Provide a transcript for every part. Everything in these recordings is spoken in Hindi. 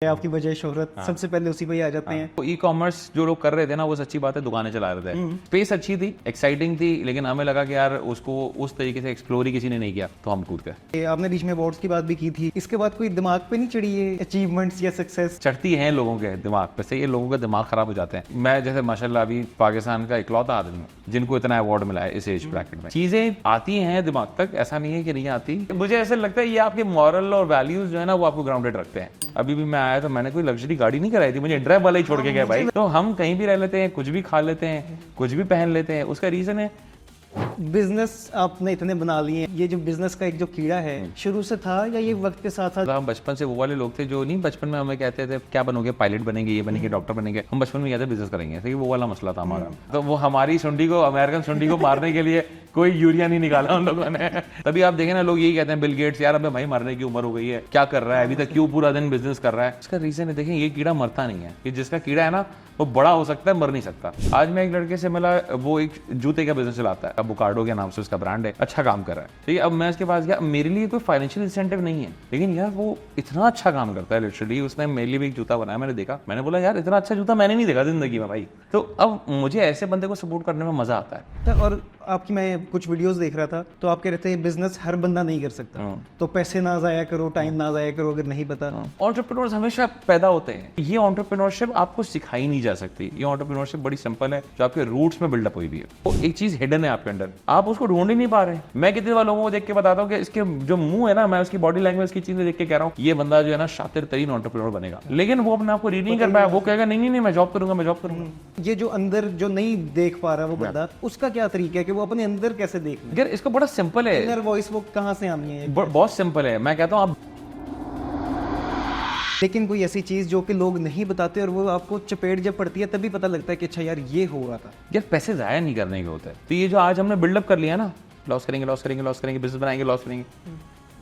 आपकी वजह शोहरत सबसे पहले उसी पे ही आ जाते हैं। तो ई कॉमर्स जो लोग कर रहे थे ना, वो सच्ची बात है दुकानें चला रहे थे। स्पेस अच्छी थी, एक्साइटिंग थी, लेकिन हमें लगा कि यार उसको उस तरीके से एक्सप्लोर ही किसी ने नहीं किया, तो हम कूद गए। आपने बीच में अवार्ड्स की बात भी की थी, इसके बाद कोई दिमाग पे नहीं चढ़ी है अचीवमेंट्स या सक्सेस? चढ़ती हैं लोगों के दिमाग पे से, ये लोगों का दिमाग खराब हो जाते हैं। मैं जैसे माशाल्लाह अभी पाकिस्तान का इकलौता आदमी हूँ जिनको इतना अवार्ड मिला है इस एज ब्रैकेट में। चीजें आती हैं दिमाग तक, ऐसा नहीं है कि नहीं आती। मुझे ऐसा लगता है ये आपके मॉरल और वैल्यूज जो है ना, वो आपको ग्राउंडेड रखते हैं। अभी भी मैं आया तो मैंने कोई लग्जरी गाड़ी नहीं कराई थी, मुझे ड्राइव वाला ही छोड़ के गया भाई। तो हम कहीं भी रह लेते हैं, कुछ भी खा लेते हैं, कुछ भी पहन लेते हैं, उसका रीजन है बिजनेस आपने इतने बना लिए। ये जो बिजनेस का एक जो कीड़ा है शुरू से था या ये वक्त के साथ साथ? हम बचपन से वो वाले लोग थे जो नहीं बचपन में हमें कहते थे क्या बनोगे, पायलट बनेंगे, ये बनेंगे, डॉक्टर बनेंगे। हम बचपन में कहते बिजनेस करेंगे, तो वो वाला मसला था हमारा। तो वो हमारी सुंडी को, अमेरिकन सुंडी को मारने के लिए कोई यूरिया नहीं निकाला उन लोगों ने। तभी आप देखें ना, लोग यही कहते हैं बिल गेट्स यार अबे भाई मरने की उम्र हो गई है, क्या कर रहा है अभी तक, क्यों पूरा दिन बिजनेस कर रहा है। इसका रीजन है, देखें ये कीड़ा मरता नहीं है। ये जिसका कीड़ा है ना, वो बड़ा हो सकता है, मर नहीं सकता। आज मैं एक लड़के से मिला, वो एक जूते का बिजनेस चलाता है, अबोकाडो के नाम से उसका ब्रांड है, अच्छा काम कर रहा है। ठीक है, अब मैं उसके पास गया, मेरे लिए कोई फाइनेंशियल इंसेंटिव नहीं है, लेकिन यार वो इतना अच्छा काम करता है। लिटरली उसने मेरे लिए भी एक जूता बनाया, मैंने देखा, मैंने बोला यार इतना अच्छा जूता मैंने नहीं देखा जिंदगी में भाई। तो अब मुझे ऐसे बंदे को सपोर्ट करने में मजा आता है। और आपकी मैं कुछ वीडियोस देख रहा था, तो आप कह रहे थे बिजनेस हर बंदा नहीं कर सकता, तो पैसे ना जाया करो, टाइम ना जाया करो अगर नहीं पता। एंटरप्रेन्योर्स हमेशा पैदा होते हैं। ये एंटरप्रेन्योरशिप आपको सिखाई नहीं जा सकती। ये एंटरप्रेन्योरशिप बड़ी सिंपल है, जो आपके रूट्स में बिल्डअप हुई भी है। वो एक चीज हिडन है आपके अंदर, आप उसको ढूंढ ही नहीं पा रहे। मैं कितने बार लोगों को देख के बताता हूँ कि इसके जो मुंह है ना, मैं उसकी बॉडी लैंग्वेज की चीजें देख के कह रहा हूँ ये बंदा जो है ना शातिर तरीन एंटरप्रेन्योर बनेगा, लेकिन वो अपने आप को रीड नहीं कर पाया। वो कहेगा नहीं नहीं मैं जॉब करूंगा, मैं जॉब करूंगा। ये जो अंदर जो नहीं देख पा रहा वो बंदा, उसका क्या तरीका है कि वो अपने अंदर कैसे देख ले? यार इसको बड़ा सिंपल है, इनर वॉइस वो कहाँ से आनी है? बहुत सिंपल है। मैं कहता हूँ आप, लेकिन कोई ऐसी चीज जो कि लोग नहीं बताते और वो आपको चपेट जब पड़ती है तभी पता लगता है कि अच्छा यार ये हो रहा था। यार पैसे जाया नहीं करने के होते हैं। तो ये जो आज हमने बिल्डअप कर लिया ना, लॉस करेंगे लॉस करेंगे लॉस करेंगे, बिजनेस बनाएंगे लॉस करेंगे,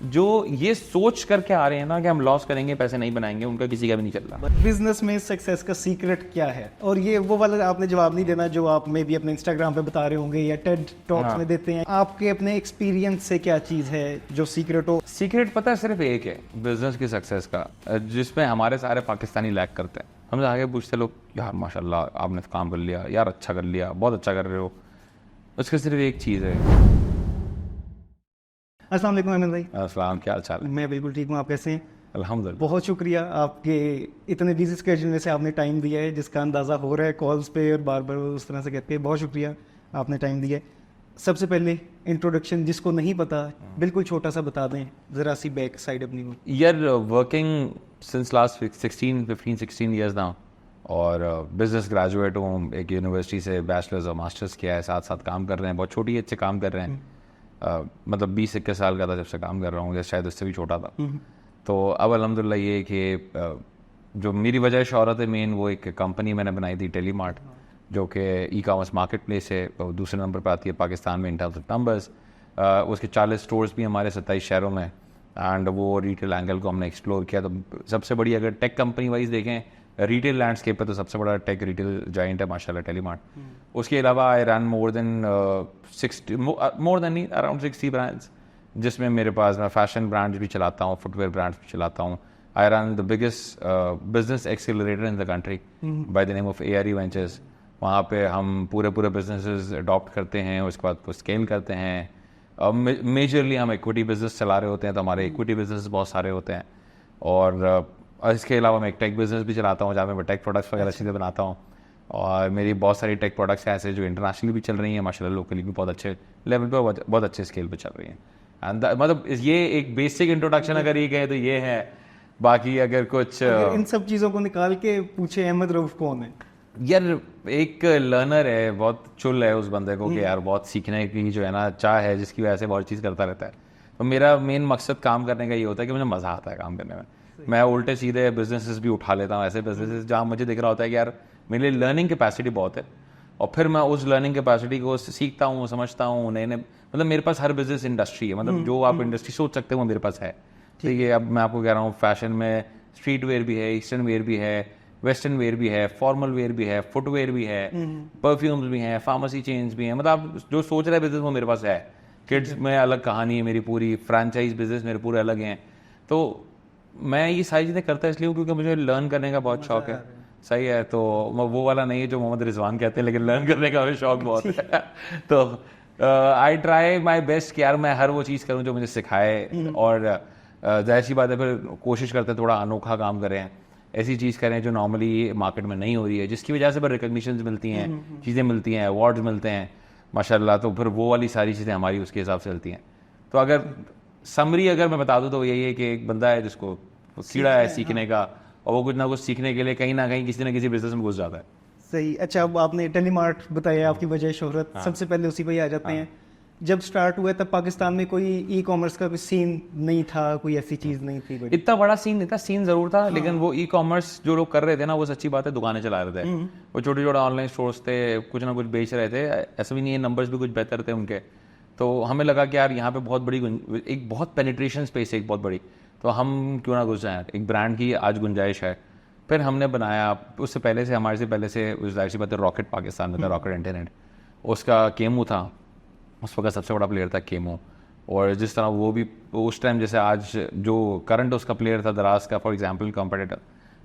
जो ये सोच करके आ रहे हैं ना कि हम लॉस करेंगे पैसे नहीं बनाएंगे, उनका किसी का भी नहीं चल रहा। बिजनेस में सक्सेस का सीक्रेट क्या है? और ये वो वाला आपने जवाब नहीं देना जो आप में भी अपने इंस्टाग्राम पे बता रहे होंगे या टेड टॉक्स में देते हैं। आपके अपने एक्सपीरियंस से क्या चीज है जो सीक्रेट हो? सीक्रेट पता है सिर्फ एक है बिजनेस की सक्सेस का, जिसमें हमारे सारे पाकिस्तानी लैग करते हैं। हमसे आगे पूछते लोग यार माशाल्लाह आपने काम कर लिया, यार अच्छा कर लिया, बहुत अच्छा कर रहे हो। उसका सिर्फ एक चीज़ है। अस्सलाम वालेकुम अहमद भाई। अस्सलाम, क्या हाल चाल है? मैं बिल्कुल ठीक हूँ, आप कैसे हैं? अल्हम्दुलिल्लाह। बहुत शुक्रिया आपके इतने बिजी स्केड्यूल में से आपने टाइम दिया है, जिसका अंदाज़ा हो रहा है कॉल्स पे और बार बार उस तरह से कहते हैं। बहुत शुक्रिया आपने टाइम दिया है। सबसे पहले इंट्रोडक्शन जिसको नहीं पता बिल्कुल छोटा सा बता दें, ज़रा सी बैक साइड अपनी को। यार working since last 15-16 years now, और बिजनेस ग्रेजुएट हूँ, एक यूनिवर्सिटी से बैचलर्स और मास्टर्स किया है, साथ साथ काम कर रहे हैं, बहुत छोटी एज से काम कर रहे हैं। मतलब 20-21 साल का था जब से काम कर रहा हूँ, या शायद उससे भी छोटा था। तो अब अल्हम्दुलिल्लाह ये कि जो मेरी वजह शौहरत है मेन, वो एक कंपनी मैंने बनाई थी टेलीमार्ट, जो कि ई कॉमर्स मार्केट प्लेस है, दूसरे नंबर पर आती है पाकिस्तान में इन टर्म्स ऑफ नंबर्स। उसके 40 स्टोर्स भी हमारे 27 शहरों में, एंड वो रिटेल एंगल को हमने एक्सप्लोर किया। तो सबसे बड़ी अगर टेक कंपनी वाइज देखें रिटेल लैंडस्केप पे, तो सबसे बड़ा टेक रिटेल जाइंट है माशाल्लाह टेलीमार्ट। उसके अलावा I run more than around 60 brands, जिसमें मेरे पास मैं फैशन ब्रांड्स भी चलाता हूँ, फुटवेयर ब्रांड्स भी चलाता हूँ। I run the biggest business accelerator in the country by the name of ARE ventures. वहाँ पे हम पूरे बिजनेसेस अडॉप्ट करते हैं, उसके बाद वो स्केल करते हैं। मेजरली हम इक्विटी बिजनेस चला रहे होते हैं, तो हमारे इक्विटी बिजनेस बहुत सारे होते हैं। और इसके अलावा मैं एक टेक बिजनेस भी चलाता हूँ, जहाँ मैं टेक प्रोडक्ट्स वगैरह चीज़ें बनाता हूँ। और मेरी बहुत सारी टेक प्रोडक्ट्स ऐसे जो इंटरनेशनली भी चल रही हैं माशाल्लाह, लोकली भी बहुत अच्छे लेवल पे, बहुत अच्छे स्केल पे चल रही हैं। एंड मतलब ये एक बेसिक इंट्रोडक्शन अगर ये कहे तो ये है। बाकी अगर कुछ इन सब चीज़ों को निकाल के पूछे अहमद रऊफ कौन है? यार एक लर्नर है, बहुत चुल है उस बंदे को कि यार बहुत सीखने की जो है ना चाह है, जिसकी वजह से बहुत चीज़ करता रहता है। तो मेरा मेन मकसद काम करने का ये होता है कि मुझे मज़ा आता है काम करने में। मैं उल्टे सीधे बिजनेसेस भी उठा लेता हूँ, ऐसे बिजनेसेस जहाँ मुझे दिख रहा होता है कि यार मेरे लिए लर्निंग कैपेसिटी बहुत है, और फिर मैं उस लर्निंग कैपेसिटी को सीखता हूँ, समझता हूँ नए नए। मतलब मेरे पास हर बिजनेस इंडस्ट्री है, मतलब जो आप इंडस्ट्री सोच सकते हो वो मेरे पास है। तो ये अब मैं आपको कह रहा हूँ, फैशन में स्ट्रीट वेयर भी है, ईस्टर्न वेयर भी है, वेस्टर्न वेयर भी है, फॉर्मल वेयर भी है, फुटवेयर भी है, परफ्यूम्स भी हैं, फार्मेसी चेन्स भी हैं। मतलब आप जो सोच रहे हैं बिजनेस वो मेरे पास है। किड्स में अलग कहानी है मेरी, पूरी फ्रेंचाइज बिजनेस मेरे पूरे अलग हैं। तो मैं ये सारी चीज़ें करता इसलिए हूँ क्योंकि मुझे लर्न करने का बहुत शौक है। सही है, तो वो वाला नहीं है जो मोहम्मद रिजवान कहते हैं, लेकिन लर्न करने का मुझे शौक बहुत है। तो आई ट्राई माई बेस्ट कि यार मैं हर वो चीज़ करूँ जो मुझे सिखाए, और जाहिर सी बात है फिर कोशिश करते हैं थोड़ा अनोखा काम करें, ऐसी चीज़ करें जो नॉर्मली मार्केट में नहीं हो रही है, जिसकी वजह से फिर रिकग्निशंस मिलती हैं, चीज़ें मिलती हैं, अवार्ड्स मिलते हैं माशाल्लाह। तो फिर वो वाली सारी चीज़ें हमारी उसके हिसाब से चलती हैं। तो अगर समरी अगर मैं बता दूँ तो यही है कि एक बंदा है जिसको कीड़ा है सीखने का, और वो कुछ ना कुछ सीखने के लिए कहीं ना कहीं किसी ना किसी बिजनेस में घुस जाता है। सही। अच्छा, अब आपने टेलीमार्ट बताया आपकी वजह शोहरत, सबसे पहले उसी पे ही आ जाते हैं। जब स्टार्ट हुआ तब पाकिस्तान में कोई ई कॉमर्स का कोई सीन नहीं था, कोई ऐसी चीज़ नहीं थी बड़ी। इतना बड़ा सीन नहीं था, सीन जरूर था, लेकिन वो ई कॉमर्स जो लोग कर रहे थे ना, वो सच्ची बात है दुकानें चला रहे थे, वो छोटे छोटे ऑनलाइन स्टोर्स थे, कुछ ना कुछ बेच रहे थे। ऐसा भी नहीं है, नंबर्स भी कुछ बेहतर थे उनके। तो हमें लगा कि यार यहाँ पे बहुत बड़ी एक बहुत पेनिट्रेशन स्पेस है, एक बहुत बड़ी, तो हम क्यों ना घुस जाएं, एक ब्रांड की आज गुंजाइश है। फिर हमने बनाया, उससे पहले से हमारे से पहले से जाहिर सी बात है रॉकेट पाकिस्तान में था, रॉकेट इंटरनेट, उसका केमू था उस वक्त सबसे बड़ा प्लेयर था केमो। और जिस तरह वो भी उस टाइम, जैसे आज जो करंट उसका प्लेयर था दराज का फॉर एग्जांपल कंपटीटर,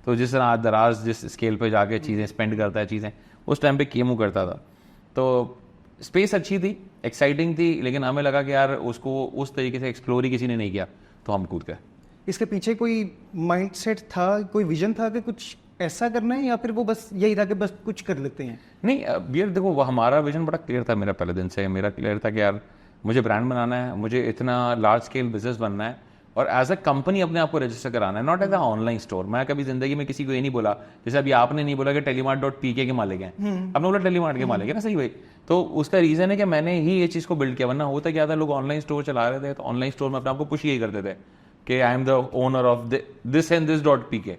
तो जिस तरह आज दराज जिस स्केल पे जाके चीज़ें स्पेंड करता है, चीज़ें उस टाइम पे केमो करता था। तो स्पेस अच्छी थी, एक्साइटिंग थी, लेकिन हमें लगा कि यार उसको उस तरीके से एक्सप्लोर ही किसी ने नहीं किया, तो हम कूद गए। इसके पीछे कोई माइंडसेट था, कोई विजन था कि कुछ ऐसा करना है, या फिर वो बस यही था कि बस कुछ कर लेते हैं? नहीं यार देखो, वो हमारा विजन बड़ा क्लियर था। मेरा पहले दिन से मेरा क्लियर था कि यार मुझे ब्रांड बनाना है, मुझे इतना लार्ज स्केल बिजनेस बनना है, और एज अ कंपनी अपने आप को रजिस्टर कराना है, not as a online store. मैं कभी जिंदगी में किसी को ये नहीं बोला, जैसे अभी आपने नहीं बोला कि टेलीमार्ट.pk के मालिक हैं, आपने बोला टेलीमार्ट के मालिक है ना, सही भाई। तो उसका रीजन है कि मैंने ही ये चीज़ को बिल्ड किया, वरना होता क्या था, लोग ऑनलाइन स्टोर चला रहे थे, तो ऑनलाइन स्टोर में अपने आप को पुश यही करते थे कि I am the owner of this and this .pk।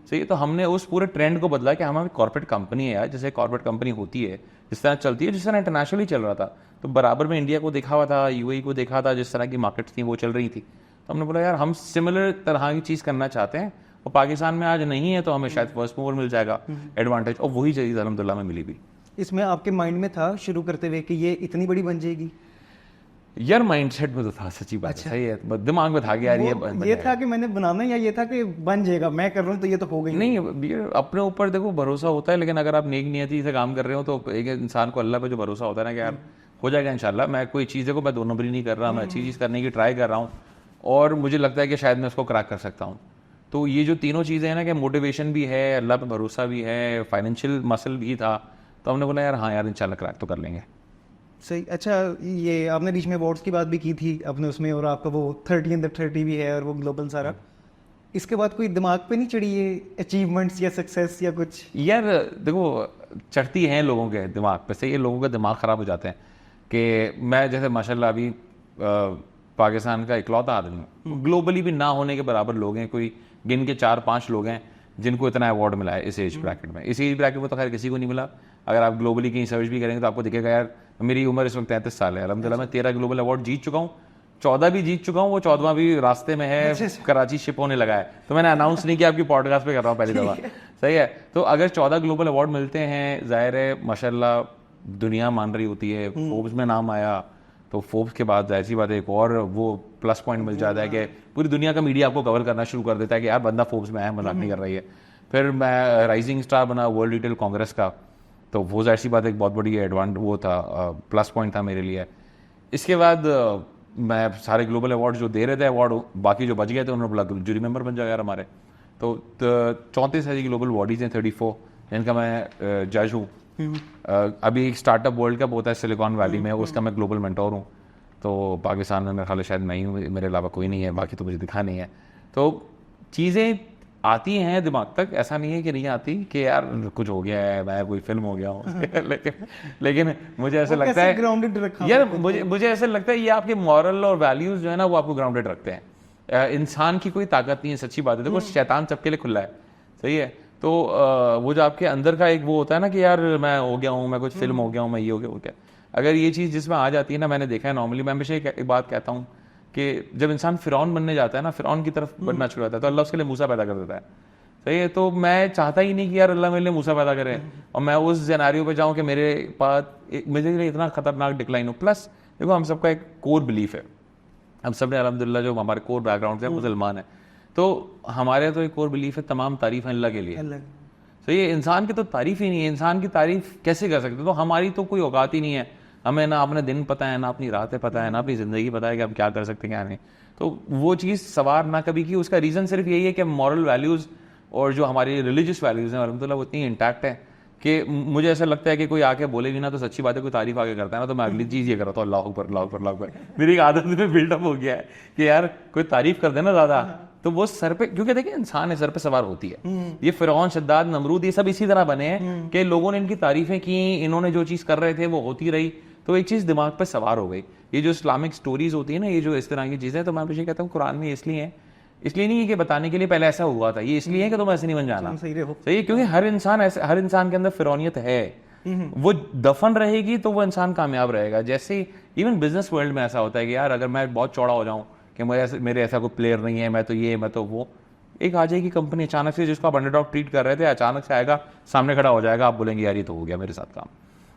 सही, तो हमने उस पूरे ट्रेंड को बदला कि हमारी कॉर्पोरेट कंपनी है यार, जैसे कॉर्पोरेट कंपनी होती है, जिस तरह चलती है, जिस तरह इंटरनेशनली चल रहा था, तो बराबर में इंडिया को देखा हुआ था, यूएई को देखा था, जिस तरह की मार्केट्स थी वो चल रही थी। तो हमने बोला यार हम सिमिलर तरह की चीज़ करना चाहते हैं, और पाकिस्तान में आज नहीं है, तो हमें शायद फर्स्ट मूवर मिल जाएगा एडवांटेज, और वही चीज़ अल्हम्दुलिल्लाह में मिली भी। इसमें आपके माइंड में था शुरू करते हुए कि ये इतनी बड़ी बन जाएगी? यार माइंडसेट में तो था, सच्ची बात है, सही है, दिमाग में था कि यार ये था कि मैंने बनाना है, या ये था कि बन जाएगा, मैं कर रहा हूँ तो ये तो हो गई? नहीं, ये अपने ऊपर देखो भरोसा होता है, लेकिन अगर आप नेक नियति से काम कर रहे हो, तो एक इंसान को अल्लाह पे जो भरोसा होता है ना कि यार हो जाएगा इंशाल्लाह। मैं कोई चीज़ देखो, मैं 2 नंबरी नहीं कर रहा, मैं अच्छी चीज़ करने की ट्राई कर रहा हूँ, और मुझे लगता है कि शायद मैं उसको क्रैक कर सकता हूँ। तो ये जो तीनों चीज़ें हैं ना, कि मोटिवेशन भी है, अल्लाह पे भरोसा भी है, फाइनेंशियल मसल भी था, तो हमने बोला यार हाँ यार इंशाल्लाह क्रैक तो कर लेंगे। सही। अच्छा, ये आपने बीच में अवार्ड्स की बात भी की थी अपने उसमें, और आपका वो 30 अंडर 30 भी है, और वो ग्लोबल सारा, इसके बाद कोई दिमाग पे नहीं चढ़ी ये अचीवमेंट्स या सक्सेस या कुछ? यार देखो, चढ़ती हैं लोगों के दिमाग पे से, ये लोगों के दिमाग ख़राब हो जाते हैं कि मैं जैसे माशाल्लाह अभी पाकिस्तान का इकलौता आदमी हूँ, ग्लोबली भी ना होने के बराबर लोग हैं, कोई गिन के 4-5 लोग हैं जिनको इतना अवार्ड मिला है इस एज ब्रैकेट में। इस एज ब्रैकेट में तो खैर किसी को नहीं मिला। अगर आप ग्लोबली कहीं सर्च भी करेंगे तो आपको दिखेगा यार, मेरी उम्र इस वक्त 33 साल है, अल्हम्दुलिल्लाह मैं 13 ग्लोबल अवार्ड जीत चुका हूँ, 14 भी जीत चुका हूँ, वो 14वां भी रास्ते में है, कराची शिप होने लगा है। तो मैंने अनाउंस नहीं किया, आपकी पॉडकास्ट पे कर रहा हूँ पहली दफ़ा, सही है। तो अगर 14 ग्लोबल अवार्ड मिलते हैं, जाहिर है माशाल्लाह दुनिया मान रही होती है, फोर्ब्स में नाम आया, तो फोर्ब्स के बाद जाहिर सी बात है एक और वो प्लस पॉइंट मिल जाता है कि पूरी दुनिया का मीडिया आपको कवर करना शुरू कर देता है कि यार बंदा फोर्ब्स में है, मजाक नहीं कर रही है। फिर मैं राइजिंग स्टार बना वर्ल्ड रिटेल कांग्रेस का, तो वो जाहिर सी बात एक बहुत बड़ी वो था, प्लस पॉइंट था मेरे लिए। इसके बाद मैं सारे ग्लोबल अवार्ड जो दे रहे थे अवार्ड, बाकी जो बच गए थे उन्होंने बोला जूरी मेंबर बन जाओ यार हमारे। तो 34 ऐसी ग्लोबल बॉडीज हैं, 34 जिनका मैं जज हूँ। अभी एक स्टार्टअप वर्ल्ड कप होता है सिलिकॉन वैली में, उसका मैं ग्लोबल मेंटोर हूँ। तो पाकिस्तान में मेरे ख्याल शायद मैं ही हूँ, मेरे अलावा कोई नहीं है, बाकी तो मुझे दिखा नहीं है। तो चीज़ें आती हैं दिमाग तक, ऐसा नहीं है कि नहीं आती कि यार कुछ हो गया है, मैं कोई फिल्म हो गया हूँ लेकिन मुझे ऐसा लगता है ग्राउंडेड रखा यार, मुझे ऐसा लगता है ये आपके मॉरल और वैल्यूज जो है ना वो आपको ग्राउंडेड रखते हैं। इंसान की कोई ताकत नहीं है, सच्ची बात है। देखो शैतान सबके लिए खुला है, सही है। तो वो जो आपके अंदर का एक वो होता है ना कि यार मैं हो गया हूँ, मैं कुछ फिल्म हो गया हूँ, मैं ये हो गया, वो क्या, अगर ये चीज़ जिसमें आ जाती है ना, मैंने देखा है नॉर्मली, मैं हमेशा एक बात कहता हूँ कि जब इंसान फिरौन बनने जाता है ना, फिरौन की तरफ बढ़ना शुरू होता है, तो अल्लाह उसके लिए मूसा पैदा कर देता है, सही है। तो मैं चाहता ही नहीं कि यार अल्लाह मेरे लिए मूसा पैदा करे और मैं उस सिनेरियो पे जाऊं कि मेरे पास मेरे लिए इतना खतरनाक डिक्लाइन हो। प्लस देखो हम सबका एक कोर बिलीफ है, हम सब ने अल्हम्दुलिल्लाह जो हमारे कोर बैकग्राउंड से मुसलमान है, तो हमारे तो एक और बिलीफ है, तमाम तारीफ है अल्लाह के लिए। अलग तो ये इंसान की तो तारीफ ही नहीं है, इंसान की तारीफ कैसे कर सकते? तो हमारी तो कोई औकात ही नहीं है, हमें ना अपने दिन पता है, ना अपनी रातें पता है, ना अपनी ज़िंदगी पता है कि हम क्या कर सकते हैं क्या नहीं। तो वो चीज़ सवार ना कभी की। उसका रीज़न सिर्फ यही है कि मॉरल वैल्यूज़ और जो हमारी रिलीजियस वैल्यूज़ हैं अलहमदुलिल्लाह वो इतनी इंटैक्ट है कि मुझे ऐसा लगता है कि कोई आके बोले भी ना तो सच्ची बात है, कोई तारीफ आके करता है ना तो मैं अगली चीज़ ये करता हूँ, अल्लाह अकबर अल्लाह अकबर अल्लाह अकबर। मेरी एक आदत में बिल्डअप हो गया है कि यार कोई तारीफ कर देना ज़्यादा तो वो सर पे, क्योंकि देखिए इंसान है, सर पे सवार होती है। ये फिरौन, शद्दाद, नमरूद ये सब इसी तरह बने हैं कि लोगों ने इनकी तारीफें की, इन्होंने जो चीज़ कर रहे थे वो होती रही, तो एक चीज़ दिमाग पे सवार हो गई। ये जो इस्लामिक स्टोरीज होती है ना, ये जो इस तरह की चीज़ें, तो मैं हमेशा कहता हूँ कुरान में इसलिए है, इसलिए नहीं है कि बताने के लिए पहले ऐसा हुआ था, ये इसलिए है कि तुम ऐसे नहीं बन जाना। सही रहो। सही है, क्योंकि हर इंसान ऐसे, हर इंसान के अंदर फिरौनियत है, वो दफन रहेगी तो वो इंसान कामयाब रहेगा। जैसे इवन बिजनेस वर्ल्ड में ऐसा होता है कि यार अगर मैं बहुत चौड़ा हो जाऊं कि मेरे ऐसा कोई प्लेयर नहीं है, मैं तो ये मैं तो वो, एक आ जाएगी कंपनी अचानक से जिसको आप अंडरडॉग ट्रीट कर रहे थे, अचानक से आएगा, सामने खड़ा हो जाएगा, आप बोलेंगे यार ये तो हो गया मेरे साथ काम।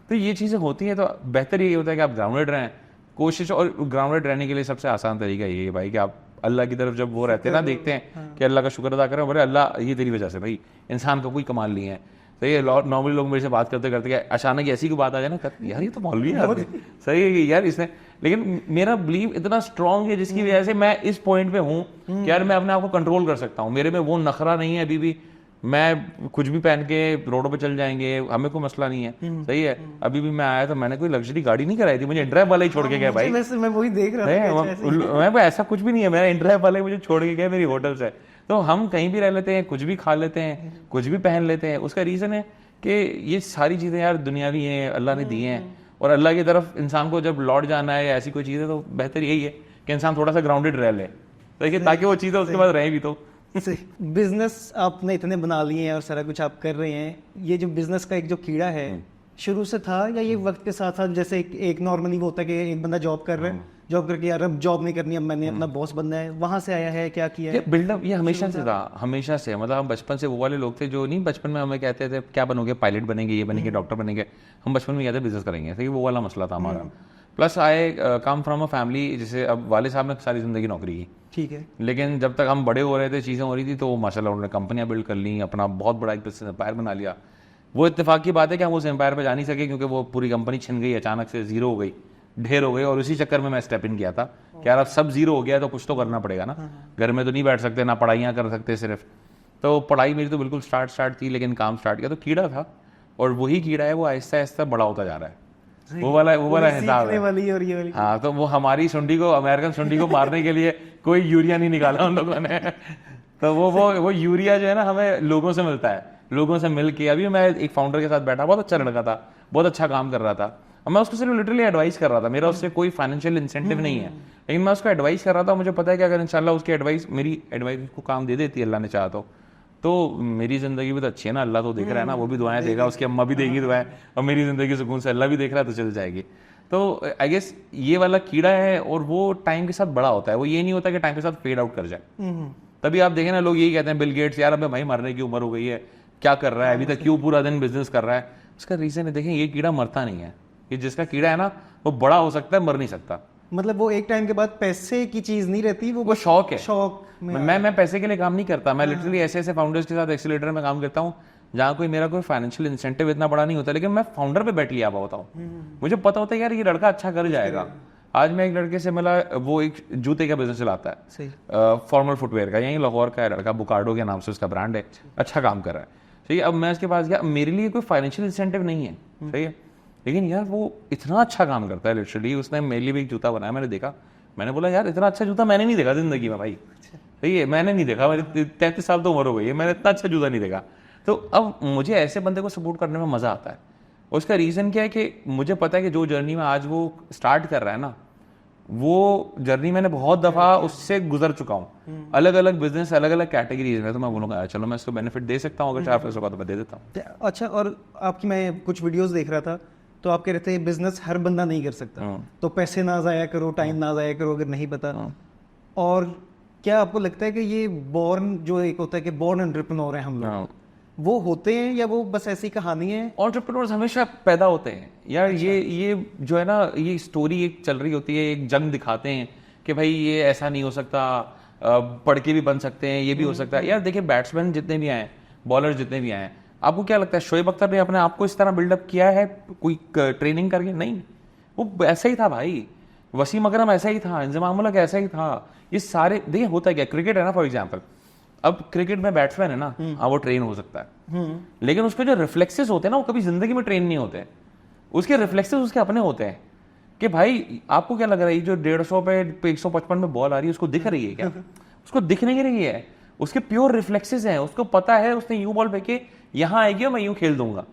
तो ये चीज़ें होती हैं, तो बेहतर यही होता है कि आप ग्राउंडेड रहें, कोशिश। और ग्राउंडेड रहने के लिए सबसे आसान तरीका यही है भाई कि आप अल्लाह की तरफ जब वो रहते हैं ना, देखते हैं कि अल्लाह का शुक्र अदा करें, बोले अल्लाह ये तेरी वजह से, भाई इंसान का कोई कमाल नहीं है। सही है, नॉर्मली लोग मेरे से बात करते करते अचानक ऐसी कोई बात आ जाए ना, यार ये तो मौलवी है आदमी। सही है कि यार इसने, लेकिन मेरा बिलीव इतना स्ट्रांग है जिसकी वजह से मैं इस पॉइंट पे हूँ कि यार मैं अपने आप को कंट्रोल कर सकता हूँ, मेरे में वो नखरा नहीं है अभी भी, मैं कुछ भी पहन के रोडों पे चल जाएंगे, हमें कोई मसला नहीं है। सही है, अभी भी मैं आया तो मैंने कोई लग्जरी गाड़ी नहीं कराई थी, मुझे इंड्राइव वाला ही छोड़ के गया भाई। वैसे मैं वही देख रहा था, मैं ऐसा कुछ भी नहीं है, मेरा इंड्राइव वाला ही मुझे छोड़ के गया मेरी होटल से। तो हम कहीं भी रह लेते हैं, कुछ भी खा लेते हैं, कुछ भी पहन लेते हैं। उसका रीजन है कि ये सारी चीजें यार दुनियावी हैं, अल्लाह ने दी हैं, और अल्लाह की तरफ इंसान को जब लौट जाना है या ऐसी कोई चीज़ है तो बेहतर यही है कि इंसान थोड़ा सा ग्राउंडेड रह ले, देखिए, ताकि वो चीज़ें उसके बाद रहें भी। तो बिजनेस आपने इतने बना लिए हैं और सारा कुछ आप कर रहे हैं, ये जो बिजनेस का एक जो कीड़ा है शुरू से था या ये वक्त के साथ साथ, जैसे एक नॉर्मली वो होता है कि एक बंदा जॉब कर रहा है, जॉब करके यार अब जॉब नहीं करनी, अब मैंने अपना बॉस बनना है, वहां से आया है, क्या किया है? बिल्डअप ये हमेशा से था, हमेशा से। मतलब हम बचपन से वो वाले लोग थे जो नहीं, बचपन में हमें कहते थे क्या बनोगे, पायलट बनेंगे, ये बनेंगे, डॉक्टर बनेंगे। हम बचपन में कहते बिजनेस करेंगे, तो वो वाला मसला था हमारा। Plus I come from a family, जैसे अब वाले साहब ने सारी जिंदगी नौकरी की, ठीक है, लेकिन जब तक हम बड़े हो रहे थे, चीज़ें हो रही थी, तो माशाल्लाह उन्होंने कंपनियां बिल्ड कर ली, अपना बहुत बड़ा एक बिजनेस एम्पायर बना लिया। वो इत्तेफाक की बात है कि हम उस एम्पायर पे जा नहीं सके, क्योंकि वो पूरी कंपनी छिन गई, अचानक से जीरो हो गई, ढेर हो गई। और उसी चक्कर में मैं स्टेप इन किया था कि यार अब सब जीरो हो गया तो कुछ तो करना पड़ेगा ना, घर में तो नहीं बैठ सकते, ना पढ़ाइयाँ कर सकते सिर्फ। तो पढ़ाई मेरी तो बिल्कुल स्टार्ट थी, लेकिन काम स्टार्ट किया तो कीड़ा था, और वही कीड़ा है वो आहिस्ता आहिस्ता बड़ा होता जा रहा है। वो वाला हिसाब है। वाली और ये वाली। हाँ, तो वो हमारी सुंडी को, अमेरिकन सुंडी को मारने के लिए कोई यूरिया नहीं निकाला उन लोगों ने। तो वो यूरिया जो है ना, हमें लोगों से मिलता है, लोगों से मिल के। अभी मैं एक फाउंडर के साथ बैठा, बहुत अच्छा लड़का था, बहुत अच्छा काम कर रहा था, और मैं उसको सिर्फ लिटरली एडवाइस कर रहा था। मेरा उससे कोई फाइनेंशियल इंसेंटिव नहीं है, लेकिन मैं उसको एडवाइस कर रहा था। मुझे पता है कि अगर इंशाल्लाह उसकी एडवाइस, मेरी एडवाइस उसको काम दे देती है, अल्लाह ने चाहा तो मेरी जिंदगी भी तो अच्छी है ना, अल्लाह तो देख रहा है ना, वो भी दुआएं देगा, उसकी अम्मा भी देगी दुआएं, और मेरी जिंदगी सुकून से अल्लाह भी देख रहा है, तो चल जाएगी। तो आई गेस ये वाला कीड़ा है, और वो टाइम के साथ बड़ा होता है, वो ये नहीं होता कि टाइम के साथ फेड आउट कर जाए। तभी आप देखें ना, लोग यही कहते हैं बिल गेट्स, यार अब भाई मरने की उम्र हो गई है, क्या कर रहा है अभी तक, क्यों पूरा दिन बिजनेस कर रहा है? उसका रीजन है, देखें, ये कीड़ा मरता नहीं है। ये जिसका कीड़ा है ना, वो बड़ा हो सकता है, मर नहीं सकता। मतलब वो एक टाइम के बाद पैसे की चीज नहीं रहती, वो शौक है। शौक में मैं पैसे के लिए काम नहीं करता, मैं लिटरली ऐसे फाउंडर्स के साथ एक्सीलरेटर में काम करता हूँ जहाँ कोई मेरा कोई फाइनेंशियल इंसेंटिव इतना बड़ा नहीं होता, लेकिन मैं फाउंडर पे बैठ लिया होता हूँ। मुझे पता होता है यार ये लड़का अच्छा कर जाएगा। आज मैं एक लड़के से मिला, वो एक जूते का बिजनेस चलाता है, फॉर्मल फुटवेयर का, यहीं लाहौर का है लड़का, बुकार्डो के नाम से उसका ब्रांड है, अच्छा काम कर रहा है। सही है, अब मैं उसके पास गया, मेरे लिए कोई फाइनेंशियल इंसेंटिव नहीं है, सही है, लेकिन यार वो इतना अच्छा काम करता है। लिटरली उसने मेरे लिए भी एक जूता बनाया, मैंने देखा, मैंने बोला यार इतना अच्छा जूता मैंने नहीं देखा जिंदगी में भाई। सही है, मैंने नहीं देखा, मेरी 33 साल तो उम्र हो गई है, मैंने इतना अच्छा जूता नहीं देखा। तो अब मुझे ऐसे बंदे को सपोर्ट करने में मजा आता है। उसका रीजन क्या है कि मुझे पता है कि जो जर्नी में आज वो स्टार्ट कर रहा है ना, वो जर्नी मैंने बहुत दफा उससे गुजर चुका हूँ, अलग अलग बिजनेस, अलग अलग कैटेगरीज में। तो मैं बोलूँगा चलो मैं इसको बेनिफिट दे सकता हूँ, अगर 4 पैसों का तो मैं दे देता हूँ। अच्छा, और आपकी मैं कुछ वीडियोस देख रहा था, तो आप कह रहे थे बिजनेस हर बंदा नहीं कर सकता, तो पैसे ना जाया करो, टाइम ना जाया करो अगर नहीं पता। और क्या आपको लगता है कि ये बॉर्न, जो एक होता है कि बॉर्न एंटरप्रेन्योर है हम लोग, वो होते हैं या वो बस ऐसी कहानी है? एंटरप्रेन्योर्स हमेशा पैदा होते हैं यार। अच्छा। ये जो है ना, ये स्टोरी एक चल रही होती है, एक जंग दिखाते हैं कि भाई ये ऐसा नहीं हो सकता, पढ़ के भी बन सकते हैं, ये भी हो सकता है। यार देखिए, बैट्समैन जितने भी आए, बॉलर जितने भी आए, आपको क्या लगता है शोएब अख्तर ने अपने आप को इस तरह बिल्डअप किया है कोई ट्रेनिंग करके? नहीं, वो ऐसा ही था भाई। वसीम अकरम ऐसा ही था, इंजमाम उल हक ऐसा ही था। ये सारे देखिए, होता है क्या, क्रिकेट है ना फॉर एग्जाम्पल, अब क्रिकेट में बैट्समैन है ना, हाँ वो ट्रेन हो सकता है, लेकिन उसके जो रिफ्लेक्सेस होते हैं ना, वो कभी जिंदगी में ट्रेन नहीं होते। उसके रिफ्लेक्सेस उसके अपने होते हैं कि भाई आपको क्या लग रहा है, ये जो 150 पे 155 में बॉल आ रही है, उसको दिख रही है क्या? उसको दिख नहीं रही है, उसके प्योर रिफ्लेक्सेस हैं। उसको पता है उसने यूं बॉल फेंके, यहां आएगी और मैं यूं खेल दूंगा।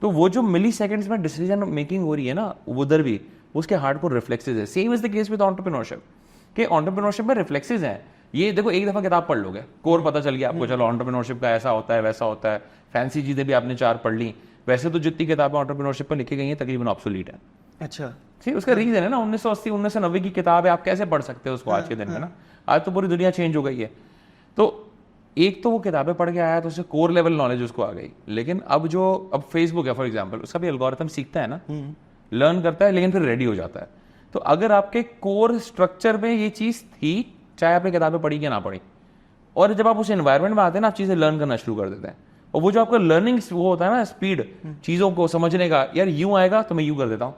तो वो जो मिली सेकेंड्स में डिसीजन मेकिंग हो रही है ना, उधर भी उसके हार्ड को रिफ्लेक्सेस है। Same is the case with entrepreneurship, कि एंटरप्रेन्योरशिप में रिफ्लेक्सेस हैं। ये देखो, एक दफा किताब पढ़ लोगे, कोर पता चल गया आपको, चलो एंटरप्रेन्योरशिप का ऐसा होता है, वैसा होता है, फैंसी चीजें भी आपने 4 पढ़ ली। वैसे तो जितनी किताबें एंटरप्रेन्योरशिप पर लिखी गई हैं तकरीबन ऑब्सोलीट है। अच्छा, ठीक, उसका रीजन है ना 1980 1990 की किताब है, आप कैसे पढ़ सकते हो उसको आज के दिन में ना? आज तो पूरी दुनिया चेंज हो गई है। तो एक तो वो किताबें पढ़ के आया तो उससे कोर लेवल नॉलेज उसको आ गई। लेकिन अब फेसबुक है फॉर एग्जांपल, उसका भी एल्गोरिथम सीखता है ना, लर्न करता है, लेकिन फिर रेडी हो जाता है। तो अगर आपके कोर स्ट्रक्चर में ये चीज थी, चाहे आपने किताबें पढ़ी या ना पढ़ी, और जब आप उस एनवायरमेंट में आते हैं ना, आप चीजें लर्न करना शुरू कर देते हैं। और वो जो आपका लर्निंग वो होता है ना, स्पीड चीजों को समझने का, यार यूं आएगा तो मैं यूं कर देता हूँ।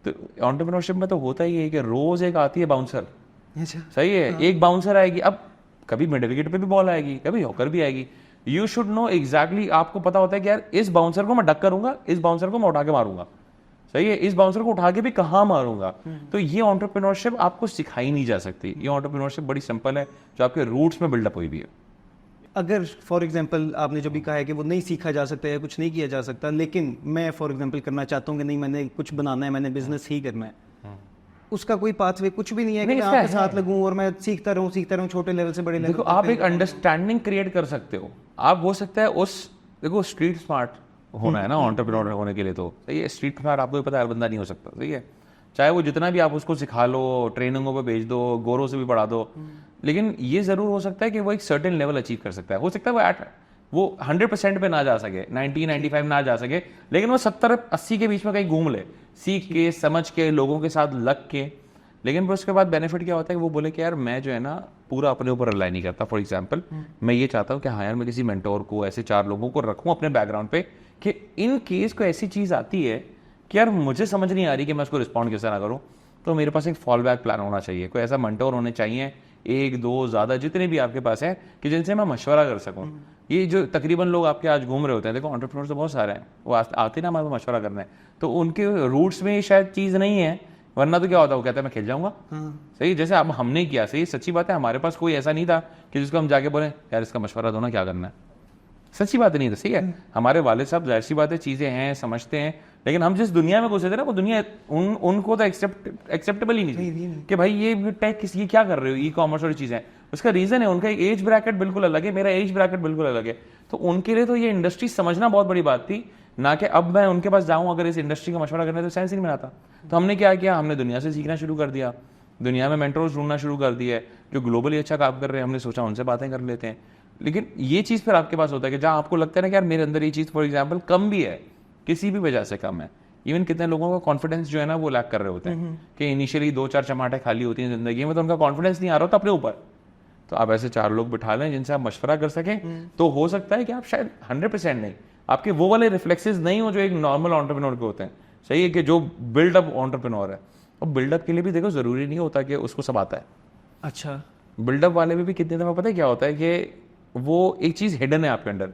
तो एंटरप्रेन्योरशिप में तो होता ही है कि रोज एक आती है बाउंसर, सही है, एक बाउंसर आएगी। अब कभी मिडिल विकेट पे भी बॉल आएगी, कभी हॉकर भी आएगी। यू शुड नो एग्जैक्टली, आपको पता होता है कि यार इस बाउंसर को मैं डक करूंगा, इस बाउंसर को मैं उठा के मारूंगा, सही है, इस बाउंसर को उठा के भी कहाँ मारूंगा। तो ये एंटरप्रेन्योरशिप आपको सिखाई नहीं जा सकती। ये एंटरप्रेन्योरशिप बड़ी सिंपल है, जो आपके रूट्स में बिल्डअप हुई भी है। अगर फॉर एग्जांपल आपने जो भी कहा है कि वो नहीं सीखा जा सकता या कुछ नहीं किया जा सकता, लेकिन मैं फॉर एग्जांपल करना चाहता हूँ कि नहीं, मैंने कुछ बनाना है, मैंने बिजनेस ही करना है, उसका कोई पाथवे कुछ भी नहीं है कि मैं आपके साथ लगूं और मैं सीखता रहूं छोटे लेवल से बड़े लेवल। देखो, आप एक अंडरस्टैंडिंग क्रिएट कर सकते हो। आप हो सकता है देखो, स्ट्रीट स्मार्ट होना है ना एंटरप्रेन्योर होने के लिए, तो सही है, स्ट्रीट स्मार्ट आपको भी पता है हर बंदा नहीं हो सकता, सही है, चाहे वो जितना भी आप उसको सिखा लो, ट्रेनिंगों पे भेज दो, गोरों से भी पढ़ा दो, लेकिन ये जरूर हो सकता है कि वो एक सर्टेन लेवल अचीव कर सकता है। हो सकता है वो 100% पे ना जा सके, 90-95 ना जा सके, लेकिन वो 70-80 के बीच में कहीं घूम ले, सीख के, समझ के, लोगों के साथ लग के। लेकिन फिर उसके बाद बेनिफिट क्या होता है कि वो बोले कि यार मैं जो है ना पूरा अपने ऊपर रिलाई नहीं करता। फॉर एग्जाम्पल, मैं ये चाहता हूँ कि हाँ यार, मैं किसी मेंटोर को, ऐसे 4 लोगों को रखूँ अपने बैकग्राउंड पे, कि इन केस को ऐसी चीज आती है कि यार मुझे समझ नहीं आ रही कि मैं उसको रिस्पॉन्ड किस तरह करूँ, तो मेरे पास एक फॉल बैक प्लान होना चाहिए। कोई ऐसा मेंटोर होने चाहिए, 1-2 ज़्यादा जितने भी आपके पास है, कि जिनसे मैं मशवरा कर सकूँ। ये जो तकरीबन लोग आपके आज घूम रहे होते हैं, देखो एंटरप्रेन्योर्स तो बहुत सारे हैं, वो आते ना हमारे मशवरा करने, तो उनके रूट्स में शायद चीज़ नहीं है, वरना तो क्या होता है, वो कहता है मैं खेल जाऊंगा। सही, जैसे अब हमने किया, सही, सच्ची बात है, हमारे पास कोई ऐसा नहीं था कि जिसको हम जाके बोले यार इसका मशवरा दो ना, क्या करना है। सच्ची बात नहीं था, सही है। हमारे वाले साहब जाहिर सी बात है चीजें हैं, समझते हैं, लेकिन हम जिस दुनिया में घुसे थे ना, वो दुनिया उनको तो एक्सेप्टेबल ही नहीं थी कि भाई ये टेक किसी क्या कर रहे हो, ई कॉमर्स और चीजें। उसका रीजन है, उनका एज ब्रैकेट बिल्कुल अलग है, मेरा एज ब्रैकेट बिल्कुल अलग है। तो उनके लिए तो ये इंडस्ट्री समझना बहुत बड़ी बात थी, ना कि अब मैं उनके पास जाऊं अगर इस इंडस्ट्री का मशवरा करने, तो सेंस ही नहीं बनाता। तो हमने क्या किया, हमने दुनिया से सीखना शुरू कर दिया, दुनिया में मेंटर्स ढूंढना शुरू कर दिया है जो ग्लोबली अच्छा काम कर रहे हैं। हमने सोचा उनसे बातें कर लेते हैं। लेकिन ये चीज़ फिर आपके पास होता है कि जहाँ आपको लगता है ना कि यार मेरे अंदर ये चीज़ फॉर एग्जाम्पल कम भी है, किसी भी वजह से कम है, इवन कितने लोगों का कॉन्फिडेंस जो है ना वो लैक कर रहे होते हैं कि इनिशियली 2-4 चमाटे खाली होती हैं जिंदगी में, तो उनका कॉन्फिडेंस नहीं आ रहा होता अपने ऊपर। तो आप ऐसे 4 लोग बिठा लें जिनसे आप मशवरा कर सकें, तो हो सकता है कि आप शायद 100% नहीं, आपके वो वाले रिफ्लेक्सेस नहीं हो जो एक नॉर्मल एंटरप्रेन्योर के होते हैं। सही है, कि जो बिल्डअप एंटरप्रेन्योर है, और बिल्डअप के लिए भी देखो जरूरी नहीं होता कि उसको सब आता है। अच्छा, बिल्डअप वाले में भी कितने दफा पता है क्या होता है कि वो एक चीज हिडन है आपके अंदर,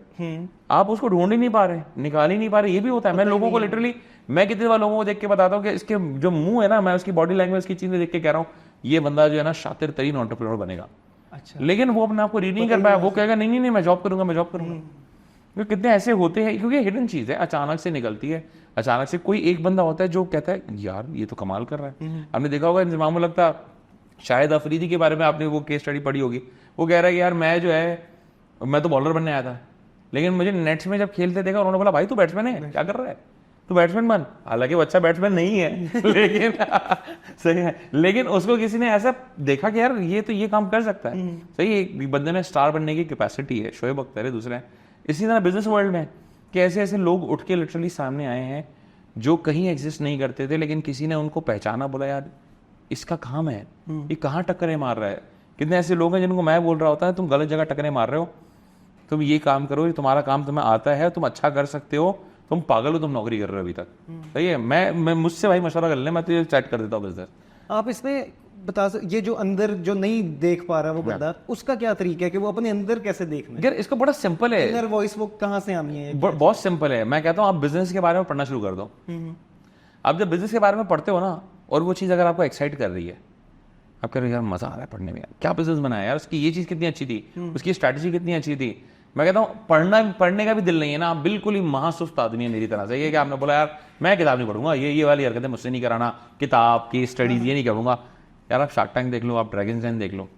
आप उसको ढूंढ ही नहीं पा रहे, निकाल ही नहीं पा रहे, ये भी होता है। मैं लोगों को लिटरली, मैं कितने बार लोगों को देख के बताता हूँ कि इसके जो मुंह है ना, मैं उसकी बॉडी लैंग्वेज की चीजें देख के कह रहा हूँ ये बंदा जो है ना शातिर तरीन एंटरप्रेन्योर बनेगा। अच्छा, लेकिन वो अपने आप को रीड नहीं कर पाया, वो कहेगा नहीं नहीं मैं जॉब करूंगा, मैं जॉब करूंगा। क्योंकि कितने ऐसे होते हैं, क्योंकि हिडन चीज है, अचानक से निकलती है। अचानक से कोई एक बंदा होता है जो कहता है यार ये तो कमाल कर रहा है। आपने देखा होगा इंजमाम उल हक था, शायद अफरीदी के बारे में आपने वो केस स्टडी पढ़ी होगी, वो कह रहा है कि यार मैं जो है, मैं तो बॉलर बनने आया था, लेकिन मुझे नेट्स में जब खेलते देखा, उन्होंने बोला भाई तू बैट्समैन है, क्या कर रहा है, तू बैट्समैन बन। हालांकि वो अच्छा बैट्समैन नहीं है लेकिन सही है, लेकिन उसको किसी ने ऐसा देखा कि यार ये तो ये काम कर सकता है। सही है, एक बंदे में स्टार बनने की कैपेसिटी है, शोएब अख्तर है दूसरे। इसी तरह बिजनेस वर्ल्ड में कि ऐसे ऐसे लोग उठ के लिटरली सामने आए हैं जो कहीं एग्जिस्ट नहीं करते थे, लेकिन किसी ने उनको पहचाना, बोला यार इसका काम है, ये कहाँ टक्करें मार रहा है, कितने ऐसे लोग हैं जिनको मैं बोल रहा होता है तुम गलत जगह टकरे मार रहे हो, तुम ये काम करो, ये तुम्हारा काम तुम्हें आता है, तुम अच्छा कर सकते हो, तुम पागल हो, तुम नौकरी कर रहे हो अभी तक। सही है, मैं मुझसे भाई मशवरा कर ले, मैं तो ये सेट कर देता हूँ बिजनेस। आप इसमें ये जो अंदर जो नहीं देख पा रहा वो बंदा, उसका क्या तरीका है कि वो अपने अंदर कैसे देखना है? यार इसका बड़ा सिंपल है, इनर वॉइस वो कहाँ से आनी है? बहुत सिंपल है। मैं कहता हूँ आप बिजनेस के बारे में पढ़ना शुरू कर दो। आप जब बिजनेस के बारे में पढ़ते हो ना, और वो चीज़ अगर आपको एक्साइट कर रही है, आप कह रहे हो यार मजा आ रहा है पढ़ने में, क्या बिजनेस बनाया यार, उसकी ये चीज़ कितनी अच्छी थी, उसकी स्ट्रैटेजी कितनी अच्छी थी, मैं कहता हूँ पढ़ने का भी दिल नहीं है ना, आप बिल्कुल ही महासुस्त आदमी है मेरी तरह से। ये कि आपने बोला यार मैं किताब नहीं पढ़ूंगा, ये वाली हरकतें मुझसे नहीं कराना, किताब की स्टडीज ये नहीं करूंगा। यार आप शार्क टैंक देख लो, आप ड्रैगन्स डेन देख लो।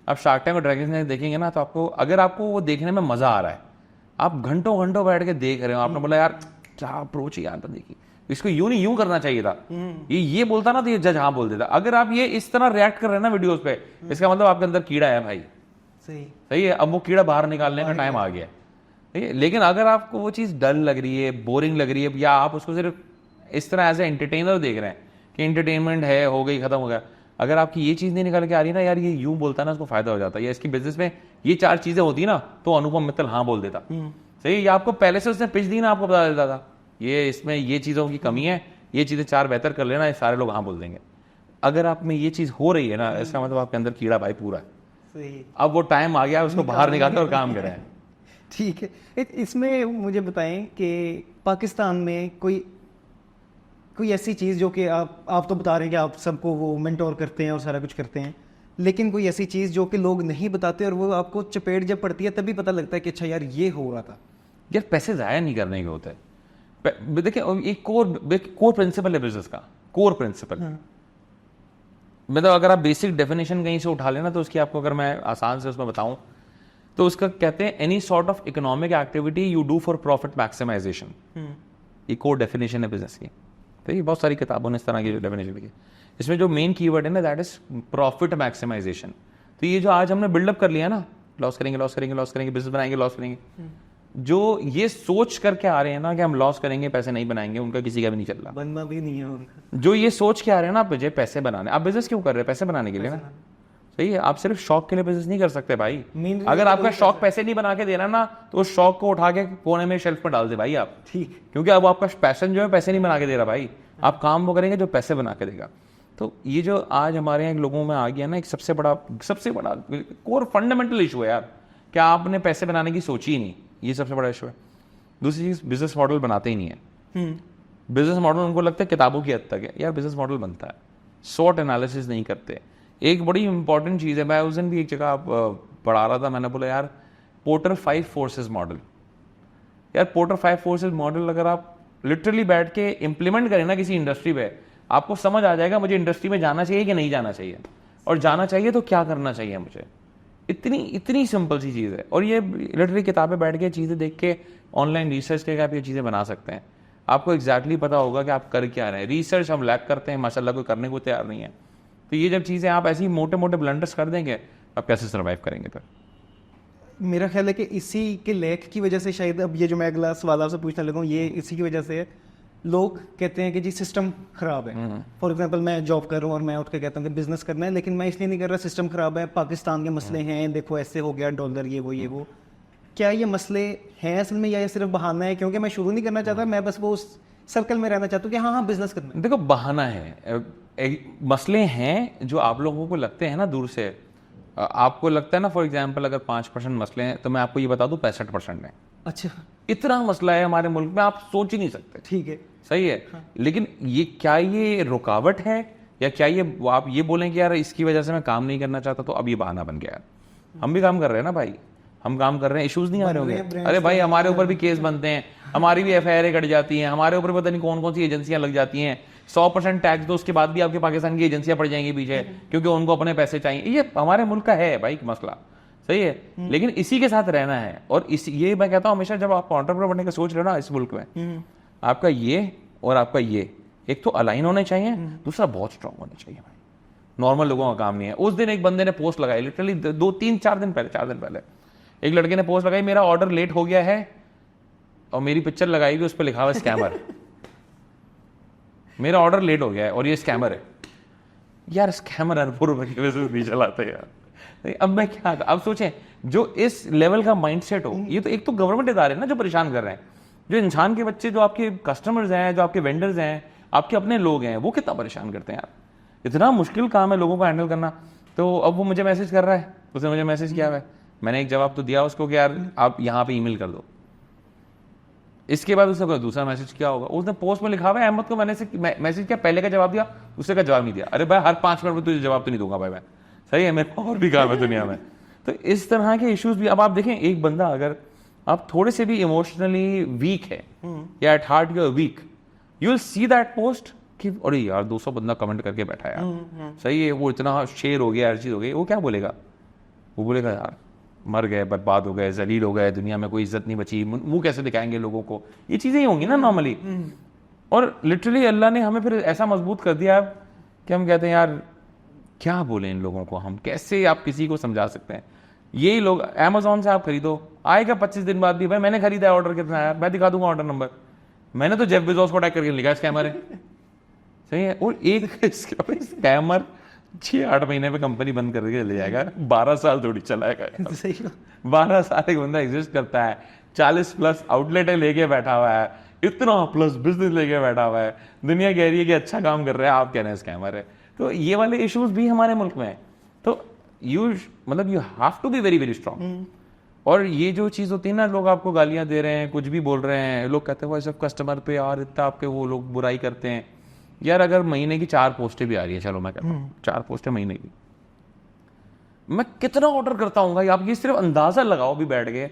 आप शार्क टैंक और ड्रैगन्स डेन देखेंगे ना, तो आपको अगर आपको वो देखने में मजा आ रहा है, आप घंटों घंटों बैठ के देख रहे हो, आपने बोला यार क्या अप्रोच है यार बंदे की, इसको यूं नहीं यूं करना चाहिए था, ये बोलता ना तो ये जज हाँ बोल देता। अगर आप ये इस तरह रिएक्ट कर रहे हैं ना वीडियोस पे, इसका मतलब आपके अंदर कीड़ा है भाई। सही है, अब वो कीड़ा बाहर निकालने का टाइम आ गया है। लेकिन अगर आपको वो चीज़ डल लग रही है, बोरिंग लग रही है, या आप उसको सिर्फ इस तरह एज ए एंटरटेनर देख रहे हैं कि एंटरटेनमेंट है, हो गई, खत्म हो गया, अगर आपकी ये चीज़ नहीं निकल के आ रही ना, यार ये यूं बोलता ना, उसको फायदा हो जाता है, या इसकी बिजनेस में ये 4 चीज़ें होती ना, तो अनुपम मित्तल हाँ बोल देता। सही है, या आपको पहले से उसने पिच दी ना, आपको बता देता था ये इसमें ये चीज़ों की कमी है, ये चीज़ें 4 बेहतर कर लेना, ये सारे लोग हाँ बोल देंगे। अगर आप में ये चीज़ हो रही है ना, इसका मतलब आपके अंदर कीड़ा भाई पूरा है। अब वो टाइम आ गया उसको बाहर निकालते और काम करें। ठीक है, इसमें मुझे बताएं कि पाकिस्तान में कोई ऐसी चीज़ जो कि आप तो बता रहे हैं कि आप सबको वो मेंटोर करते हैं और सारा कुछ करते हैं, लेकिन कोई ऐसी चीज़ जो कि लोग नहीं बताते और वो आपको चपेट जब पड़ती है तभी पता लगता है कि अच्छा यार ये हो रहा था। यार पैसे ज़ाया नहीं करने के होते हैं। देखिए एक कोर प्रिंसिपल है बिजनेस का, कोर प्रिंसिपल। मतलब अगर आप बेसिक डेफिनेशन कहीं से उठा लेना, तो उसकी आपको अगर मैं आसान से उसमें बताऊं, तो उसका कहते हैं any sort of economic activity you do for profit maximisation. ये कोर डेफिनेशन है बिजनेस की। तो ये बहुत सारी किताबों ने इस तरह की डेफिनेशन लिखी। इसमें जो मेन कीवर्ड है ना, दैट इज प्रॉफिट मैक्सिमाइजेशन। तो ये जो आज हमने बिल्डअप कर लिया ना, लॉस करेंगे लॉस करेंगे लॉस करेंगे, बिजनेस बनाएंगे लॉस करेंगे, जो ये सोच करके आ रहे हैं ना कि हम लॉस करेंगे पैसे नहीं बनाएंगे, उनका किसी का भी नहीं चल रहा, बनना भी नहीं है उनका। जो ये सोच के आ रहे हैं ना मुझे पैसे बनाने, आप बिजनेस क्यों कर रहे हैं? पैसे बनाने के लिए ना। सही है, आप सिर्फ शौक के लिए बिजनेस नहीं कर सकते भाई। अगर आपका शौक पैसे नहीं बना के दे रहा ना, तो उस शौक को उठा के कोने में शेल्फ में डाल दे भाई आप। ठीक, क्योंकि अब आपका पैशन जो है पैसे नहीं बना के दे रहा भाई, आप काम वो करेंगे जो पैसे बना के देगा। तो ये जो आज हमारे यहाँ लोगों में आ गया ना, एक सबसे बड़ा कोर फंडामेंटल इशू है यार, क्या आपने पैसे बनाने की सोची ही नहीं, ये सबसे बड़ा इशू है। दूसरी चीज, बिजनेस मॉडल बनाते ही नहीं है। बिजनेस मॉडल उनको लगता है किताबों की हद तक है। यार बिजनेस मॉडल बनता है, सॉट एनालिसिस नहीं करते। एक बड़ी इंपॉर्टेंट चीज़ है, मैं उस दिन भी एक जगह पढ़ा रहा था, मैंने बोला यार पोर्टर 5 फोर्सेस मॉडल, यार पोर्टर 5 फोर्सेस मॉडल अगर आप लिटरली बैठ के इंप्लीमेंट करें ना किसी इंडस्ट्री पे, आपको समझ आ जाएगा मुझे इंडस्ट्री में जाना चाहिए कि नहीं जाना चाहिए, और जाना चाहिए तो क्या करना चाहिए मुझे। इतनी सिंपल सी चीज़ है, और ये लिटरली किताबें बैठ के चीज़ें देख के ऑनलाइन रिसर्च करके आप ये चीज़ें बना सकते हैं। आपको एग्जैक्टली पता होगा कि आप कर क्या रहे हैं। रिसर्च हम लैक करते हैं माशाल्लाह, कोई करने को तैयार नहीं है। तो ये जब चीज़ें आप ऐसी मोटे मोटे ब्लंडर्स कर देंगे, आप कैसे सर्वाइव करेंगे फिर? मेरा ख्याल है कि इसी के लेख की वजह से शायद अब ये जो मैं अगला सवाल आपसे पूछने लगा हूँ, ये इसी की वजह से है। लोग कहते हैं कि जी सिस्टम खराब है। फॉर एग्जांपल मैं जॉब कर रहा हूँ और मैं उठ के कहता हूँ कि बिजनेस करना है, लेकिन मैं इसलिए नहीं कर रहा, सिस्टम खराब है, पाकिस्तान के मसले हैं, देखो ऐसे हो गया, डॉलर ये वो। क्या ये मसले हैं असल में, या ये सिर्फ बहाना है? क्योंकि मैं शुरू नहीं करना चाहता, मैं बस वो उस सर्कल में रहना चाहता हूँ कि हाँ बिजनेस करना है। देखो बहाना है, मसले हैं जो आप लोगों को लगते हैं ना दूर से। आपको लगता है ना, फॉर एग्जांपल अगर 5% मसले हैं, तो मैं आपको ये बता दूं 65% है। अच्छा, इतना मसला है हमारे मुल्क में, आप सोच ही नहीं सकते। ठीक है, सही है। हाँ। लेकिन ये क्या ये रुकावट है, या क्या ये आप ये बोलें कि यार इसकी वजह से मैं काम नहीं करना चाहता, तो अब ये बहाना बन गया। हम भी काम कर रहे हैं ना भाई, हम काम कर रहे हैं, इश्यूज नहीं आ रहे होंगे। अरे भाई हमारे ऊपर भी केस बनते हैं, हमारी भी FIR कट जाती हैं, हमारे ऊपर पता नहीं कौन कौन सी एजेंसियां लग जाती हैं। 100% टैक्स दो, उसके बाद भी आपके पाकिस्तान की एजेंसियां पड़ जाएंगी पीछे, क्योंकि उनको अपने पैसे चाहिए। ये हमारे मुल्क का है भाई मसला। सही है, लेकिन इसी के साथ रहना है। और ये मैं कहता हूँ हमेशा, जब आप एंटरप्रेन्योर बनने का सोच रहे हो ना इस मुल्क में, आपका ये और आपका ये एक तो अलाइन होने चाहिए, दूसरा बहुत स्ट्रांग होना चाहिए भाई। नॉर्मल लोगों का काम नहीं है। उस दिन एक बंदे ने पोस्ट लगाई, लिटरली 4 दिन पहले एक लड़के ने पोस्ट लगाई, मेरा ऑर्डर लेट हो गया है, और मेरी पिक्चर लगाई हुई, उस पर लिखा हुआ स्कैमर। मेरा ऑर्डर लेट हो गया है और ये स्कैमर है। यार स्कैमर अरबों रुपए की बिजनेस नहीं चलाते यार। नहीं, अब मैं क्या, अब सोचें जो इस लेवल का माइंडसेट हो, ये तो एक तो गवर्नमेंट इदारे हैं ना जो परेशान कर रहे हैं, जो इंसान के बच्चे, जो आपके कस्टमर्स हैं, जो आपके वेंडर्स हैं, आपके अपने लोग हैं, वो कितना परेशान करते हैं यार। इतना मुश्किल काम है लोगों को हैंडल करना। तो अब वो मुझे मैसेज कर रहा है, उसने मुझे मैसेज किया है, मैंने एक जवाब तो दिया उसको कि यार आप यहाँ पे ईमेल कर दो। इसके बाद उसने कोई दूसरा मैसेज किया होगा, उसने पोस्ट में लिखा हुआ है अहमद को मैंने मैसेज किया, पहले का जवाब दिया, दूसरे का जवाब नहीं दिया। अरे भाई हर 5 मिनट में तुझे जवाब तो नहीं दूंगा भाई मैं, सही है, मेरे को और भी काम है दुनिया में। तो इस तरह के इश्यूज भी, अब आप देखें एक बंदा अगर आप थोड़े से भी इमोशनली वीक है या at heart you are weak, you will see that post कि अरे यार 200 बंदा कमेंट करके बैठा है यार, सही है, वो इतना शेयर हो गया, हर चीज हो गई, वो क्या बोलेगा? वो बोलेगा यार मर गए, बर्बाद हो गए, जलील हो गए, दुनिया में कोई इज्जत नहीं बची, मुंह कैसे दिखाएंगे लोगों को, ये चीजें ही होंगी ना नॉर्मली। और लिटरली अल्लाह ने हमें फिर ऐसा मजबूत कर दिया कि हम कहते हैं यार क्या बोले इन लोगों को, हम कैसे आप किसी को समझा सकते हैं। यही लोग अमेजोन से आप खरीदो, आएगा 25 दिन बाद भी, भाई मैंने खरीदा है, ऑर्डर कितना आया, मैं दिखा दूंगा ऑर्डर नंबर, मैंने तो जेफ बेजोस को टैग करके लिखा है स्कैमर है, सही है। और एक स्कैमर 6-8 महीने में कंपनी बंद करके चले जाएगा, 12 साल थोड़ी चलाएगा। 12 साल एक बंदा एग्जिस्ट करता है, 40+ आउटलेट लेके बैठा हुआ है, इतना प्लस बिजनेस लेके बैठा हुआ है, दुनिया कह रही है कि अच्छा काम कर रहा है, आप कह रहे हैं स्कैमर है। तो ये वाले इश्यूज भी हमारे मुल्क में है। तो you have to be very very strong. और ये जो चीज होती है ना, लोग आपको गालियां दे रहे हैं, कुछ भी बोल रहे हैं, लोग कहते हैं वो सब कस्टमर पे यार इतना आपके वो लोग बुराई करते हैं। यार अगर महीने की 4 पोस्टें भी आ रही है, चलो मैं कहता हूँ 4 पोस्टें महीने की, मैं कितना ऑर्डर करता हूँ, आप ये सिर्फ अंदाजा लगाओ भी बैठ गए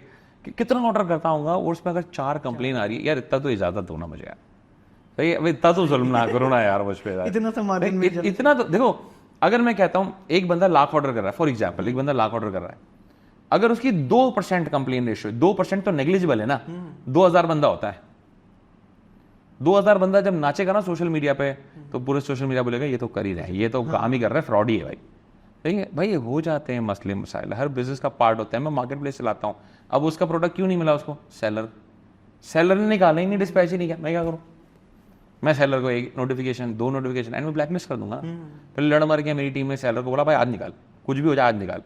कि कितना ऑर्डर करता हूँ, और उसमें अगर 4 कंप्लेन आ रही है, यार इतना तो इजाजत दो ना मुझे यार, सही है, इतना तो जुल्म ना करो ना यार मुझ पे। इतना तो देखो, अगर मैं कहता हूँ एक बंदा लाख ऑर्डर कर रहा है, फॉर एग्जाम्पल एक बंदा लाख ऑर्डर कर रहा है, अगर उसकी 2% कंप्लेन रेशियो, 2% तो नेग्लिजिबल है ना, 2000 बंदा होता है, 2000 बंदा जब नाचेगा ना सोशल मीडिया पे, तो पूरे सोशल मीडिया बोलेगा ये तो कर ही रहा है, ये तो काम ही कर रहा है, फ्रॉड ही है भाई, सही है भाई। ये हो जाते हैं मसले मसाइल, हर बिजनेस का पार्ट होता है। मैं मार्केट प्लेस चलाता हूँ, अब उसका प्रोडक्ट क्यों नहीं मिला उसको, सेलर ने निकाला ही नहीं, डिस्पैच ही नहीं किया, मैं क्या करूँ? मैं सेलर को 1 नोटिफिकेशन 2 नोटिफिकेशन एंड में ब्लैकलिस्ट कर दूंगा। फिर लड़ मर गया मेरी टीम में, सेलर को बोला भाई आज निकाल, कुछ भी हो जाए आज निकाल,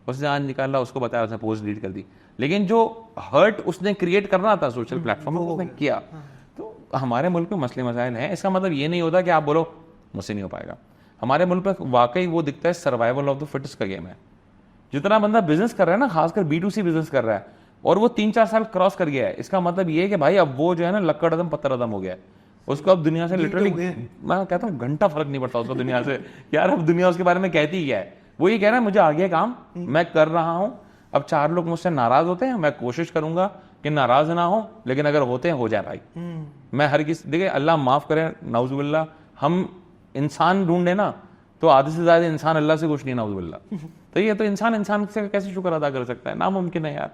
उसने आज निकाला, उसको बताया, उसने पोस्ट डिलीट कर दी। लेकिन जो हर्ट उसने क्रिएट करना था सोशल प्लेटफॉर्म में, उसने किया। तो हमारे मुल्क में मसले मसाइल हैं, इसका मतलब ये नहीं होता कि आप बोलो मुझसे नहीं हो पाएगा। हमारे मुल्क में वाकई वो दिखता है सर्वाइवल ऑफ द फिटेस्ट का गेम है। जितना बंदा बिजनेस कर रहा है ना, खासकर B2C बिजनेस कर रहा है, और वो 3-4 साल क्रॉस कर गया है, इसका मतलब ये है कि भाई अब वो जो है ना लक्कड़ अदम पत्थर अदम हो गया है, उसको अब दुनिया से लिटरली मैं कहता हूँ घंटा फर्क नहीं पड़ता उसको दुनिया से। यार अब दुनिया उसके बारे में कहती ही क्या है, वो ये कह रहा है मुझे आ गया काम, मैं कर रहा हूँ, अब 4 लोग मुझसे नाराज होते हैं, मैं कोशिश करूंगा कि नाराज ना हो, लेकिन अगर होते हैं हो जाए भाई। मैं हर किसी, देखिए अल्लाह माफ करे, नाउजुबिल्लाह, हम इंसान ढूंढे ना तो आधे से ज्यादा इंसान अल्लाह से कुछ नहीं, नाउजुबिल्लाह। तो ये तो इंसान से कैसे शुक्र अदा कर सकता है, नामुमकिन है यार,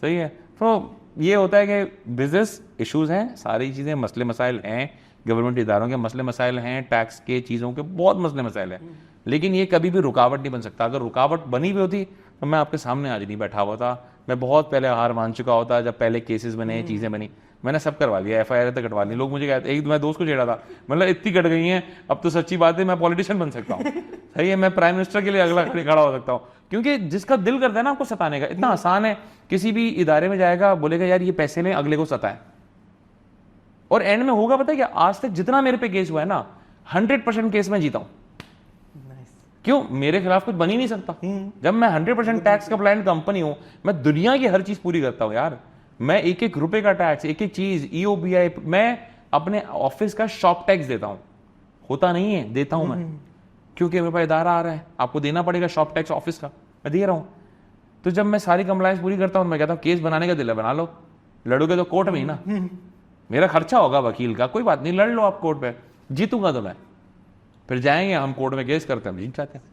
सही है। तो ये होता है कि बिजनेस इश्यूज हैं, सारी चीजें मसले मसाइल हैं, गवर्नमेंट इदारों के मसले मसाइल हैं, टैक्स के चीज़ों के बहुत मसले मसाइल हैं, लेकिन ये कभी भी रुकावट नहीं बन सकता। अगर रुकावट बनी भी होती तो मैं आपके सामने आज नहीं बैठा हुआ था, मैं बहुत पहले हार मान चुका होता। जब पहले केसेस बने, चीज़ें बनी, मैंने सब करवा लिया, FIR तक कटवा ली। लोग मुझे कहते, एक मैं दोस्त को छेड़ा था, मतलब इतनी कट गई हैं अब तो सच्ची बात है मैं पॉलिटिशियन बन सकता हूँ, सही है, मैं प्राइम मिनिस्टर के लिए अगला खड़ा हो सकता हूँ, क्योंकि जिसका दिल करता है ना आपको सताने का, इतना आसान है, किसी भी इदारे में जाएगा, बोलेगा यार ये पैसे लें, अगले को सताए, और एंड में होगा पता है क्या, आज तक जितना मेरे पे केस हुआ है ना, 100% केस में जीता हूं। क्यों? मेरे खिलाफ कुछ बन ही नहीं सकता। जब मैं 100% टैक्स कंप्लायंट कंपनी हूं, मैं दुनिया की हर चीज पूरी करता हूं यार, मैं एक एक रुपए का टैक्स, एक एक चीज, EOBI, मैं अपने ऑफिस का शॉप टैक्स देता हूं, होता नहीं है, देता हूं मैं, क्योंकि मेरे पास इदारा आ रहा है, आपको देना पड़ेगा शॉप टैक्स ऑफिस का, मैं दे रहा हूं। तो जब मैं सारी कंप्लायंस पूरी करता हूं, मैं कहता हूं केस बनाने का दिल है बना लो, लड़ोगे तो कोर्ट में ही ना, मेरा खर्चा होगा वकील का, कोई बात नहीं, लड़ लो आप कोर्ट पे, जीतूंगा तो मैं, फिर जाएंगे हम कोर्ट में केस करते हैं, जीत जाते हैं।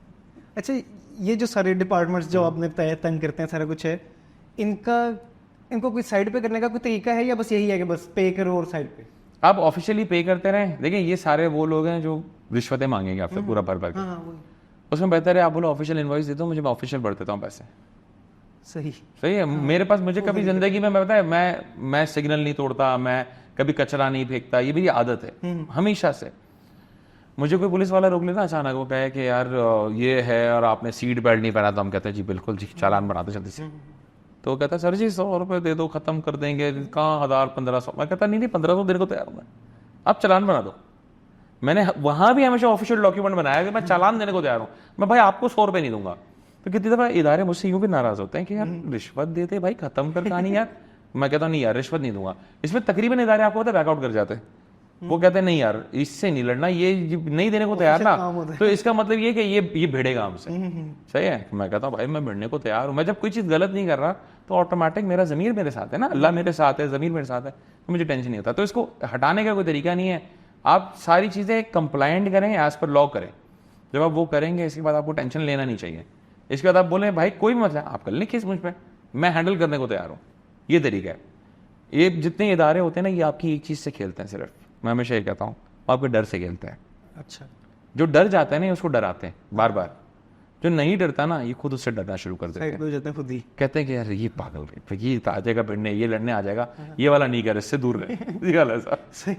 अच्छा, ये जो सारे डिपार्टमेंट्स जो आपने बताया तंग करते हैं, सारा कुछ है, इनको कोई साइड पे करने का कोई तरीका है, या बस यही है कि बस पे करो और साइड पे आप ऑफिशियली पे करते रहें? देखिए ये सारे वो लोग हैं जो रिश्वतें मांगेंगे आपसे पूरा भर भर के, उसमें बेहतर है आप बोलो ऑफिशियल इनवॉइस दे दो मुझे, मैं ऑफिशियल भर देता हूँ पैसे। सही है। मेरे पास, मुझे कभी जिंदगी में, मैं बताया, मैं सिग्नल नहीं तोड़ता, मैं कभी कचरा नहीं फेंकता, ये मेरी आदत है हमेशा से। मुझे कोई पुलिस वाला रोक लेना अचानक, वो कहे कि यार ये है और आपने सीट बेल्ट नहीं पहना, तो हम कहते हैं जी बिल्कुल जी, चालान बनाते जल्दी से। तो वो कहता है सर जी 100 रुपये दे दो, खत्म कर देंगे, कहाँ 1000-1500। मैं कहता नहीं 1500 देने को तैयार हूँ मैं, आप चालान बना दो। मैंने वहां भी हमेशा ऑफिशियल डॉक्यूमेंट बनाया कि मैं चालान देने को तैयार हूँ, मैं भाई आपको 100 रुपये नहीं दूंगा। तो कितनी दफा इदारे मुझसे यूं भी नाराज होते हैं कि यार रिश्वत देते भाई, खत्म कर कहानी यार। मैं कहता हूँ नहीं यार रिश्वत नहीं दूंगा। इसमें तकरीबन इदारे आपको पता है बैकआउट कर जाते हैं, वो कहते हैं नहीं यार इससे नहीं लड़ना, ये नहीं देने को तैयार ना, तो इसका मतलब ये कि ये भिड़ेगा हमसे। सही है। मैं कहता हूँ भाई मैं भिड़ने को तैयार हूँ, मैं जब कोई चीज़ गलत नहीं कर रहा तो ऑटोमेटिक मेरा ज़मीर मेरे साथ है ना, अल्लाह मेरे साथ है, ज़मीर मेरे साथ है, तो मुझे टेंशन नहीं होता। तो इसको हटाने का कोई तरीका नहीं है, आप सारी चीज़ें कंप्लाइंट करें, एज पर लॉ करें। जब आप वो करेंगे इसके बाद आपको टेंशन लेना नहीं चाहिए। इसके बाद आप बोलें भाई कोई भी मसला आप कर लें केस मुझ पर, मैं हैंडल करने को तैयार हूँ, ये तरीका है। ये जितने इदारे होते हैं ना, ये आपकी एक चीज़ से खेलते हैं सिर्फ, मैं हमेशा ये कहता हूँ, आपके डर से खेलता है। अच्छा, जो डर जाता है ना उसको डराते हैं बार बार, जो नहीं डरता ना ये खुद उससे डरना शुरू कर देते साइड हैं। पे हो जाते हैं खुद ही। कहते हैं कि यार ये पागल है, ये आ जाएगा भिड़ने, ये लड़ने आ जाएगा, ये वाला नहीं कर, इससे दूर रहे। सही।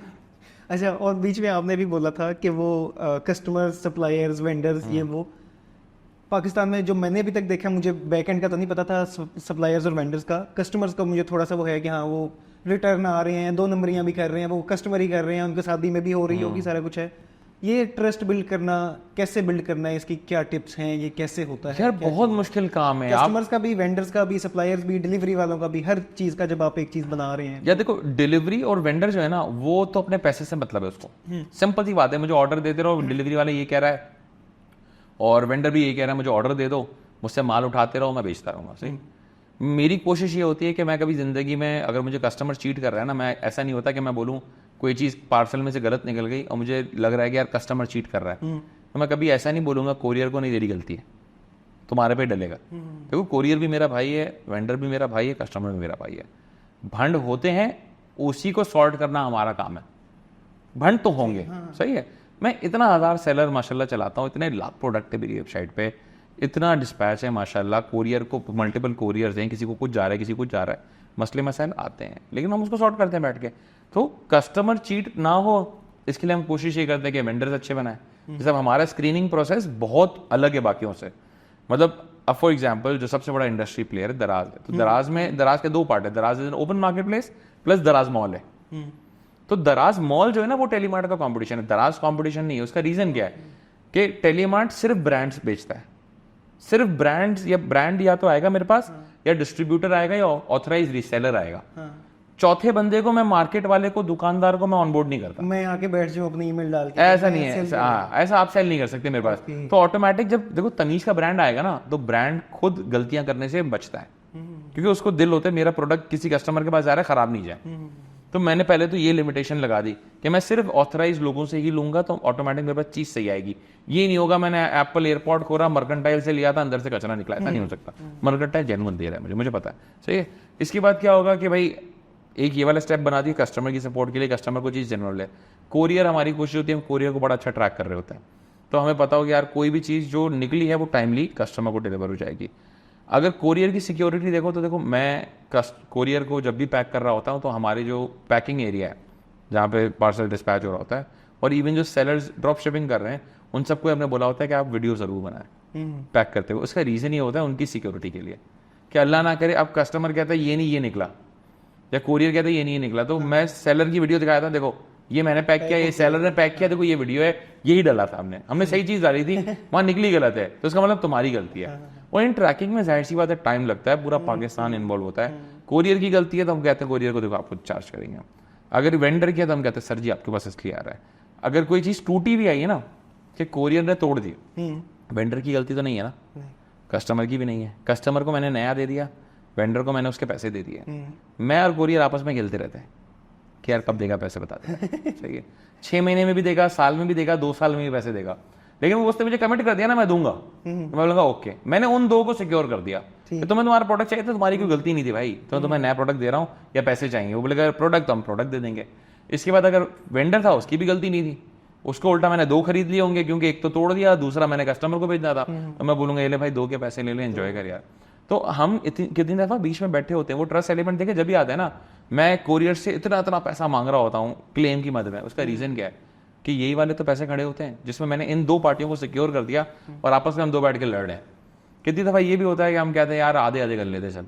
अच्छा, और बीच में आपने भी बोला था कि वो कस्टमर, सप्लायर्स, वेंडर्स, ये वो पाकिस्तान में जो मैंने अभी तक देखा, मुझे बैक एंड का तो नहीं पता था, सप्लायर्स और वेंडर्स का। कस्टमर्स का मुझे थोड़ा सा वो है कि हाँ वो रिटर्न आ रहे हैं, 2 नंबरियाँ भी कर रहे हैं, वो कस्टमर ही कर रहे हैं, उनके शादी में भी हो रही होगी, सारा कुछ है। ये ट्रस्ट बिल्ड करना कैसे बिल्ड करना है, इसकी क्या टिप्स हैं, ये कैसे होता है? यार बहुत मुश्किल काम है। कस्टमर्स का भी, वेंडर्स का भी, सप्लायर्स भी, डिलीवरी वालों का भी, हर चीज का जब आप एक चीज बना रहे हैं। या देखो डिलीवरी और वेंडर जो है ना, वो तो अपने पैसे से मतलब है उसको, सिंपल सी बात है। मुझे ऑर्डर दे रहो, डिलीवरी वाला ये कह रहा है और वेंडर भी ये कह रहा है मुझे ऑर्डर दे दो, मुझसे माल उठाते रहो, मैं बेचता रहूंगा। सही। मेरी कोशिश ये होती है कि मैं कभी जिंदगी में अगर मुझे कस्टमर चीट कर रहा है ना, मैं ऐसा नहीं होता कि मैं बोलूँ कोई चीज़ पार्सल में से गलत निकल गई और मुझे लग रहा है कि यार कस्टमर चीट कर रहा है, तो मैं कभी ऐसा नहीं बोलूँगा कोरियर को नहीं तेरी गलती है, तुम्हारे पे डलेगा। देखो कोरियर भी मेरा भाई है, वेंडर भी मेरा भाई है, कस्टमर भी मेरा भाई है। भंड होते हैं, उसी को सॉर्ट करना हमारा काम है। भंड तो होंगे, सही है। मैं इतना 1000 सेलर माशाल्लाह चलाता हूँ, इतने लाख प्रोडक्ट है मेरी वेबसाइट पे, इतना डिस्पैच है माशाल्लाह, कोरियर को मल्टीपल कोरियर्स हैं, किसी को कुछ जा रहा है, किसी को कुछ जा रहा है, मसले मसाइल आते हैं, लेकिन हम उसको सॉर्ट करते हैं बैठ के। तो कस्टमर चीट ना हो इसके लिए हम कोशिश ये करते हैं कि वेंडर्स अच्छे बनाए। जैसे हमारा स्क्रीनिंग प्रोसेस बहुत अलग है बाकियों से। मतलब अब फॉर एग्जाम्पल जो सबसे बड़ा इंडस्ट्री प्लेयर है दराज है, तो दराज के 2 पार्ट है, दराज is open market place plus दराज मॉल है। तो दराज मॉल जो है ना वो टेलीमार्ट का कंपटीशन है, दराज कंपटीशन नहीं है। उसका रीजन क्या है कि टेलीमार्ट सिर्फ ब्रांड्स बेचता है, सिर्फ ब्रांड्स, या ब्रांड या तो आएगा मेरे पास या डिस्ट्रीब्यूटर आएगा या ऑथराइज रीसेलर आएगा। चौथे बंदे को मैं, मार्केट वाले को, दुकानदार को मैं ऑनबोर्ड नहीं करता। मैं आके बैठ जाऊं अपनी ईमेल डाल के, ऐसा नहीं है, ऐसा आप सेल नहीं कर सकते मेरे पास। तो ऑटोमेटिक जब देखो तनीज का ब्रांड आएगा ना, तो ब्रांड खुद गलतियां करने से बचता है, क्योंकि उसको दिल होता है मेरा प्रोडक्ट किसी कस्टमर के पास जा रहा है, खराब नहीं जाए। तो मैंने पहले तो ये लिमिटेशन लगा दी कि मैं सिर्फ ऑथराइज लोगों से ही लूंगा, तो ऑटोमेटिक मेरे पास चीज सही आएगी। ये नहीं होगा मैंने एप्पल एयरपॉड खोला, मर्केंटाइल से लिया था, अंदर से कचरा निकला, ऐसा नहीं हो सकता। मर्केंटाइल जेन्युइन दे रहा है मुझे पता है, सही है। इसके बाद क्या होगा कि भाई एक ये वाला स्टेप बना दिया कस्टमर की सपोर्ट के लिए, कस्टमर को चीज़ जनरल है। कोरियर हमारी कोशिश होती है, हम कोरियर को बड़ा अच्छा ट्रैक कर रहे होते हैं, तो हमें पता हो कि यार कोई भी चीज़ जो निकली है वो टाइमली कस्टमर को डिलीवर हो जाएगी। अगर कोरियर की सिक्योरिटी देखो तो देखो, मैं कोरियर को जब भी पैक कर रहा होता हूँ तो हमारे जो पैकिंग एरिया है जहाँ पे पार्सल डिस्पैच हो रहा होता है, और इवन जो सेलर्स ड्रॉप शिपिंग कर रहे हैं, उन सबको हमने बोला होता है कि आप वीडियो ज़रूर बनाएं पैक करते हुए। उसका रीज़न ये होता है उनकी सिक्योरिटी के लिए कि अल्लाह ना करे अब कस्टमर कहता है ये नहीं ये निकला, या कोरियर कहता है ये नहीं निकला, तो मैं सेलर की वीडियो दिखाया था, देखो ये मैंने पैक किया, ये सेलर ने पैक किया, देखो ये वीडियो है, यही डाला था हमने सही चीज़ डाली थी, वहाँ निकली गलत है, तो इसका मतलब तुम्हारी गलती है। और इन ट्रैकिंग में जाहिर सी बात है टाइम लगता है, पूरा पाकिस्तान इन्वॉल्व होता है। कोरियर की गलती है तो हम कहते हैं कोरियर को देखो आपको चार्ज करेंगे। अगर वेंडर किया तो हम कहते हैं सर जी आपके पास इसलिए आ रहा है। अगर कोई चीज़ टूटी भी आई है ना कि कोरियर ने तोड़ दी, वेंडर की गलती तो नहीं है ना, कस्टमर की भी नहीं है। कस्टमर को मैंने नया दे दिया, वेंडर को मैंने उसके पैसे दे दिए। मैं और कोरियर आपस में खेलते रहते हैं कि यार कब देगा पैसे, बता दे। सही है, 6 महीने में भी देगा, साल में भी देगा, 2 साल में भी पैसे देगा, लेकिन वो उसने मुझे कमिट कर दिया ना मैं दूंगा, तो मैं बोलूंगा ओके। मैंने उन 2 को सिक्योर कर दिया कि तुम्हें तुम्हारा प्रोडक्ट चाहिए था, तुम्हारी कोई गलती नहीं थी भाई, तो तुम्हें नया प्रोडक्ट दे रहा हूँ या पैसे चाहिए। वो बोलेगा प्रोडक्ट, तो हम प्रोडक्ट दे देंगे। इसके बाद अगर वेंडर था उसकी भी गलती नहीं थी, उसको उल्टा मैंने 2 खरीद लिए होंगे, क्योंकि एक तो तोड़ दिया, दूसरा मैंने कस्टमर को भेजना था, तो मैं बोलूंगा ये ले भाई 2 के पैसे ले ले, एंजॉय कर यार। तो हम कितनी दफा बीच में बैठे होते हैं, वो ट्रस्ट एलिमेंट देखे जब भी आता है ना, मैं कोरियर से इतना पैसा मांग रहा होता हूँ क्लेम की मद में। उसका रीजन क्या है कि यही वाले तो पैसे खड़े होते हैं जिसमें मैंने इन दो पार्टियों को सिक्योर कर दिया और आपस में हम दो बैठ के लड़ रहे हैं। कितनी दफ़ा ये भी होता है कि हम कहते हैं यार आधे आधे कर लेते सब,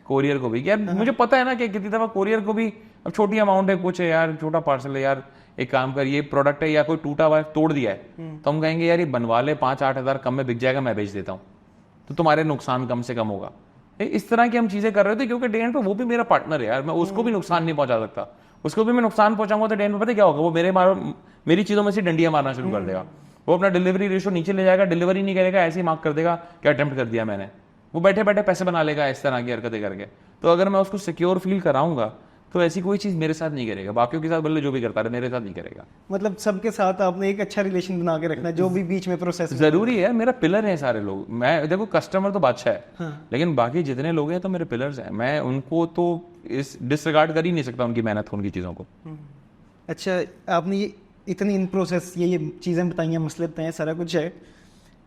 कोरियर को भी यार मुझे पता है ना कि कितनी दफ़ा कोरियर को भी अब छोटी अमाउंट है, कुछ है यार, छोटा पार्सल है यार, एक काम कर, ये प्रोडक्ट है या कोई टूटा हुआ है तोड़ दिया है, तो हम कहेंगे यार ये बनवा ले, 5-8 हज़ार कम में बिक जाएगा, मैं बेच देता हूँ, तो तुम्हारे नुकसान कम से कम होगा। इस तरह की हम चीज़ें कर रहे थे क्योंकि डे एंड पे वो भी मेरा पार्टनर है यार, मैं उसको भी नुकसान नहीं पहुंचा सकता। उसको भी मैं नुकसान पहुंचाऊंगा तो डे एंड पे पता क्या होगा, वो मेरी चीज़ों में से डंडियां मारना शुरू कर देगा। वो अपना डिलीवरी रेशो नीचे ले जाएगा, डिलीवरी नहीं करेगा, ऐसे ही मार्क कर देगा कि अटेम्प्ट कर दिया मैंने। वो बैठे बैठे पैसे बना लेगा इस तरह की हरकतें करके। तो अगर मैं उसको सिक्योर फील कराऊंगा तो ऐसी कोई चीज़ मेरे साथ नहीं करेगा, बाकियों के साथ बोले जो भी करता है मेरे साथ नहीं करेगा। मतलब सबके साथ आपने एक अच्छा रिलेशन बना के रखना है, जो भी बीच में प्रोसेस जरूरी है। मेरा पिलर है सारे लोग। मैं देखो कस्टमर तो बादशाह है, हाँ। लेकिन बाकी जितने लोग हैं तो मेरे पिलर्स हैं, मैं उनको तो इस डिसरिगार्ड कर ही नहीं सकता, उनकी मेहनत उनकी चीज़ों को। अच्छा, आपने ये इतनी इन प्रोसेस ये चीज़ें बताई हैं, मसले बताए हैं, सारा कुछ है।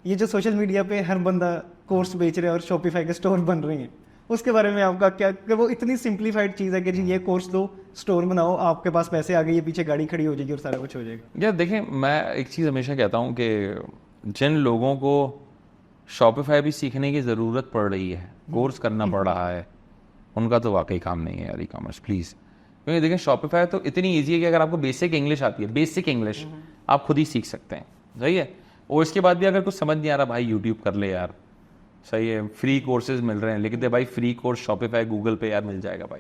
ये जो सोशल मीडिया पे हर बंदा कोर्स बेच रहे हैं और शॉपिफाई के स्टोर बन रहे हैं, उसके बारे में आपका क्या, कि वो इतनी सिंप्लीफाइड चीज़ है कि जी ये कोर्स दो, स्टोर बनाओ, आपके पास पैसे आ गए, ये पीछे गाड़ी खड़ी हो जाएगी और सारा कुछ हो जाएगा। यार देखिए, मैं एक चीज़ हमेशा कहता हूँ कि जिन लोगों को शॉपिफाई भी सीखने की ज़रूरत पड़ रही है, कोर्स करना पड़ रहा है, उनका तो वाकई काम नहीं है यार ई कॉमर्स, प्लीज़। क्योंकि देखिए शॉपिफाई तो इतनी ईजी है कि अगर आपको बेसिक इंग्लिश आती है, बेसिक इंग्लिश आप खुद ही सीख सकते हैं, सही है। और इसके बाद भी अगर कुछ समझ नहीं आ रहा, भाई यूट्यूब कर ले यार, सही है, फ्री कोर्सेज मिल रहे हैं, लिख दे भाई फ्री कोर्स शॉपिफाई गूगल पे यार मिल जाएगा भाई,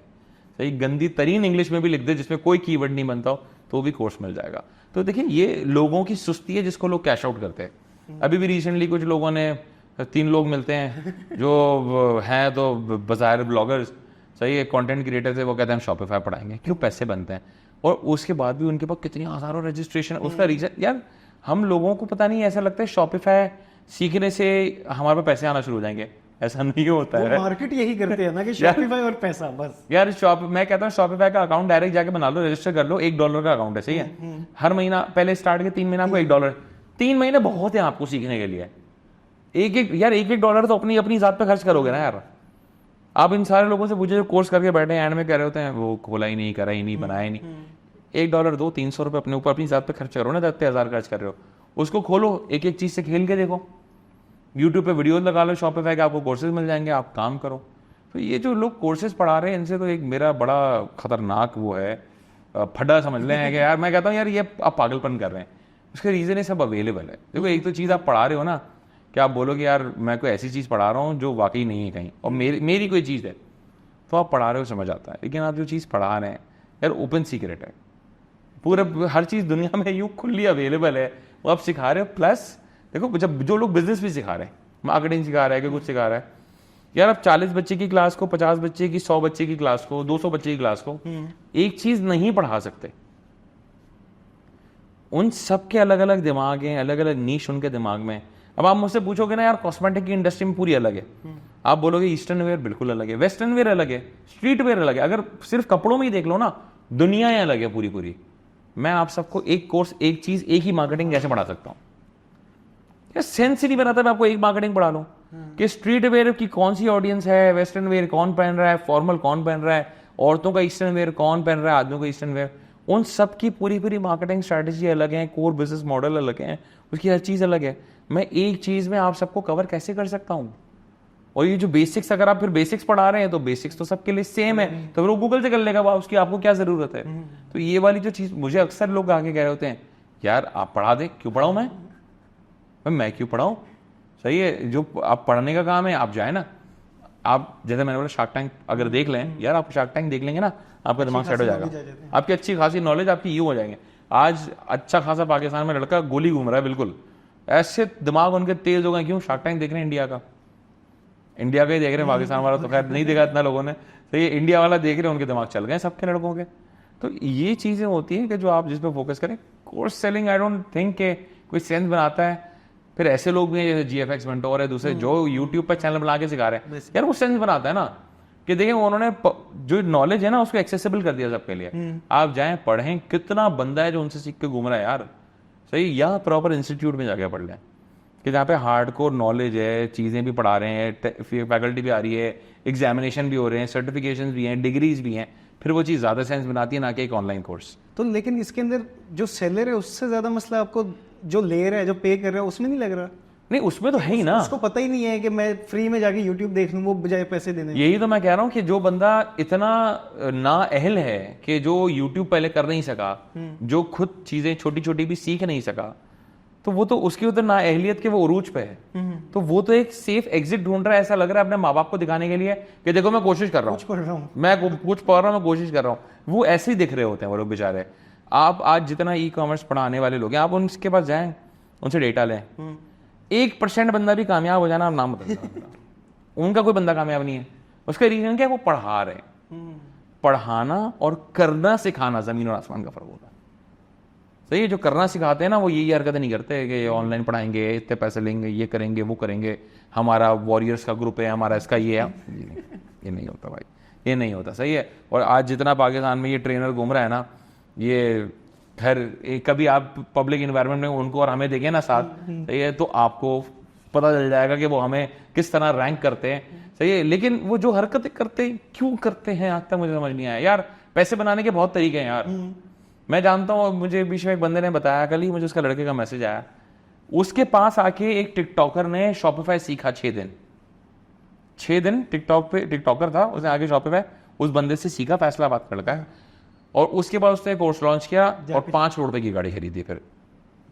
सही, गंदी तरीन इंग्लिश में भी लिख दे जिसमें कोई कीवर्ड नहीं बनता हो तो भी कोर्स मिल जाएगा। तो देखिए ये लोगों की सुस्ती है जिसको लोग कैश आउट करते हैं। अभी भी रिसेंटली कुछ लोगों ने, 3 लोग मिलते हैं जो हैं तो बाजार ब्लॉगर्स, सही है, कंटेंट क्रिएटर थे, वो कहते हैं हम शॉपिफाई पढ़ाएंगे, क्यों, पैसे बनते हैं। और उसके बाद भी उनके पास कितनी हज़ारों रजिस्ट्रेशन, उसका रीजन यार हम लोगों को पता नहीं, ऐसा लगता है शॉपिफाई सीखने से हमारे पास पैसे आना शुरू हो जाएंगे, ऐसा नहीं होता है। मार्केट यही करते हैं ना कि शॉपिफाई और पैसा बस। यार मैं कहता हूँ शॉपिफाई का अकाउंट डायरेक्ट जाके बना लो, रजिस्टर कर लो, $1 का अकाउंट है, सही है। हर महीना पहले स्टार्ट के 3 महीने आपको $1, 3 महीने बहुत है आपको सीखने के लिए। एक $1 तो अपनी जात पे खर्च करोगे ना यार। आप इन सारे लोगों से पूछे जो कोर्स करके बैठे हैं, एंड में कह रहे होते हैं वो खोला ही नहीं, करा ही नहीं, बनाया ही नहीं। $1 दो, 300 रुपये अपने ऊपर अपनी जात पे खर्च करो ना, 10,000 खर्च कर रहे हो, उसको खोलो, एक एक चीज से खेल के देखो, यूट्यूब पे वीडियो लगा लो शॉपिफाई के, आपको कोर्सेज मिल जाएंगे, आप काम करो। तो ये जो लोग कोर्सेज पढ़ा रहे हैं, इनसे तो एक मेरा बड़ा खतरनाक वो है, फड्डा समझ लें है कि यार मैं कहता हूँ यार ये आप पागलपन कर रहे हैं। उसका रीज़न है सब अवेलेबल है। देखो एक तो चीज़ आप पढ़ा रहे हो ना, कि आप बोलोगे यार मैं कोई ऐसी चीज़ पढ़ा रहा हूँ जो वाकई नहीं है कहीं, और मेरी कोई चीज़ है तो आप पढ़ा रहे हो, समझ आता है। लेकिन आप जो चीज़ पढ़ा रहे हैं यार ओपन सीक्रेट है, पूरा हर चीज़ दुनिया में यूँ खुली अवेलेबल है, वो आप सिखा रहे हो। प्लस देखो जब जो लोग बिजनेस भी सिखा रहे हैं, मार्केटिंग सिखा रहा है कि कुछ सिखा रहा है, यार आप 40 बच्चे की क्लास को, 50 बच्चे की, 100 बच्चे की क्लास को, 200 बच्चे की क्लास को एक चीज नहीं पढ़ा सकते। उन सब के अलग अलग दिमाग हैं, अलग अलग नीश उनके दिमाग में। अब आप मुझसे पूछोगे ना यार कॉस्मेटिक की इंडस्ट्री में पूरी अलग है, आप बोलोगे ईस्टर्न वेयर बिल्कुल अलग है, वेस्टर्न वेयर अलग है, स्ट्रीट वेयर अलग है। अगर सिर्फ कपड़ों में ही देख लो ना, दुनिया ही अलग है पूरी पूरी। मैं आप सबको एक कोर्स, एक चीज, एक ही मार्केटिंग कैसे पढ़ा सकता हूँ? यार सेंस ही नहीं बनाता मैं आपको एक मार्केटिंग पढ़ा लूं कि स्ट्रीट वेयर की कौन सी ऑडियंस है, वेस्टर्न वेयर कौन पहन रहा है, फॉर्मल कौन पहन रहा है, औरतों का ईस्टर्न वेयर कौन पहन रहा है, आदमियों का ईस्टर्न वेयर। उन सब की पूरी पूरी मार्केटिंग स्ट्रैटेजी अलग है, कोर बिजनेस मॉडल अलग है, उसकी हर चीज़ अलग है। मैं एक चीज़ में आप सबको कवर कैसे कर सकता हूँ? और ये जो बेसिक्स, अगर आप फिर बेसिक्स पढ़ा रहे हैं तो बेसिक्स तो सबके लिए सेम है, तो फिर वो गूगल से कर लेगा, उसकी आपको क्या ज़रूरत है? तो ये वाली जो चीज़ मुझे अक्सर लोग आके कह रहे होते हैं, यार आप पढ़ा दे, क्यों पढ़ाऊँ मैं क्यों पढ़ाऊँ? सही है, जो आप पढ़ने का काम है आप जाए ना। आप जैसे मैंने बोला शार्क टैंक अगर देख लें, यार आप शार्क टैंक देख लेंगे ना, आपका दिमाग सेट हो जाएगा, आपकी अच्छी खासी नॉलेज आपकी यू हो जाएंगे। आज अच्छा खासा पाकिस्तान में लड़का गोली घूम रहा है, बिल्कुल ऐसे दिमाग उनके तेज हो गए, क्यों? शार्क टैंक देख रहे हैं, इंडिया का ही देख रहे हैं, पाकिस्तान वाला तो खैर नहीं देखा इतना लोगों ने, तो ये इंडिया वाला देख रहे हैं, उनके दिमाग चल गए सबके लड़कों के। तो ये चीज़ें होती हैं कि जो आप जिस पे फोकस करें। Course selling I don't think के कोई सेंस बनाता है। फिर ऐसे लोग भी हैं जैसे GFX मेंटोर है, दूसरे जो यूट्यूब पर चैनल बना के सिखा रहे हैं, यार वो सेंस बनाता है ना कि देखिए उन्होंने जो नॉलेज है ना उसको एक्सेसिबल कर दिया सबके लिए। आप जाएं पढ़ें, कितना बंदा है जो उनसे सीख के घूम रहा है यार, सही, या प्रॉपर इंस्टीट्यूट में जाके पढ़ लें कि जहाँ पे हार्डकोर नॉलेज है, चीज़ें भी पढ़ा रहे हैं, फैकल्टी भी आ रही है, एग्जामिनेशन भी हो रहे हैं, सर्टिफिकेशन भी हैं, डिग्रीज भी हैं, फिर वो चीज़ ज़्यादा सेंस बनाती है, ना कि एक ऑनलाइन कोर्स। तो लेकिन इसके अंदर जो सेलर है उससे ज़्यादा मसला आपको जो ले रहा है, जो पे कर रहा है, उसमें नहीं लग रहा? नहीं, उसमें तो है ही ना। उसको पता ही नहीं है कि मैं फ्री में जाके यूट्यूब देख लूँ, वो बजाय पैसे देने। यही तो मैं कह रहा हूँ कि जो बंदा इतना ना अहल है कि जो यूट्यूब पहले कर नहीं सका, जो खुद चीज़ें छोटी छोटी भी सीख नहीं सका, तो वो तो उसकी उधर ना अहलियत के वो उरूज पे है। तो वो तो एक सेफ एग्जिट ढूंढ रहा है, ऐसा लग रहा है अपने माँ बाप को दिखाने के लिए कि देखो मैं कोशिश कर रहा कुछ पढ़ रहा हूँ, मैं कुछ पढ़ रहा हूँ, मैं कोशिश कर रहा हूँ। वो ऐसे ही दिख रहे होते हैं वो लोग बेचारे। आप आज जितना ई कॉमर्स पढ़ाने वाले लोग हैं, आप उनके पास जाएं, उनसे डेटा लें, 1% बंदा भी कामयाब हो जाना, आप नाम बता उनका कोई बंदा कामयाब नहीं है। उसका रीजन क्या है? वो पढ़ा रहे हैं। पढ़ाना और करना सिखाना जमीन और आसमान का फर्क होता है। सही है। जो करना सिखाते हैं ना, वो यही हरकतें नहीं करते कि ऑनलाइन पढ़ाएंगे, इतने पैसे लेंगे, ये करेंगे, वो करेंगे, हमारा वॉरियर्स का ग्रुप है, हमारा इसका ये है। ये नहीं होता भाई, ये नहीं होता। सही है। और आज जितना पाकिस्तान में ये ट्रेनर घूम रहा है ना, ये कभी आप पब्लिक इन्वायरमेंट में उनको और हमें देखें ना साथ, सही है, तो आपको पता चल जाएगा कि वो हमें किस तरह रैंक करते हैं। सही है। लेकिन वो जो हरकतें करते हैं, क्यों करते हैं, आज तक मुझे समझ नहीं आया यार। पैसे बनाने के बहुत तरीके हैं यार। मैं जानता हूँ, मुझे बीच में एक बंदे ने बताया, कल ही मुझे उसका लड़के का मैसेज आया, उसके पास आके एक टिकटॉकर ने शॉपिफाई सीखा 6 दिन टिकटॉकर था, उसने आगे शॉपिफाई उस बंदे से सीखा, फैसलाबाद का लड़का है, और उसके बाद उसने कोर्स लॉन्च किया और 5 करोड़ रुपए की गाड़ी खरीदी फिर,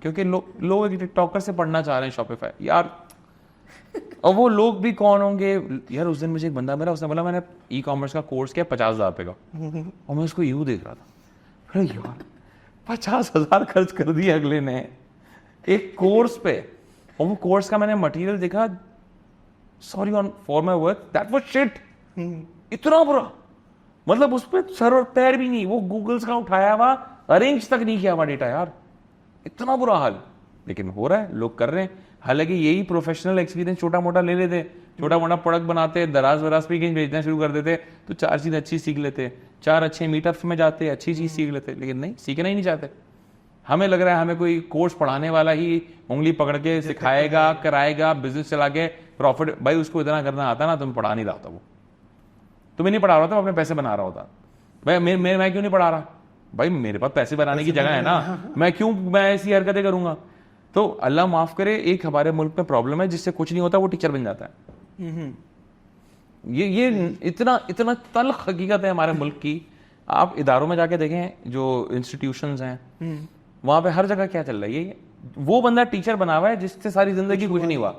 क्योंकि लोग एक टिकटॉकर से पढ़ना चाह रहे हैं शॉपिफाई यार। और वो लोग भी कौन होंगे यार। उस दिन मुझे एक बंदा मेरा, उसने बोला मैंने ई कॉमर्स का कोर्स किया 50,000 रुपए का, और मैं उसको यूं देख रहा था, अरे यार 50,000 खर्च कर दिए अगले ने एक कोर्स पे, और वो कोर्स का मैंने मटेरियल देखा, sorry on for my work, that was shit. इतना बुरा, मतलब उस पर सर और पैर भी नहीं, वो गूगल्स का उठाया हुआ, अरेंज तक नहीं किया हुआ डेटा यार, इतना बुरा हाल। लेकिन हो रहा है, लोग कर रहे हैं। हालांकि यही प्रोफेशनल एक्सपीरियंस छोटा मोटा ले लेते, छोटा मोटा प्रोडक्ट बनाते, दराज वराज पे कहीं बेचना शुरू कर देते, तो 4 चीज अच्छी सीख लेते, 4 अच्छे मीटअप्स में जाते, अच्छी चीज सीख लेते। लेकिन नहीं, सीखना ही नहीं चाहते। हमें लग रहा है हमें कोई कोर्स पढ़ाने वाला ही उंगली पकड़ के सिखाएगा, कराएगा, बिजनेस चला के प्रॉफिट। भाई उसको इतना करना आता ना, तुम पढ़ा नहीं रहा होता, वो तुम्हें नहीं पढ़ा रहा था, अपने पैसे बना रहा होता। भाई मैं क्यों नहीं पढ़ा रहा? भाई मेरे पास पैसे बनाने की जगह है ना, मैं ऐसी हरकतें करूंगा? तो अल्लाह माफ करे, एक हमारे मुल्क में प्रॉब्लम है, जिससे कुछ नहीं होता वो टीचर बन जाता है। ये इतना तल्ख हकीकत है हमारे मुल्क की। आप इदारों में जाके देखें, जो इंस्टीट्यूशंस हैं, वहां पे हर जगह क्या चल रहा है, ये वो बंदा टीचर बना हुआ है जिससे सारी जिंदगी कुछ नहीं हुआ।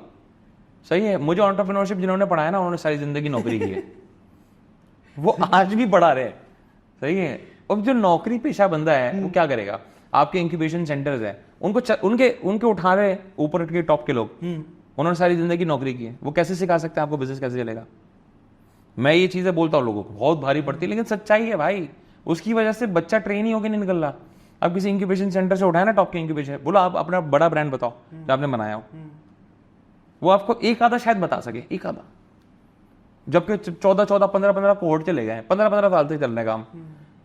सही है। मुझे एंटरप्रेन्योरशिप जिन्होंने पढ़ाया ना, उन्होंने सारी जिंदगी नौकरी की है, वो आज भी पढ़ा रहे। सही है। अब जो नौकरी पेशा बंदा है वो क्या करेगा? आपके इंक्यूबेशन सेंटर्स हैं, उनके उठा रहे ऊपर के टॉप के लोग, उन्होंने सारी जिंदगी नौकरी की है, वो कैसे सिखा सकते हैं आपको बिजनेस कैसे चलेगा? मैं ये चीजें बोलता हूँ, लोगों को बहुत भारी पड़ती है, लेकिन सच्चाई है भाई। उसकी वजह से बच्चा ट्रेन ही होकर नहीं निकल रहा। अब किसी इंक्यूबेशन सेंटर से उठाया ना, टॉप के इंक्यूबेशन, बोलो आप अपना बड़ा ब्रांड बताओ जो आपने बनाया हो, वो आपको एक आधा शायद बता सके, एक आधा। जबकि 14 15 कोहॉर्ट चले गए, 15 साल से चल रहे काम।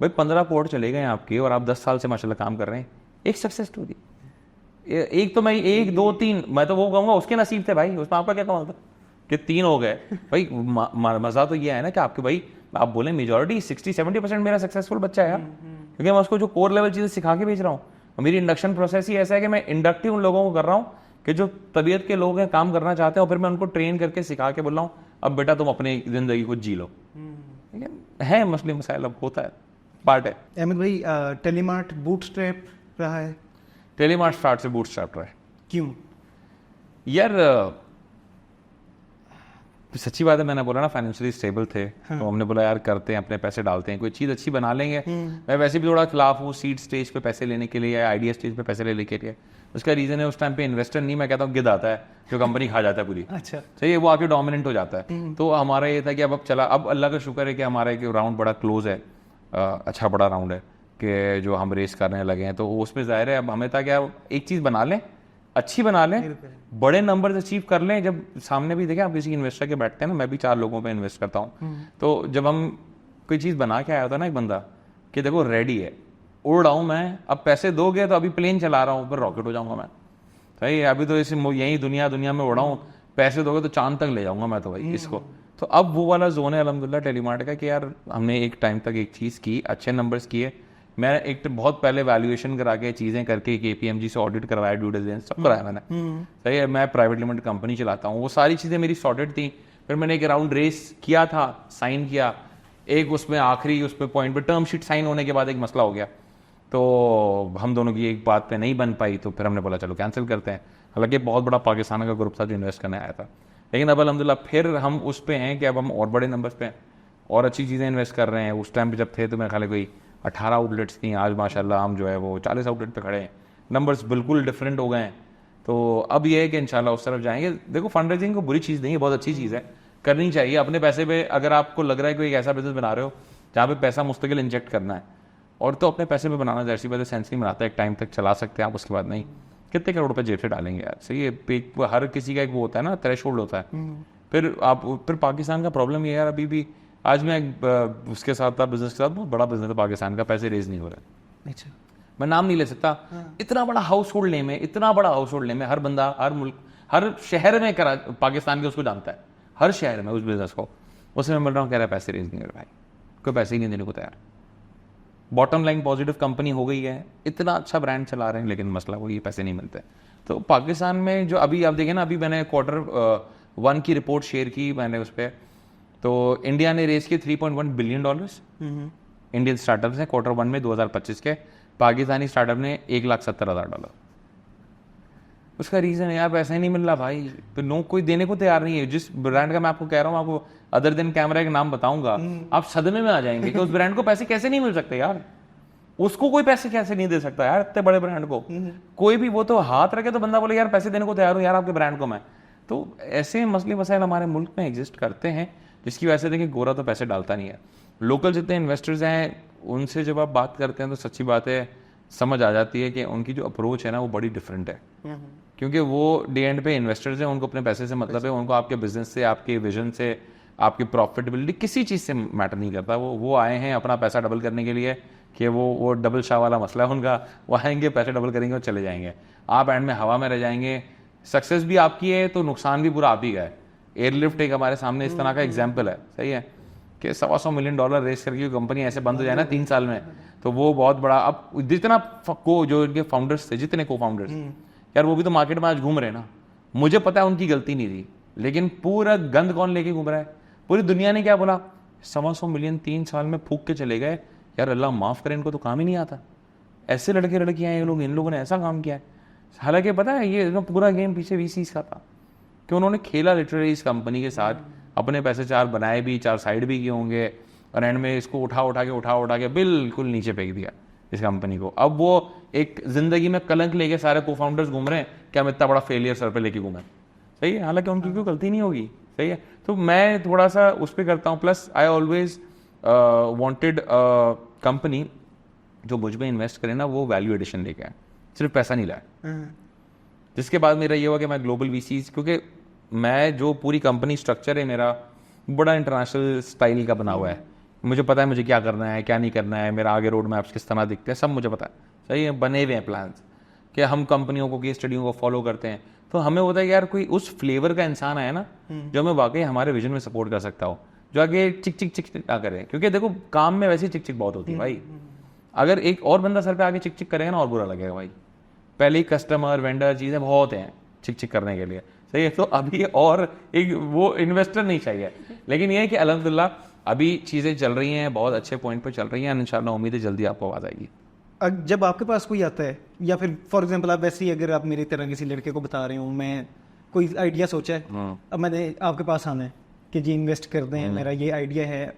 भाई 15 कोहॉर्ट चले गए आपके, और आप 10 साल से माशाल्लाह काम कर रहे हैं। एक सक्सेस स्टोरी, एक तो मैं 1 2 3, मैं तो वो कहूंगा उसके नसीब थे भाई, उसमें आपका क्या कमाल था कि 3 हो गए भाई। मजा तो ये है ना कि आपके भाई, आप बोले मेजोरिटी 60-70% मेरा सक्सेसफुल बच्चा है यार, क्योंकि मैं उसको जो कोर लेवल चीजें सिखा के भेज रहा हूँ। मेरी इंडक्शन प्रोसेस ही ऐसा है कि मैं इंडक्टिव उन लोगों को कर रहा हूँ कि जो तबीयत के लोग हैं, काम करना चाहते हैं, और फिर मैं उनको ट्रेन करके सिखा के बोल रहा हूँ, अब बेटा तुम अपनी जिंदगी को जी लो। है मसले मसाइल, अब होता है, पार्ट है। अहमद भाई, टेलीमार्ट बूटस्ट्रैप रहा है? टेलीमार्ट स्टार्ट से बूटस्ट्रैप रहा है। क्यों यार? सच्ची बात है, मैंने बोला ना फाइनेंशियली स्टेबल थे, तो हमने बोला यार करते हैं, अपने पैसे डालते हैं, कोई चीज़ अच्छी बना लेंगे। मैं वैसे भी थोड़ा खिलाफ हूँ सीड स्टेज पे पैसे लेने के लिए या आइडिया स्टेज पे पैसे लेने के लिए। उसका रीज़न है, उस टाइम पे इन्वेस्टर नहीं, मैं कहता हूँ गिद्ध आता है जो कंपनी खा जाता है पूरी। अच्छा, सही है, वो आके डोमिनेंट हो जाता है। तो हमारा ये था कि अब चला, अब अल्लाह का शुक्र है कि हमारा एक राउंड बड़ा क्लोज है, अच्छा बड़ा राउंड है कि जो हम रेस करने लगे हैं। तो उसमें जाहिर है अब हमें था क्या, एक चीज़ बना लें, अच्छी बना लें, बड़े नंबर्स अचीव कर लें। जब सामने भी देखें, आप किसी इन्वेस्टर के बैठते हैं ना, मैं भी 4 लोगों पे इन्वेस्ट करता हूँ, तो जब हम कोई चीज़ बना के आया होता ना एक बंदा कि देखो रेडी है, उड़ रहा हूँ मैं, अब पैसे दोगे तो अभी प्लेन चला रहा हूँ, फिर रॉकेट हो जाऊंगा मैं। सही है, अभी तो इसी यही दुनिया में उड़ा हूँ, पैसे दोगे तो चांद तक ले जाऊंगा मैं तो भाई इसको। तो अब वो वाला जोन है अल्हम्दुलिल्लाह टेलीमार्ट का कि यार हमने एक टाइम तक एक चीज़ की, अच्छे नंबर्स किए। मैं एक तो बहुत पहले वैल्यूएशन करा के चीज़ें करके KPMG से ऑडिट करवाया, ड्यू डिलिजेंस सब कराया मैंने। सही है, मैं प्राइवेट लिमिटेड कंपनी चलाता हूँ, वो सारी चीज़ें मेरी सॉर्टेड थी। फिर मैंने एक राउंड रेस किया था, साइन किया, एक उसमें आखिरी उसमें पॉइंट पे टर्म शीट साइन होने के बाद एक मसला हो गया, तो हम दोनों की एक बात पे नहीं बन पाई, तो फिर हमने बोला चलो कैंसिल करते हैं। हालांकि बहुत बड़ा पाकिस्तान का ग्रुप था जो इन्वेस्ट करने आया था, लेकिन अब अल्हम्दुलिल्लाह फिर हम उस पे हैं कि अब हम और बड़े नंबर्स पे हैं और अच्छी चीज़ें इन्वेस्ट कर रहे हैं। उस टाइम पे जब थे तो मेरे ख्याल है कोई 18 आउटलेट्स थी, आज माशाल्लाह हम जो है वो 40 आउटलेट पे खड़े हैं, नंबर्स बिल्कुल डिफरेंट हो गए हैं। तो अब ये है कि इंशाल्लाह उस तरफ जाएंगे। देखो फंड रेजिंग को बुरी चीज़ नहीं है, बहुत अच्छी चीज़ है, करनी चाहिए अपने पैसे पे। अगर आपको लग रहा है कोई एक ऐसा बिजनेस बना रहे हो जहाँ पे पैसा मुस्तकिल इंजेक्ट करना है, और तो अपने पैसे पे बनाना जैसी बात है, सेंस नहीं बनाता, एक टाइम तक चला सकते हैं आप, उसके बाद नहीं। कितने करोड़ रुपए जेब से डालेंगे यार, सही है। हर किसी का एक वो होता है ना, थ्रेशोल्ड होता है। फिर पाकिस्तान का प्रॉब्लम ये है यार, अभी भी आज मैं उसके साथ था, बिजनेस के साथ, बहुत बड़ा बिजनेस है पाकिस्तान का, पैसे रेज नहीं हो रहे। अच्छा, मैं नाम नहीं ले सकता, इतना बड़ा हाउस होल्ड नेम है, इतना बड़ा हाउस होल्ड नेम है, हर बंदा, हर मुल्क, हर शहर में पाकिस्तान के उसको जानता है, हर शहर में उस बिजनेस को। उससे मैं मिल रहा हूँ, कह रहा है पैसे रेज नहीं कर भाई, कोई पैसे ही नहीं देने को तैयार। बॉटम लाइन पॉजिटिव कंपनी हो गई है, इतना अच्छा ब्रांड चला रहे हैं, लेकिन मसला वो ये पैसे नहीं मिलते। तो पाकिस्तान में जो अभी आप देखें ना, अभी मैंने Q1 की रिपोर्ट शेयर की मैंने उस पर, तो इंडिया ने रेस किए $3.1 बिलियन इंडियन स्टार्टअप्स ने Q1 में 2025 के, पाकिस्तानी स्टार्टअप ने $1,70,000। उसका रीजन है यार पैसा ही नहीं मिल रहा भाई, तो लोग कोई देने को तैयार नहीं है। जिस ब्रांड का मैं आपको कह रहा हूँ, आपको अदर दिन कैमरा का नाम बताऊंगा, आप सदमे में आ जाएंगे कि उस ब्रांड को पैसे कैसे नहीं मिल सकते यार, उसको कोई पैसे कैसे नहीं दे सकता यार, इतने बड़े ब्रांड को कोई भी, वो तो हाथ रखे तो बंदा बोले यार पैसे देने को तैयार हूँ यार आपके ब्रांड को मैं। तो ऐसे मसले मसाइल हमारे मुल्क में एग्जिस्ट करते हैं, जिसकी वजह से देखिए गोरा तो पैसे डालता नहीं है। लोकल जितने इन्वेस्टर्स हैं उनसे जब आप बात करते हैं तो सच्ची बात है, समझ आ जाती है कि उनकी जो अप्रोच है ना वो बड़ी डिफरेंट है, क्योंकि वो डे एंड पे इन्वेस्टर्स हैं, उनको अपने पैसे से मतलब है, उनको आपके बिजनेस से, आपके विजन से, आपकी प्रॉफिटेबिलिटी किसी चीज़ से मैटर नहीं करता। वो आए हैं अपना पैसा डबल करने के लिए, कि वो डबल शाह वाला मसला है उनका, वो आएंगे पैसे डबल करेंगे और चले जाएंगे, आप एंड में हवा में रह जाएंगे। सक्सेस भी आपकी है तो नुकसान भी पूरा आप ही का है। एयरलिफ्ट एक हमारे सामने इस तरह का एग्जाम्पल है, सही है, कि $125 मिलियन रेस करके कंपनी ऐसे बंद हो जाए ना 3 साल में, तो वो बहुत बड़ा। अब जितना जो इनके फाउंडर्स थे, जितने को फाउंडर्स यार, वो भी तो मार्केट में आज घूम रहे हैं ना, मुझे पता है उनकी गलती नहीं थी, लेकिन पूरा गंद कौन लेके घूम रहा है, पूरी दुनिया ने क्या बोला, 125 मिलियन 3 साल में फूक के चले गए यार, अल्लाह माफ़ करे, इनको तो काम ही नहीं आता, ऐसे लड़के लड़कियाँ हैं ये लोग, इन लोगों ने ऐसा काम किया है। हालांकि पता है ये पूरा गेम पीछे VCs का था, कि उन्होंने खेला लिटरली इस कंपनी के साथ, अपने पैसे 4 बनाए भी, 4 साइड भी किए होंगे, और एंड में इसको उठा के बिल्कुल नीचे फेंक दिया इस कंपनी को। अब वो एक जिंदगी में कलंक लेके सारे को फाउंडर्स घूम रहे हैं कि हम इतना बड़ा फेलियर सर पे लेके घूमे, सही है, हालांकि उनकी कोई गलती नहीं होगी, सही है। तो मैं थोड़ा सा उस पर करता हूँ। Plus I always wanted company जो मुझ में इन्वेस्ट करे ना, वो वैल्यू एडिशन लेके आए, सिर्फ पैसा नहीं लाए। जिसके बाद मेरा ये हुआ कि मैं ग्लोबल VCs, क्योंकि मैं जो पूरी कंपनी स्ट्रक्चर है मेरा बड़ा इंटरनेशनल स्टाइल का बना हुआ है, मुझे पता है मुझे क्या करना है क्या नहीं करना है, मेरा आगे रोड मैप्स किस तरह दिखते हैं, सब मुझे पता है, सही है, बने हुए हैं प्लान्स कि हम कंपनियों को केस स्टडियों को फॉलो करते हैं। तो हमें होता है कि यार कोई उस फ्लेवर का इंसान आए ना जो हमें वाकई हमारे विजन में सपोर्ट कर सकता हो, जो आगे चिक चिक चिक ना करे, क्योंकि देखो काम में वैसे ही चिक चिक बहुत होती है भाई। अगर एक और बंदा सर पे आगे चिक चिक करेगा ना और बुरा लगेगा भाई, पहले ही कस्टमर वेंडर चीज़ें बहुत हैं चिक चिक करने के लिए, सही है। तो अभी और एक वो इन्वेस्टर नहीं चाहिए, लेकिन ये है कि अल्हम्दुलिल्लाह अभी चीज़ें चल रही हैं, बहुत अच्छे पॉइंट पर चल रही हैं, इंशाल्लाह उम्मीद है जल्दी आपको आवाज़ आएगी। जब आपके पास कोई आता है, या फिर फॉर एग्जांपल आप वैसे ही अगर आप मेरी तरह किसी लड़के को बता रहे हो, मैं कोई आइडिया सोचा है, अब मैंने आपके पास आना है कि जी इन्वेस्ट कर दें, मेरा ये आइडिया है,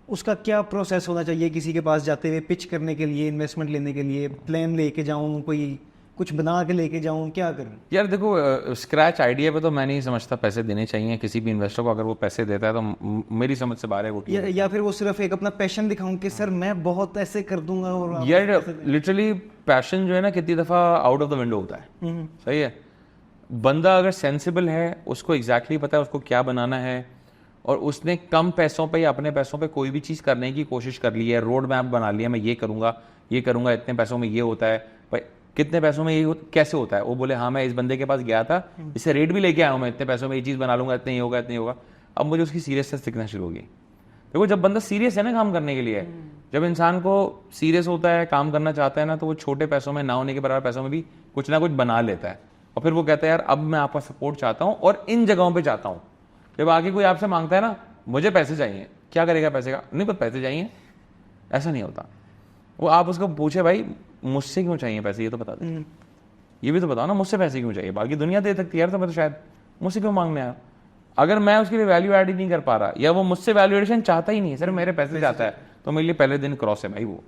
उसका क्या प्रोसेस होना चाहिए किसी के पास जाते हुए, पिच करने के लिए, इन्वेस्टमेंट लेने के लिए, प्लान लेके जाऊँ, कोई कुछ बना के लेके जाऊँ, क्या करूँ? यार देखो स्क्रैच आइडिया पे तो मैं नहीं समझता पैसे देने चाहिए किसी भी इन्वेस्टर को, अगर वो पैसे देता है तो मेरी समझ से बाहर है वो, या फिर वो सिर्फ एक अपना पैशन दिखाऊं कि सर मैं बहुत ऐसे कर दूंगा, और यार लिटरली पैशन जो है ना कितनी दफ़ा आउट ऑफ द विंडो होता है, सही है। बंदा अगर सेंसिबल है, उसको एग्जैक्टली पता है उसको क्या बनाना है, और उसने कम पैसों पे या अपने पैसों पे कोई भी चीज़ करने की कोशिश कर ली है, रोड मैप बना लिया, मैं ये करूँगा, इतने पैसों में ये होता है भाई, कितने पैसों में ये कैसे होता है, वो बोले हाँ मैं इस बंदे के पास गया था, इससे रेट भी लेके आया हूँ मैं, इतने पैसों में ये चीज़ बना लूँगा, इतने ही होगा, अब मुझे उसकी सीरियसनेस दिखना शुरू होगी। देखो जब बंदा सीरियस है ना काम करने के लिए, जब इंसान को सीरियस होता है, काम करना चाहता है ना, तो वो छोटे पैसों में, ना होने के बराबर पैसों में भी कुछ ना कुछ बना लेता है। और फिर वो कहता है यार अब मैं आपका सपोर्ट चाहता हूँ और इन जगहों पे चाहता हूँ। जब आगे कोई आपसे मांगता है ना मुझे पैसे चाहिए, क्या करेगा पैसे का? नहीं पर पैसे चाहिए, ऐसा नहीं होता। वो आप उसको पूछे भाई मुझसे क्यों चाहिए पैसे, ये तो बता दे, ये भी तो बताओ ना, मुझसे पैसे क्यों चाहिए? बाकी दुनिया दे सकती है यार, तो मैं तो शायद मुझसे क्यों मांगने आया? अगर मैं उसके लिए वैल्यू एड ही नहीं कर पा रहा, या वो मुझसे वैल्यू एडिशन चाहता ही नहीं है, सिर्फ मेरे पैसे चाहता है, तो मेरे लिए पहले दिन क्रॉस है भाई वो।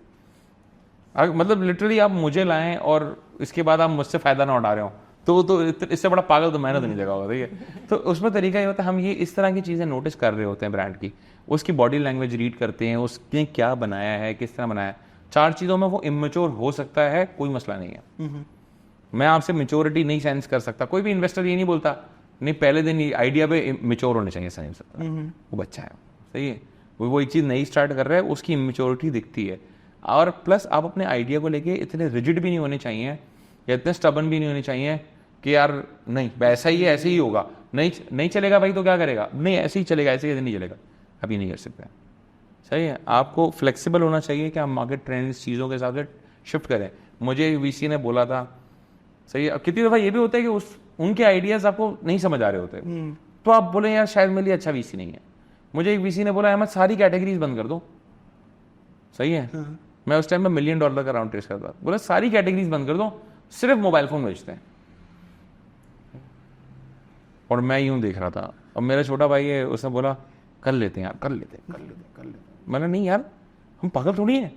मतलब लिटरली आप मुझे लाएं और इसके बाद आप मुझसे फायदा ना उठा रहे हो, तो इससे बड़ा पागल तो मैंने तो नहीं देखा होगा, ठीक है। तो उसमें तरीका ये होता है, हम ये इस तरह की चीजें नोटिस कर रहे होते हैं ब्रांड की, उसकी बॉडी लैंग्वेज रीड करते हैं, उसने क्या बनाया है, किस तरह बनाया है। 4 चीजों में वो इमेच्योर हो सकता है, कोई मसला नहीं है। मैं आपसे मेच्योरिटी नहीं सेंस कर सकता, कोई भी इन्वेस्टर ये नहीं बोलता नहीं पहले दिन आइडिया पे मेच्योर होने चाहिए, नहीं सकता, वो बच्चा है, सही है, वो एक चीज नई स्टार्ट कर रहा है, उसकी इमेच्योरिटी दिखती है। और प्लस आप अपने आइडिया को लेके इतने रिजिड भी नहीं होने चाहिए, या इतने स्टबन भी नहीं होने चाहिए कि यार नहीं ऐसा ही है, ऐसे ही होगा, नहीं चलेगा भाई तो क्या करेगा, नहीं ऐसे ही चलेगा, ऐसे नहीं चलेगा, अभी नहीं कर सकता। सही है, आपको फ्लेक्सिबल होना चाहिए कि आप मार्केट ट्रेंड्स चीज़ों के हिसाब से शिफ्ट करें। मुझे वीसी ने बोला था, सही है, कितनी दफ़ा ये भी होता है कि उनके आइडियाज़ आपको नहीं समझ आ रहे होते, तो आप बोले यार शायद मेरे लिए अच्छा वीसी नहीं है। मुझे एक वीसी ने बोला अहमद सारी कैटेगरीज बंद कर दो, सही है, मैं उस टाइम में $1 मिलियन का राउंड ट्रेस करता, बोला सारी कैटेगरीज बंद कर दो, सिर्फ मोबाइल फ़ोन बेचते हैं। और मैं यूं देख रहा था, अब मेरा छोटा भाई है, उसने बोला कर लेते हैं यार, कर लेते। मैंने नहीं यार, हम पागल थोड़ी हैं,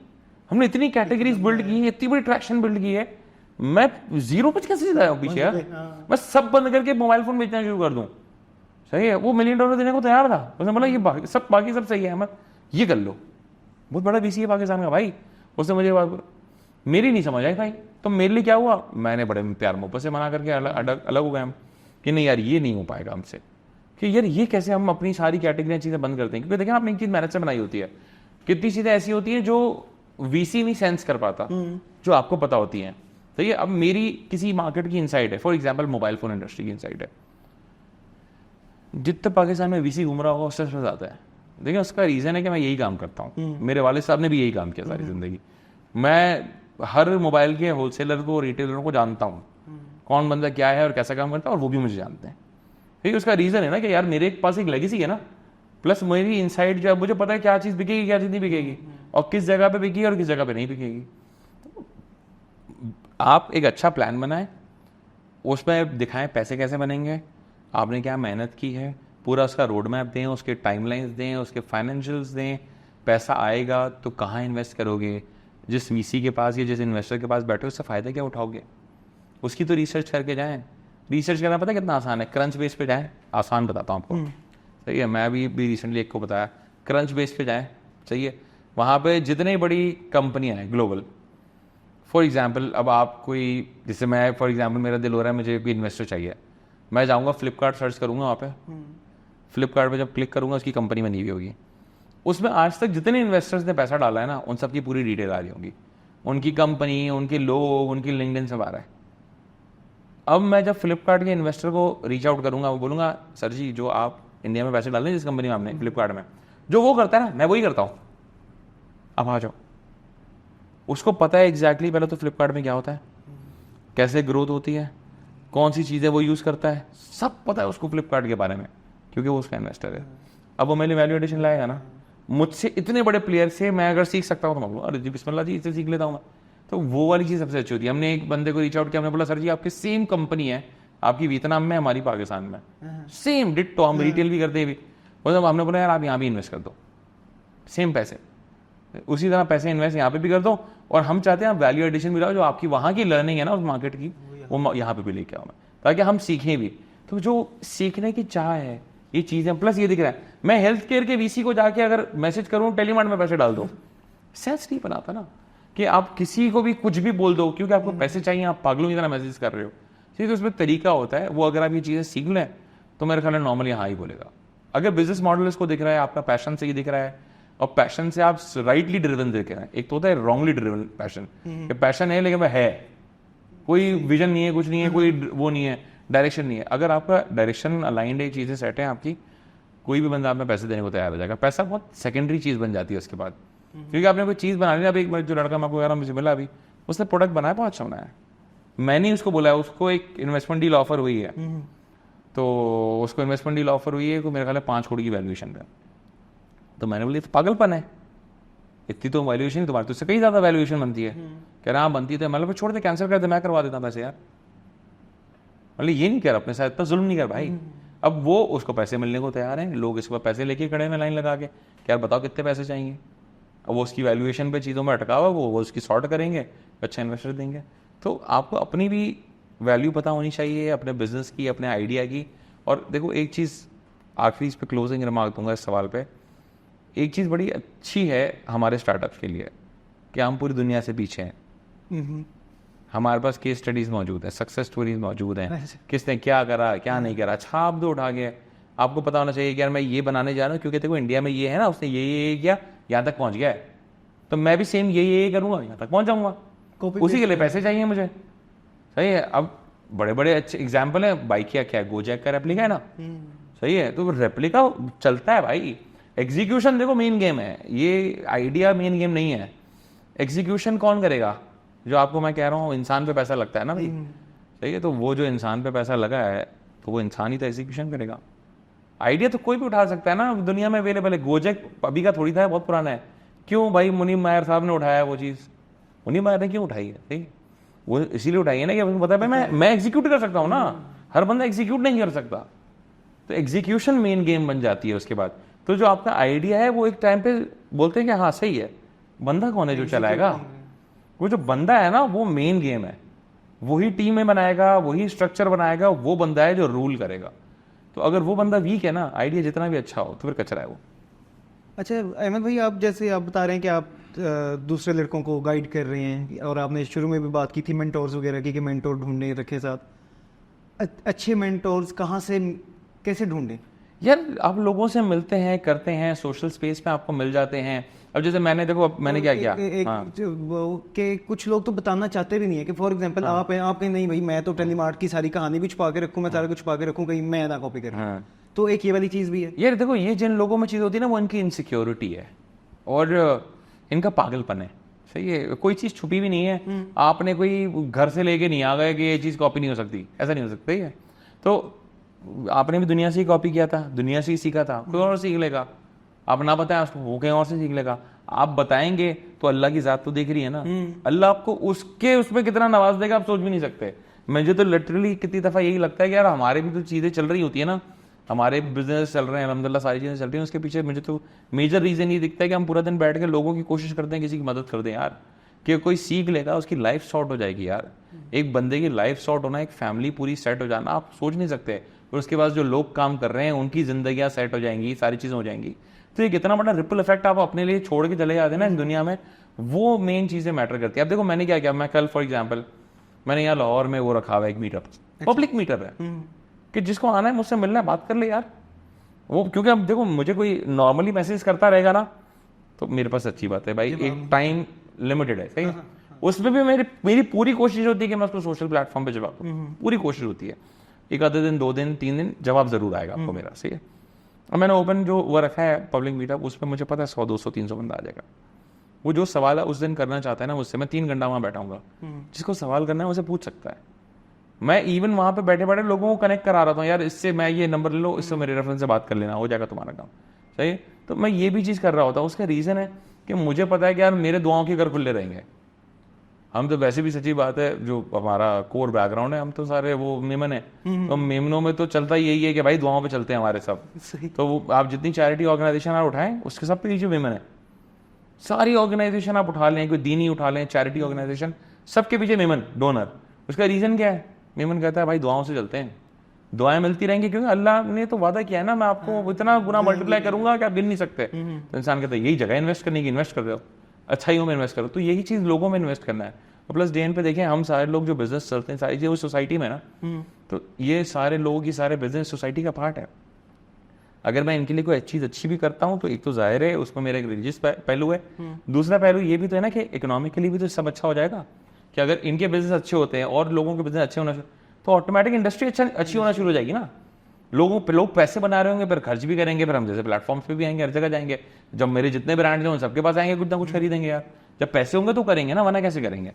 हमने इतनी कैटेगरीज बिल्ड की है, इतनी बड़ी ट्रैक्शन बिल्ड की है, मैं 0 पे कैसे जाऊं पीछे यार? मैं सब बंद करके मोबाइल फोन बेचना शुरू कर दूं, सही है। वो $1 मिलियन देने को तैयार था, उसने बोला ये बाकी सब सही है, मैं ये कर लो। बहुत बड़ा वीसी है पाकिस्तान का भाई, उसने मुझे बात मेरी नहीं समझ आई भाई, तो मेरे लिए क्या हुआ, मैंने बड़े प्यार मोहब्बत से मना करके अलग हो गए हम कि नहीं यार ये नहीं हो पाएगा हमसे, कि यार ये कैसे हम अपनी सारी कैटेगरी चीज़ें बंद करते हैं। क्योंकि देखें आपने एक चीज़ मेहनत से बनाई होती है, कितनी चीज़ें ऐसी होती हैं जो वीसी नहीं सेंस कर पाता, जो आपको पता होती हैं। तो ये अब मेरी किसी मार्केट की इनसाइट है, for example mobile phone industry की इनसाइट है, जितने पाकिस्तान में वीसी घूम रहा होगा उससे ज़्यादा है। देखिए उसका रीज़न है कि मैं यही काम करता हूँ, मेरे वालिद साहब ने भी यही काम किया सारी ज़िंदगी। मैं हर मोबाइल के होलसेलर को, रिटेलर को जानता हूँ, कौन बंदा क्या है और कैसा काम करता है, और वो भी मुझे जानते हैं। ठीक है, उसका रीज़न है ना कि यार मेरे पास एक लेगेसी है ना, प्लस मेरी इनसाइट जो है, मुझे पता है क्या चीज़ बिकेगी, क्या चीज़ नहीं बिकेगी, और किस जगह पे बिकेगी और किस जगह पे नहीं बिकेगी। आप एक अच्छा प्लान बनाएं, उसमें दिखाएं पैसे कैसे बनेंगे, आपने क्या मेहनत की है, पूरा उसका रोड मैप दें, उसके टाइमलाइंस दें, उसके फाइनेंशियल्स दें, पैसा आएगा तो कहाँ इन्वेस्ट करोगे, जिस वीसी के पास या जिस इन्वेस्टर के पास बैठे उससे फ़ायदा क्या उठाओगे, उसकी तो रिसर्च करके जाएं। रिसर्च करना पता है कितना आसान है, क्रंच बेस पे जाएं, आसान बताता हूँ आपको, सही है। मैं अभी रिसेंटली एक को बताया, क्रंच बेस पे जाएं, सही है। वहाँ पे जितनी बड़ी कंपनियाँ हैं ग्लोबल, फॉर एग्जांपल अब आप कोई, जैसे मैं फॉर एग्जांपल मेरा दिल हो रहा है मुझे कोई इन्वेस्टर चाहिए, मैं जाऊँगा फ्लिपकार्ट सर्च करूँगा, वहाँ पे फ्लिपकार्ट पे जब क्लिक करूँगा उसकी कंपनी बनी हुई होगी, उसमें आज तक जितने इन्वेस्टर्स ने पैसा डाला है ना उन सबकी पूरी डिटेल आ रही होगी, उनकी कंपनी, उनके लोग, उनकी लिंक्डइन सब आ रहा है। अब मैं जब फ्लिपकार्ट के इन्वेस्टर को रीच आउट करूँगा, वो बोलूँगा सर जी जो आप इंडिया में पैसे डाल रहे हैं जिस कंपनी में आपने, फ्लिपकार्ट में, जो वो करता है ना मैं वही करता हूँ, अब आ जाओ। उसको पता है एग्जैक्टली पहले तो फ्लिपकार्ट में क्या होता है, कैसे ग्रोथ होती है, कौन सी चीज़ें वो यूज़ करता है, सब पता है उसको फ्लिपकार्ट के बारे में, क्योंकि वो उसका इन्वेस्टर है। अब वो मेरे वैल्यू एडिशन लाएगा ना, मुझसे इतने बड़े प्लेयर से मैं अगर सीख सकता हूँ तो मैं बोलूँ अरे जी बिस्मिल्लाह जी इससे सीख लेता हूँ मैं, तो वो वाली चीज़ सबसे अच्छी होती है। हमने एक बंदे को रीच आउट किया, हमने बोला सर जी आपकी सेम कंपनी है, आपकी वियतनाम में, हमारी पाकिस्तान में, सेम डिट्टो, हम रिटेल भी करते हैं भी, मतलब हमने बोला यार आप यहाँ भी इन्वेस्ट कर दो, सेम पैसे, उसी तरह पैसे इन्वेस्ट यहाँ पे भी कर दो, और हम चाहते हैं आप वैल्यू एडिशन भी लाओ, जो आपकी वहाँ की लर्निंग है ना उस मार्केट की, वो यहाँ पे भी लेके आओ, ताकि हम सीखें भी। तो जो सीखने की चाह है ये चीज़ें, प्लस ये दिख रहा है मैं हेल्थ केयर के वीसी को जाके अगर मैसेज करूँ टेलीमार्ट में पैसे डाल दो, सेंस नहीं बनाता ना कि आप किसी को भी कुछ भी बोल दो क्योंकि आपको पैसे चाहिए, आप पागलों की तरह मैसेज कर रहे हो। ठीक है, उसमें तरीका होता है, वो अगर आप ये चीज़ें सीख लें तो मेरे ख्याल में नॉर्मली हाँ ही बोलेगा। अगर बिजनेस मॉडल इसको दिख रहा है, आपका पैशन से ही दिख रहा है, और पैशन से आप राइटली ड्रिवन देख रहे हैं, एक तो होता है रॉन्गली ड्रिवन पैशन, पैशन है लेकिन वह है, कोई विजन नहीं है, कुछ नहीं है, कोई वो नहीं है, डायरेक्शन नहीं है। अगर आपका डायरेक्शन अलाइंड है, चीज़ें सेट हैं आपकी, कोई भी बंदा आप में पैसे देने को तैयार हो जाएगा। पैसा बहुत सेकेंडरी चीज़ बन जाती है उसके बाद, क्योंकि आपने कोई चीज़ बना ली। अभी एक जो लड़का मैं आपको कह रहा हूँ, मुझे मिला अभी, उसने प्रोडक्ट बनाया, बहुत अच्छा बनाया, मैंने उसको बोला है, उसको एक इन्वेस्टमेंट डील ऑफर हुई है, तो उसको इन्वेस्टमेंट डील ऑफर हुई है, मेरे ख्याल है 5 करोड़ की वैल्यूएशन पे। तो मैंने बोली तो पागलपन है, इतनी तो वैल्यूएशन तुम्हारी, तो उससे कई ज़्यादा वैल्यूएशन बनती है। कह रहा हाँ बनती है, तो मतलब छोड़ दे, कैंसिल कर दे, मैं करवा देता हूँ पैसे यार। मतलब ये नहीं कर अपने साथ इतना जुल्म नहीं कर भाई। अब वो उसको पैसे मिलने को तैयार हैं, लोग इसके बाद पैसे लेके खड़े हैं लाइन लगा के, यार बताओ कितने पैसे चाहिए। अब वो उसकी वैल्यूएशन पे चीज़ों में अटका हुआ, वो उसकी सॉर्ट करेंगे, अच्छा इन्वेस्टर देंगे। तो आपको अपनी भी वैल्यू पता होनी चाहिए, अपने बिजनेस की, अपने आइडिया की। और देखो एक चीज़ आखिरी इस पर क्लोजिंग रिमार्क दूंगा इस सवाल पे, एक चीज़ बड़ी अच्छी है हमारे स्टार्टअप के लिए कि हम पूरी दुनिया से पीछे हैं। हमारे पास केस स्टडीज़ मौजूद है, सक्सेस स्टोरीज मौजूद हैं, किसने क्या करा क्या नहीं करा, छाप दो उठा के। आपको पता होना चाहिए कि यार मैं ये बनाने जा रहा हूँ, क्योंकि देखो इंडिया में ये है ना, उसने ये किया, यहाँ तक पहुँच गया है, तो मैं भी सेम ये करूँगा, यहाँ तक पहुँच जाऊँगा। उसी के लिए पैसे चाहिए मुझे, सही है। अब बड़े बड़े अच्छे एग्जाम्पल है, बाइकिया क्या है, गोजैक का रेप्लिका है ना, सही है, तो रेप्लिका चलता है भाई। एग्जीक्यूशन देखो मेन गेम है, ये आइडिया मेन गेम नहीं है। एग्जीक्यूशन कौन करेगा? जो आपको मैं कह रहा हूँ, इंसान पे पैसा लगता है ना भाई, सही है, तो वो जो इंसान पे पैसा लगा है, तो वो इंसान ही तो एग्जीक्यूशन करेगा। आइडिया तो कोई भी उठा सकता है ना, दुनिया में अवेलेबल है। गोजैक अभी का थोड़ी था, बहुत पुराना है। क्यों भाई? मुनीम मायर साहब ने उठाया वो चीज़, मुनीम मायर ने क्यों उठाई है? सही, वो इसीलिए उठाई है ना कि आपको पता है भाई मैं एग्जीक्यूट कर सकता हूँ ना, हर बंदा एग्जीक्यूट नहीं कर सकता। तो एग्जीक्यूशन मेन गेम बन जाती है उसके बाद। तो जो आपका आइडिया है वो एक टाइम पे बोलते हैं कि हाँ सही है, बंदा कौन है जो चलाएगा? वो जो बंदा है ना, वो मेन गेम है, वही टीम में बनाएगा, वही स्ट्रक्चर बनाएगा, वो बंदा है जो रूल करेगा। तो अगर वो बंदा वीक है ना, आइडिया जितना भी अच्छा हो, तो फिर कचरा है वो। अच्छा अहमद भाई, आप जैसे आप बता रहे हैं कि आप दूसरे लड़कों को गाइड कर रहे हैं, और आपने शुरू में भी बात की थी मेंटोर्स वगैरह की कि मेंटोर ढूंढने रखे साथ। अच्छे मेंटोर्स कहाँ से, कैसे ढूंढें? यार आप लोगों से मिलते हैं, करते हैं, सोशल स्पेस पे आपको मिल जाते हैं। अब जैसे मैंने देखो, अब मैंने क्या किया, कि कुछ लोग तो बताना चाहते भी नहीं है कि फॉर एग्जांपल आप हैं, आप कहीं नहीं भाई मैं तो टेलीमार्ट की सारी कहानी भी छुपा के रखूँ, मैं सारा कुछ छुपा के रखूँ, कहीं मैं ना कॉपी करूँ। तो एक ये वाली चीज़ भी है। यार देखो, ये जिन लोगों में चीज़ होती है ना, वो इनकी इनसिक्योरिटी है और इनका पागलपन है, सही है। कोई चीज़ छुपी भी नहीं है, आपने कोई घर से लेके नहीं आ गए कि ये चीज़ कॉपी नहीं हो सकती, ऐसा नहीं हो सकता है। तो आपने भी दुनिया से ही कॉपी किया था, दुनिया से ही सीखा था, कोई और सीख लेगा। आप ना बताएं उसको, वो कहीं और से सीख लेगा। आप बताएंगे तो अल्लाह की जात तो देख रही है ना, अल्लाह आपको उसके उसमें कितना नवाज देगा आप सोच भी नहीं सकते। मुझे तो लिटरली कितनी दफ़ा यही लगता है कि यार हमारे भी तो चीज़ें चल रही होती है ना, हमारे बिजनेस चल रहे हैं अल्हम्दुलिल्लाह, सारी चीज़ें चल रही हैं, उसके पीछे मुझे तो मेजर रीज़न ये दिखता है कि हम पूरा दिन बैठ के लोगों की कोशिश करते हैं किसी की मदद कर दें यार, कि कोई सीख लेगा, उसकी लाइफ सॉर्ट हो जाएगी यार। एक बंदे की लाइफ सॉर्ट होना, एक फैमिली पूरी सेट हो जाना, आप सोच नहीं सकते। और उसके बाद जो लोग काम कर रहे हैं उनकी जिंदगियां सेट हो जाएंगी, सारी चीज़ें हो जाएंगी। तो एक इतना बड़ा रिपल इफेक्ट आप अपने लिए छोड़ के चले जाते हैं ना इस दुनिया में, वो मेन चीज़ें मैटर करती है। अब देखो मैंने क्या किया, मैं कल फॉर एग्जाम्पल मैंने यहाँ लाहौर में वो रखा हुआ है एक मीटअप, पब्लिक मीटअप है, कि जिसको आना है मुझसे मिलना है, बात कर ले यार वो। क्योंकि अब देखो मुझे कोई नॉर्मली मैसेज करता रहेगा ना, तो मेरे पास अच्छी बात है भाई, एक टाइम लिमिटेड है, सही है। उसमें भी मेरी पूरी कोशिश होती है कि मैं उसको सोशल प्लेटफॉर्म पे जवाब दूं, पूरी कोशिश होती है। एक आधे दिन, 2 दिन, 3 दिन जवाब जरूर आएगा आपको मेरा, सही है। और मैंने ओपन जो वो रखा है पब्लिक मीटअप, उस पर मुझे पता है 100, 200, 300 बंदा आ जाएगा। वो जो सवाल है उस दिन करना चाहता है ना मुझसे, मैं 3 घंटा वहाँ बैठाऊंगा, जिसको सवाल करना है मुझे पूछ सकता है। मैं इवन वहाँ पे बैठे बैठे लोगों को कनेक्ट करा रहा था, यार इससे मैं ये नंबर ले लो, इससे मेरे रेफरेंस से बात कर लेना, हो जाएगा तुम्हारा काम, सही है। तो मैं ये भी चीज़ कर रहा होता हूँ। उसका रीज़न है कि मुझे पता है कि यार मेरे दुआओं के घर खुले रहेंगे। हम तो वैसे भी, सच्ची बात है, जो हमारा कोर बैकग्राउंड है, हम तो सारे वो मेमन है, तो मेमनों में तो चलता यही है कि भाई दुआओं पे चलते हैं हमारे सब। तो वो आप जितनी चैरिटी ऑर्गेनाइजेशन आप उठाएं, उसके सब पीछे मेमन है। सारी ऑर्गेनाइजेशन आप उठा लें, कोई दीनी उठा लें, चैरिटी ऑर्गेनाइजेशन, सबके पीछे मेमन, डोनर। उसका रीज़न क्या है? मेमन कहता है भाई दुआओं से चलते हैं, दुआएं मिलती रहेंगी, क्योंकि अल्लाह ने तो वादा किया है ना, मैं आपको इतना गुना मल्टीप्लाई करूंगा कि आप गिन नहीं सकते। तो इंसान कहता है यही जगह इन्वेस्ट करने की, इन्वेस्ट कर दो, अच्छाइयों में इन्वेस्ट करो। तो यही चीज़ लोगों में इन्वेस्ट करना है। और प्लस डे एंड पे देखें, हम सारे लोग जो बिजनेस चलते हैं, सारी चीज़ें उस सोसाइटी में ना, तो ये सारे लोगों की सारे बिजनेस सोसाइटी का पार्ट है। अगर मैं इनके लिए कोई चीज़ अच्छी भी करता हूँ, तो एक तो जाहिर है उसमें मेरा एक रिलीजियस पहलू है, दूसरा पहलू ये भी तो है ना कि इकोनॉमिकली भी तो सब अच्छा हो जाएगा। कि अगर इनके बिजनेस अच्छे होते हैं और लोगों के बिजनेस अच्छे होना, तो ऑटोमेटिक इंडस्ट्री अच्छी होना शुरू हो जाएगी ना। लोग पैसे बना रहे होंगे, फिर खर्च भी करेंगे, फिर हम जैसे प्लेटफॉर्म्स पे भी आएंगे, हर जगह जाएंगे। जब मेरे जितने ब्रांड्स हैं उन सबके पास आएंगे, कुछ ना कुछ खरीदेंगे यार। जब पैसे होंगे तो करेंगे ना, वरना कैसे करेंगे।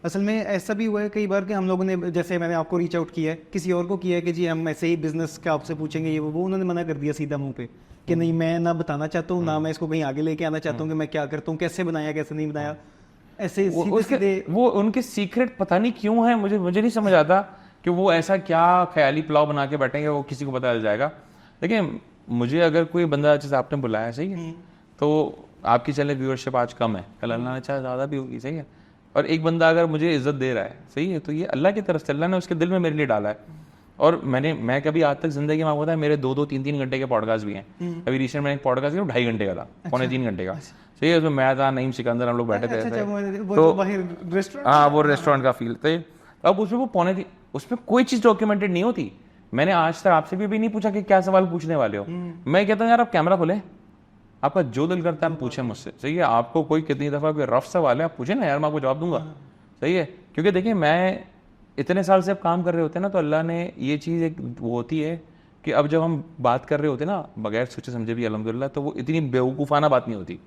असल में ऐसा भी हुआ है कई बार कि हम लोगों ने, जैसे मैंने आपको रीच आउट किया है, किसी और को किया है कि जी हम ऐसे ही बिजनेस का आपसे पूछेंगे ये वो उन्होंने मना कर दिया सीधा मुंह पे कि नहीं, मैं ना बताना चाहता हूँ, ना मैं इसको कहीं आगे लेके आना चाहता हूँ कि मैं क्या करता हूँ, कैसे बनाया कैसे नहीं बनाया। ऐसे वो उनके सीक्रेट पता नहीं क्यों है, मुझे नहीं समझ आता कि वो ऐसा क्या ख्याली पुलाव बना के बैठेंगे, वो किसी को पता चल जाएगा। लेकिन मुझे अगर कोई बंदा, जैसे आपने बुलाया, सही है, तो आपकी चैनल व्यूअरशिप आज कम है, कल अल्लाह ने चाहे ज़्यादा भी होगी, सही है। और एक बंदा अगर मुझे इज्जत दे रहा है, सही है, तो ये अल्लाह की तरफ से, अल्लाह ने उसके दिल में मेरे लिए डाला है। और मैं कभी आज तक जिंदगी में, आपको पता है, मेरे 2-3 घंटे के पॉडकास्ट भी हैं। अभी रिसेंट मैंने एक पॉडकास्ट किया 2.5 घंटे का था, 2.25 घंटे का, सही है। उसमें मैं था, नईम सिकंदर, हम लोग बैठे थे, तो हाँ, वो रेस्टोरेंट का फील थे। अब उसमें वो उसमें कोई चीज़ डॉक्यूमेंटेड नहीं होती। मैंने आज तक आपसे भी नहीं पूछा कि क्या सवाल पूछने वाले हो। मैं कहता हूँ यार, आप कैमरा खोले, आपका जो दिल करता है आप पूछे मुझसे, सही है। आपको कोई कितनी दफ़ा कोई रफ सवाल है, आप पूछे ना यार, मैं आपको जवाब दूंगा, सही है। क्योंकि देखिए, मैं इतने साल से अब काम कर रहे होते हैं ना, तो अल्लाह ने ये चीज़ एक वो होती है कि अब जब हम बात कर रहे होते हैं ना, बगैर सोचे समझे भी अल्हम्दुलिल्लाह, तो वो इतनी बेवकूफ़ाना बात नहीं होती,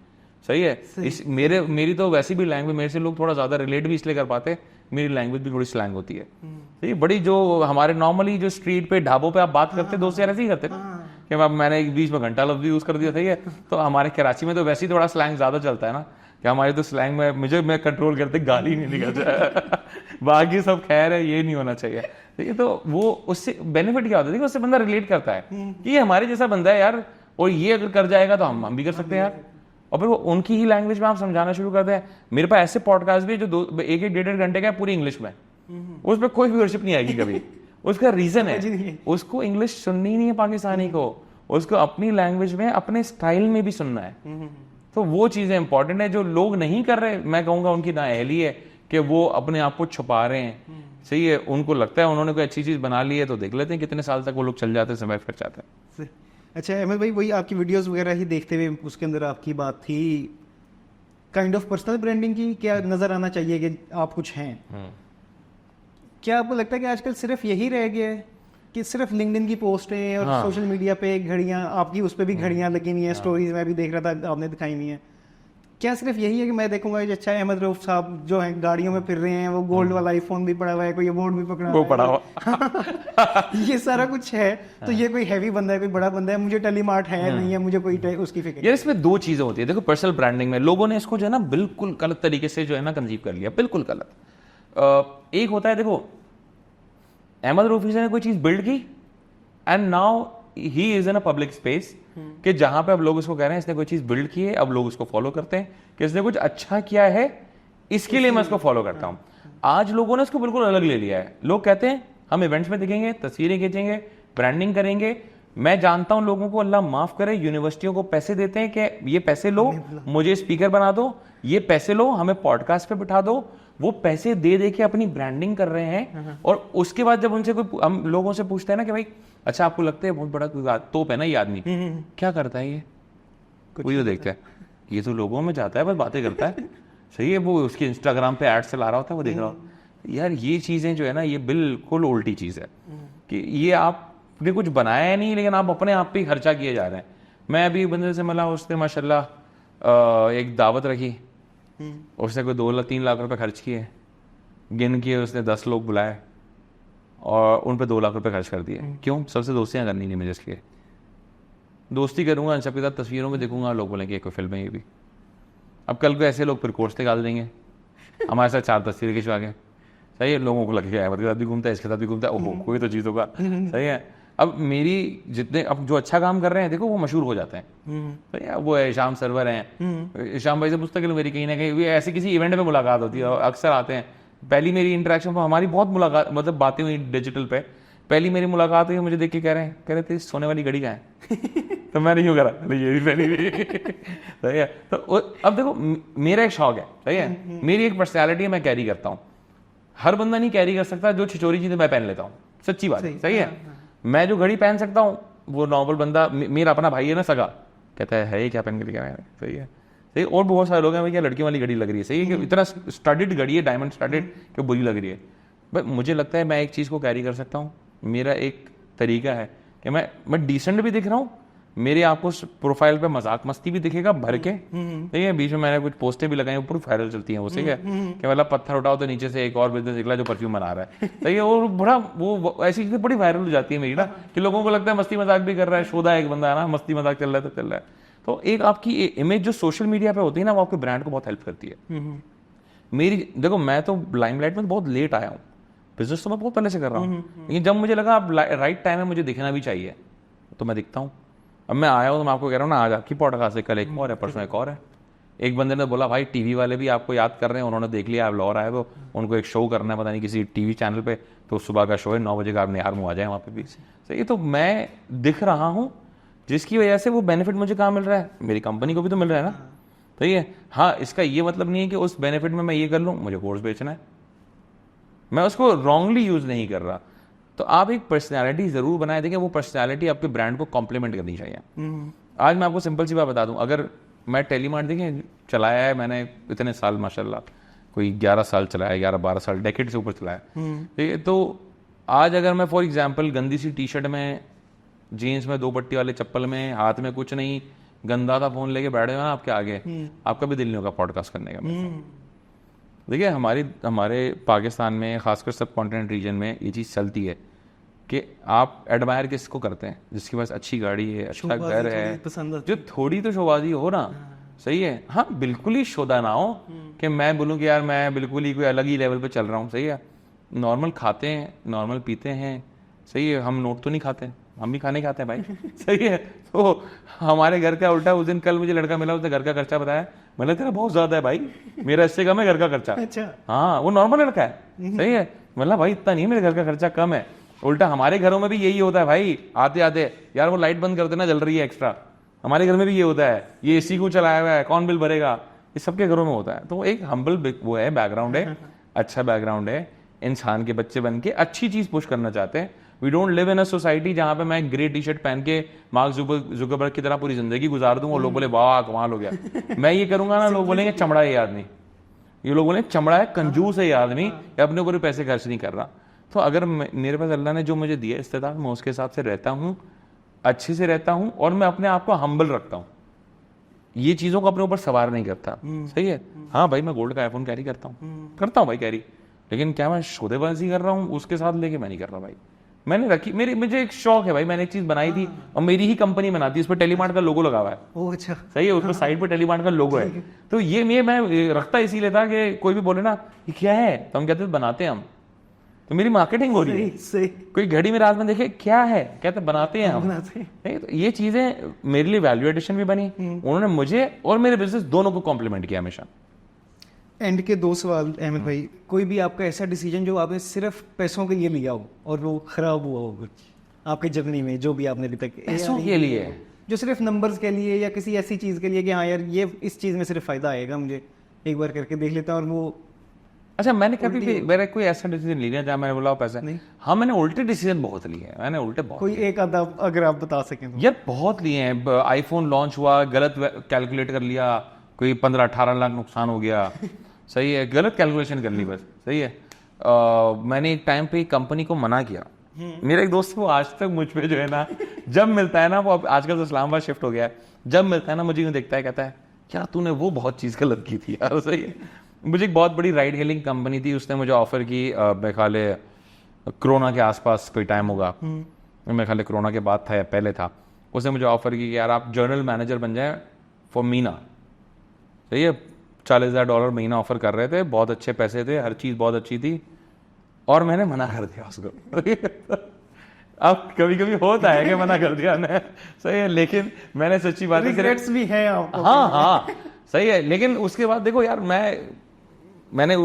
सही है। मेरी तो वैसी भी लैंग्वेज, मेरे से लोग थोड़ा ज़्यादा रिलेट भी इसलिए कर पाते, मेरी लैंग्वेज भी थोड़ी स्लैंग होती है, सही है। बड़ी जो हमारे नॉर्मली जो स्ट्रीट पे ढाबों पे आप बात करते दोस्त यार, ऐसे ही करते ना कि अब मैंने एक बीच में घंटा लफ्ज़ यूज़ कर दिया, सही है। तो हमारे कराची में तो वैसे ही थोड़ा स्लैंग ज़्यादा चलता है ना, कि हमारी तो स्लैंग में मैं कंट्रोल करते गाली नहीं निकल जाए। बाकी सब खैर है, ये नहीं होना चाहिए, ठीक है। तो वो उससे बेनिफिट क्या होता है, उससे बंदा रिलेट करता है कि ये हमारे जैसा बंदा है यार, और ये अगर कर जाएगा तो हम भी कर सकते हैं यार। और फिर वो उनकी ही लैंग्वेज में आप समझाना शुरू करते हैं। मेरे पास ऐसे पॉडकास्ट भी जो 1-1.5 घंटे का है, पूरी इंग्लिश में, उसमें कोई व्यूअरशिप नहीं आएगी कभी। उसका रीजन है, उसको इंग्लिश सुननी नहीं है पाकिस्तानी को, उसको अपनी लैंग्वेज में, अपने स्टाइल में भी सुनना है। तो वो चीजें इंपॉर्टेंट है जो लोग नहीं कर रहे। मैं कहूंगा उनकी नाअहली है कि वो अपने आप को छुपा रहे हैं, सही है। उनको लगता है उन्होंने कोई अच्छी चीज बना ली है, तो देख लेते हैं कितने साल तक वो लोग चल जाते हैं, सर्वाइव कर जाते हैं। अच्छा अहमद भाई, वही आपकी वीडियोस वगैरह ही देखते हुए उसके अंदर आपकी बात थी काइंड ऑफ पर्सनल ब्रांडिंग की, क्या नजर आना चाहिए कि आप कुछ हैं। क्या आपको लगता है कि आजकल सिर्फ यही रह गया है कि सिर्फ लिंक्डइन की पोस्टें और सोशल मीडिया पे घड़ियां, आपकी उस पर भी घड़ियां लगी हुई हैं, स्टोरीज में भी देख रहा था आपने दिखाई हुई हैं, क्या सिर्फ यही है कि मैं देखूंगा कि अच्छा अहमद रऊफ साहब जो हैं गाड़ियों में फिर रहे हैं, वो गोल्ड वाला आईफोन भी पड़ा हुआ है, कोई अवार्ड भी पड़ा हुआ ये सारा कुछ है, तो ये कोई हैवी बंदा है, कोई बड़ा बंदा है, मुझे टेलीमार्ट है नहीं है, मुझे कोई उसकी फिक्र। यार इसमें दो चीजें होती है। देखो, पर्सनल ब्रांडिंग में लोगों ने इसको जो है ना बिल्कुल गलत तरीके से जो है ना कंसीव कर लिया, बिल्कुल गलत। एक होता है, देखो अहमद रऊफ ने कोई चीज बिल्ड की and now he is in a public space, कि जहां पे अब लोग उसको कह रहे हैं इसने कोई चीज बिल्ड की है, अब लोग उसको फॉलो करते हैं कि इसने कुछ अच्छा किया है, इसके लिए मैं इसको फॉलो करता हूं। आज लोगों ने इसको बिल्कुल अलग ले लिया है। लोग कहते हैं हम इवेंट्स में दिखेंगे, तस्वीरें खींचेंगे, ब्रांडिंग करेंगे। मैं जानता हूं लोगों को, अल्लाह माफ करे, यूनिवर्सिटियों को पैसे देते हैं कि ये पैसे लो, मुझे स्पीकर बना दो, ये पैसे लो, हमें पॉडकास्ट पे बिठा दो। वो पैसे दे दे के अपनी ब्रांडिंग कर रहे हैं। और उसके बाद जब उनसे कोई, हम लोगों से पूछते हैं ना कि भाई अच्छा आपको लगता है बहुत बड़ा कोई तोप है ना ये आदमी, क्या करता है ये, कोई तो देखता है, ये तो लोगों में जाता है बस बातें करता है, सही है। वो उसके इंस्टाग्राम पे एड्स चला रहा होता है, वो देख रहा होता है। यार ये चीजें जो है ना, ये बिल्कुल उल्टी चीज है कि ये आपने कुछ बनाया है नहीं, लेकिन आप अपने आप पे खर्चा किए जा रहे हैं। मैं अभी बंदे से मिला, उसने माशाल्लाह एक दावत रखी, उसने कोई 2-3 लाख रुपए खर्च किए, गिन किए उसने 10 लोग बुलाए और उन पे 2 लाख रुपए खर्च कर दिए। क्यों? सबसे दोस्तियां करनी नहीं मुझे, इसलिए दोस्ती करूंगा, सबके साथ तस्वीरों में देखूंगा, लोग बोलेंगे कोई फिल्म है ये भी। अब कल को ऐसे लोग फिर कोर्स निकाल देंगे हमारे साथ 4 तस्वीरें खिंचवा के, सही है। लोगों को लगेगा अहमद के साथ भी घूमता है, इसके साथ भी घूमता है, ओहो कोई तो चीज़ होगा, सही है। अब मेरी जितने अब जो अच्छा काम कर रहे हैं, देखो वो मशहूर हो जाते हैं, सही है। वो है शाम सरवर हैं, शाम भाई से मुस्तकिल मेरी कहीं ना कहीं ऐसे किसी इवेंट में मुलाकात होती है, अक्सर आते हैं। पहली मेरी इंटरेक्शन पर हमारी बहुत मुलाकात, मतलब बातें हुई डिजिटल पे। पहली मेरी मुलाकात हुई, मुझे देख के कह रहे थे सोने वाली घड़ी कहाँ है तो मैंने यूँ करा, ये भी पहनी हुई सही है। तो अब देखो मेरा एक शौक है, सही है, मेरी एक पर्सनैलिटी है, मैं कैरी करता हूँ। हर बंदा नहीं कैरी कर सकता जो छिचोरी चीजें मैं पहन लेता हूँ, सच्ची बात, सही है। मैं जो घड़ी पहन सकता हूँ, वो नॉर्मल बंदा, मेरा अपना भाई है ना सगा, कहता है ये क्या पहन के लिया, सही है, सही। और बहुत सारे लोग हैं भैया लड़कियों वाली घड़ी लग रही है, सही है, कि इतना स्टडीड घड़ी है, डायमंड स्टडीड, कि बुरी लग रही है। बट मुझे लगता है मैं एक चीज़ को कैरी कर सकता हूँ। मेरा एक तरीका है कि मैं डिसेंट भी दिख रहा हूँ, मेरे आपको प्रोफाइल पे मजाक मस्ती भी दिखेगा भर के, ठीक है। बीच में मैंने कुछ पोस्टें भी लगाई, पूरी वायरल चलती हैं वो, ठीक है, कि मतलब पत्थर उठाओ तो नीचे से एक और बिजनेस निकला जो परफ्यूम बना रहा है, ठीक है। और बड़ा वो ऐसी चीजें बड़ी वायरल हो जाती है मेरी ना, कि लोगों को लगता है मस्ती मजाक भी कर रहा है, शोधा एक बंदा है ना, मस्ती मजाक चल रहा है तो चल रहा है। तो एक आपकी इमेज जो सोशल मीडिया पे होती है ना, वो आपके ब्रांड को बहुत हेल्प करती है। मेरी देखो, मैं तो लाइमलाइट में बहुत लेट आया हूँ, बिजनेस तो मैं बहुत पहले से कर रहा हूँ, लेकिन जब मुझे लगा अब राइट टाइम है, मुझे दिखना भी चाहिए, तो मैं दिखता हूँ। अब मैं आया हूँ तो मैं आपको कह रहा हूँ ना, आज आपकी पॉडकास्ट है, कल एक और है, परसों एक और है। एक बंदे ने बोला भाई टीवी वाले भी आपको याद कर रहे हैं, उन्होंने देख लिया आप लाहौर आए हो, उनको एक शो करना है पता नहीं किसी टीवी चैनल पे, तो सुबह का शो है 9 बजे का, आप निहार मुँह आ जाए वहाँ पे भी। सही, तो मैं दिख रहा हूँ, जिसकी वजह से वो बेनिफिट मुझे कहाँ मिल रहा है, मेरी कंपनी को भी तो मिल रहा है ना, सही है। हाँ, इसका ये मतलब नहीं है कि उस बेनिफिट में मैं ये कर लूँ, मुझे कोर्स बेचना है, मैं उसको रॉन्गली यूज नहीं कर रहा। तो आप एक पर्सनैलिटी जरूर बनाए, देखें वो पर्सनैलिटी आपके ब्रांड को कॉम्प्लीमेंट करनी चाहिए। आज मैं आपको सिंपल सी बात बता दूं, अगर मैं टेलीमार्ट देखें चलाया है मैंने इतने साल, माशाल्लाह कोई 11 साल चलाया, 11-12 साल, डेकेड से ऊपर चलाया, ठीक है। तो आज अगर मैं फॉर एग्जाम्पल गंदी सी टी शर्ट में, जीन्स में, 2 पट्टी वाले चप्पल में, हाथ में कुछ नहीं, गंदा सा फोन लेके बैठे हो ना आपके आगे, आपका भी दिल नहीं होगा पॉडकास्ट करने का। देखिए हमारे पाकिस्तान में, खासकर सब कॉन्टिनेंट रीजन में ये चीज़ चलती है कि आप एडमायर किसको करते हैं, जिसके पास अच्छी गाड़ी है, अच्छा घर है, जो थोड़ी तो शोबाजी हो ना, सही है। हाँ, बिल्कुल ही शोधा ना हो कि मैं बोलूँ कि यार मैं बिल्कुल ही कोई अलग ही लेवल पे चल रहा हूँ, सही है। नॉर्मल खाते हैं, नॉर्मल पीते हैं, सही है। हम नोट तो नहीं खाते, हम भी खाने खाते हैं भाई, सही है। तो हमारे घर का उल्टा, उस दिन कल मुझे लड़का मिला, उसने घर का खर्चा बताया, मैंने तेरा बहुत ज्यादा है भाई, मेरा इससे कम है घर का खर्चा। अच्छा। हाँ, वो नॉर्मल लड़का है, सही है। मतलब भाई इतना नहीं, मेरे घर का खर्चा कम है। उल्टा हमारे घरों में भी यही होता है भाई, आते आते यार वो लाइट बंद कर देना, जल रही है एक्स्ट्रा। हमारे घर में भी ये होता है, ये एसी को चलाया हुआ है, कौन बिल भरेगा, ये सबके घरों में होता है। तो एक हम्बल वो है, बैकग्राउंड है, अच्छा बैकग्राउंड है। इंसान के बच्चे बन के अच्छी चीज पुश करना चाहते हैं। We don't live in a society जहां पे मैं ग्रे टी शर्ट पहन के मार्क जुकरबर्ग की तरह पूरी जिंदगी गुजार दूं और लोग बोले वाह कमाल हो गया। मैं ये करूंगा ना, लोग बोलेंगे चमड़ा है ये आदमी, ये लोग बोलेंगे चमड़ा है, कंजूस है ये आदमी, ये अपने ऊपर पैसे खर्च नहीं कर रहा। तो अगर मेरे पास अल्लाह ने जो मुझे दिया इस्तेदाद, मैं उसके हिसाब से रहता हूँ, अच्छे से रहता हूँ, और मैं अपने आप को हम्बल रखता हूँ, ये चीजों को अपने ऊपर सवार नहीं करता, सही है। हाँ भाई, मैं गोल्ड का आईफोन कैरी करता हूँ भाई कैरी, लेकिन क्या मैं शोधेबाजी कर रहा हूँ उसके साथ लेके? मैं नहीं कर रहा भाई। मैंने रखी, मुझे एक शौक है भाई, मैंने एक चीज बनाई थी और मेरी ही कंपनी बनाती है, उस पर टेलीमार्ट का लोगो लगा हुआ है। ओह अच्छा, सही है, उस पर साइड पे टेलीमार्ट का लोगो है। तो ये मैं रखता इसीलिए था कि कोई भी बोले ना ये क्या है, तो हम कहते बनाते हैं हम, तो मेरी मार्केटिंग हो रही है। सही। कोई घड़ी में रात में देखे क्या है, कहते बनाते हैं हम। तो ये चीजें मेरे लिए वैल्यू एडिशन भी बनी, उन्होंने मुझे और मेरे बिजनेस दोनों को कॉम्प्लीमेंट किया हमेशा। एंड के 2 सवाल अहमद भाई, कोई भी आपका ऐसा डिसीजन जो आपने सिर्फ पैसों के लिए लिया हो और वो खराब हुआ हो कुछ आपके जर्नी में, जो भी आपने अभी तक पैसों के लिए, जो सिर्फ नंबर्स के लिए या किसी ऐसी चीज़ के लिए कि हाँ यार ये इस चीज़ में सिर्फ फ़ायदा आएगा, मुझे एक बार करके देख लेता हूँ, और वो अच्छा, मैंने कभी भी मेरा कोई ऐसा डिसीजन लिया जहाँ मैंने बोला पैसा नहीं। हाँ, मैंने उल्टे डिसीजन बहुत लिए हैं, मैंने उल्टे बहुत, कोई एक आधा अगर आप बता सकें तो। यार बहुत लिए हैं। आईफोन लॉन्च हुआ, गलत कैलकुलेट कर लिया, कोई 15-18 लाख नुकसान हो गया, सही है, गलत कैलकुलेशन कर ली बस, सही है। मैंने एक टाइम पे कंपनी को मना किया, मेरा एक दोस्त वो आज तक मुझ पे जो है ना, जब मिलता है ना, वो आजकल तो इस्लामाबाद शिफ्ट हो गया है, जब मिलता है ना मुझे यूँ देखता है, कहता है क्या तूने वो बहुत चीज़ गलत की थी यार, सही है। मुझे एक बहुत बड़ी राइड हेलिंग कंपनी थी, उसने मुझे ऑफर की, मेरे ख्याल कोरोना के आसपास कोई टाइम होगा, मेरे ख्याल कोरोना के बाद था या पहले था, उसने मुझे ऑफर की कि यार आप जनरल मैनेजर बन जाए फॉर मीना, सही है। $40,000 महीना ऑफर कर रहे थे, बहुत अच्छे पैसे थे, हर चीज़ बहुत अच्छी थी, और मैंने मना कर दिया उसको। अब कभी कभी होता है कि मना कर दिया मैंने, सही है, लेकिन मैंने सच्ची बात रिग्रेट्स भी हैं आपको? हाँ, सही है। लेकिन उसके बाद देखो यार, मैंने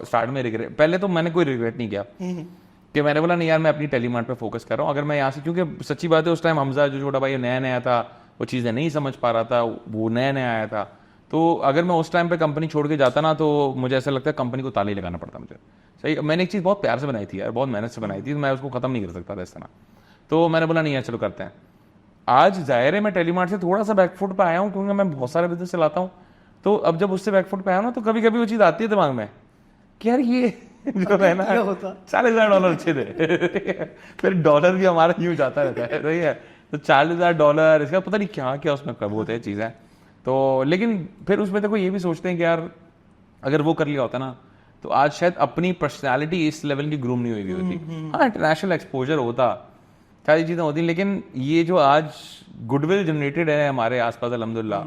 स्टार्ट में रिग्रेट, पहले तो मैंने कोई रिग्रेट नहीं किया कि मैंने बोला नहीं यार मैं अपनी टेलीमार्ट पे फोकस कर रहा हूँ। अगर मैं यहाँ से, क्योंकि सच्ची बात है उस टाइम हमजा जो छोटा भाई नया नया था, वो चीज़ें नहीं समझ पा रहा था, वो नया नया आया था, तो अगर मैं उस टाइम पे कंपनी छोड़ के जाता ना, तो मुझे ऐसा लगता है कंपनी को ताला ही लगाना पड़ता मुझे, सही। मैंने एक चीज़ बहुत प्यार से बनाई थी यार, बहुत मेहनत से बनाई थी, तो मैं उसको खत्म नहीं कर सकता था इस तरह। तो मैंने बोला नहीं यार चलो करते हैं। आज जाहिर है मैं टेलीमार्ट से थोड़ा सा बैकफुट पे आया हूँ, क्योंकि मैं बहुत सारे बिजनेस चलाता हूँ, तो अब जब उससे बैकफुट पे आया ना, तो कभी कभी वो चीज़ आती है दिमाग में कि यार जो है ना क्या होता? $40,000 अच्छे थे। फिर डॉलर भी हमारा यूं जाता रहता है, सही है। तो $40,000 इसका पता नहीं क्या क्या उसमें कब होते हैं चीज़ें। तो लेकिन फिर उसमें देखो ये भी सोचते हैं कि यार अगर वो कर लिया होता ना तो आज शायद अपनी पर्सनैलिटी इस लेवल की ग्रूम नहीं हुई होती। हाँ, इंटरनेशनल एक्सपोजर होता, सारी चीज़ें होती, लेकिन ये जो आज गुडविल जनरेटेड है हमारे आसपास अल्हम्दुलिल्लाह,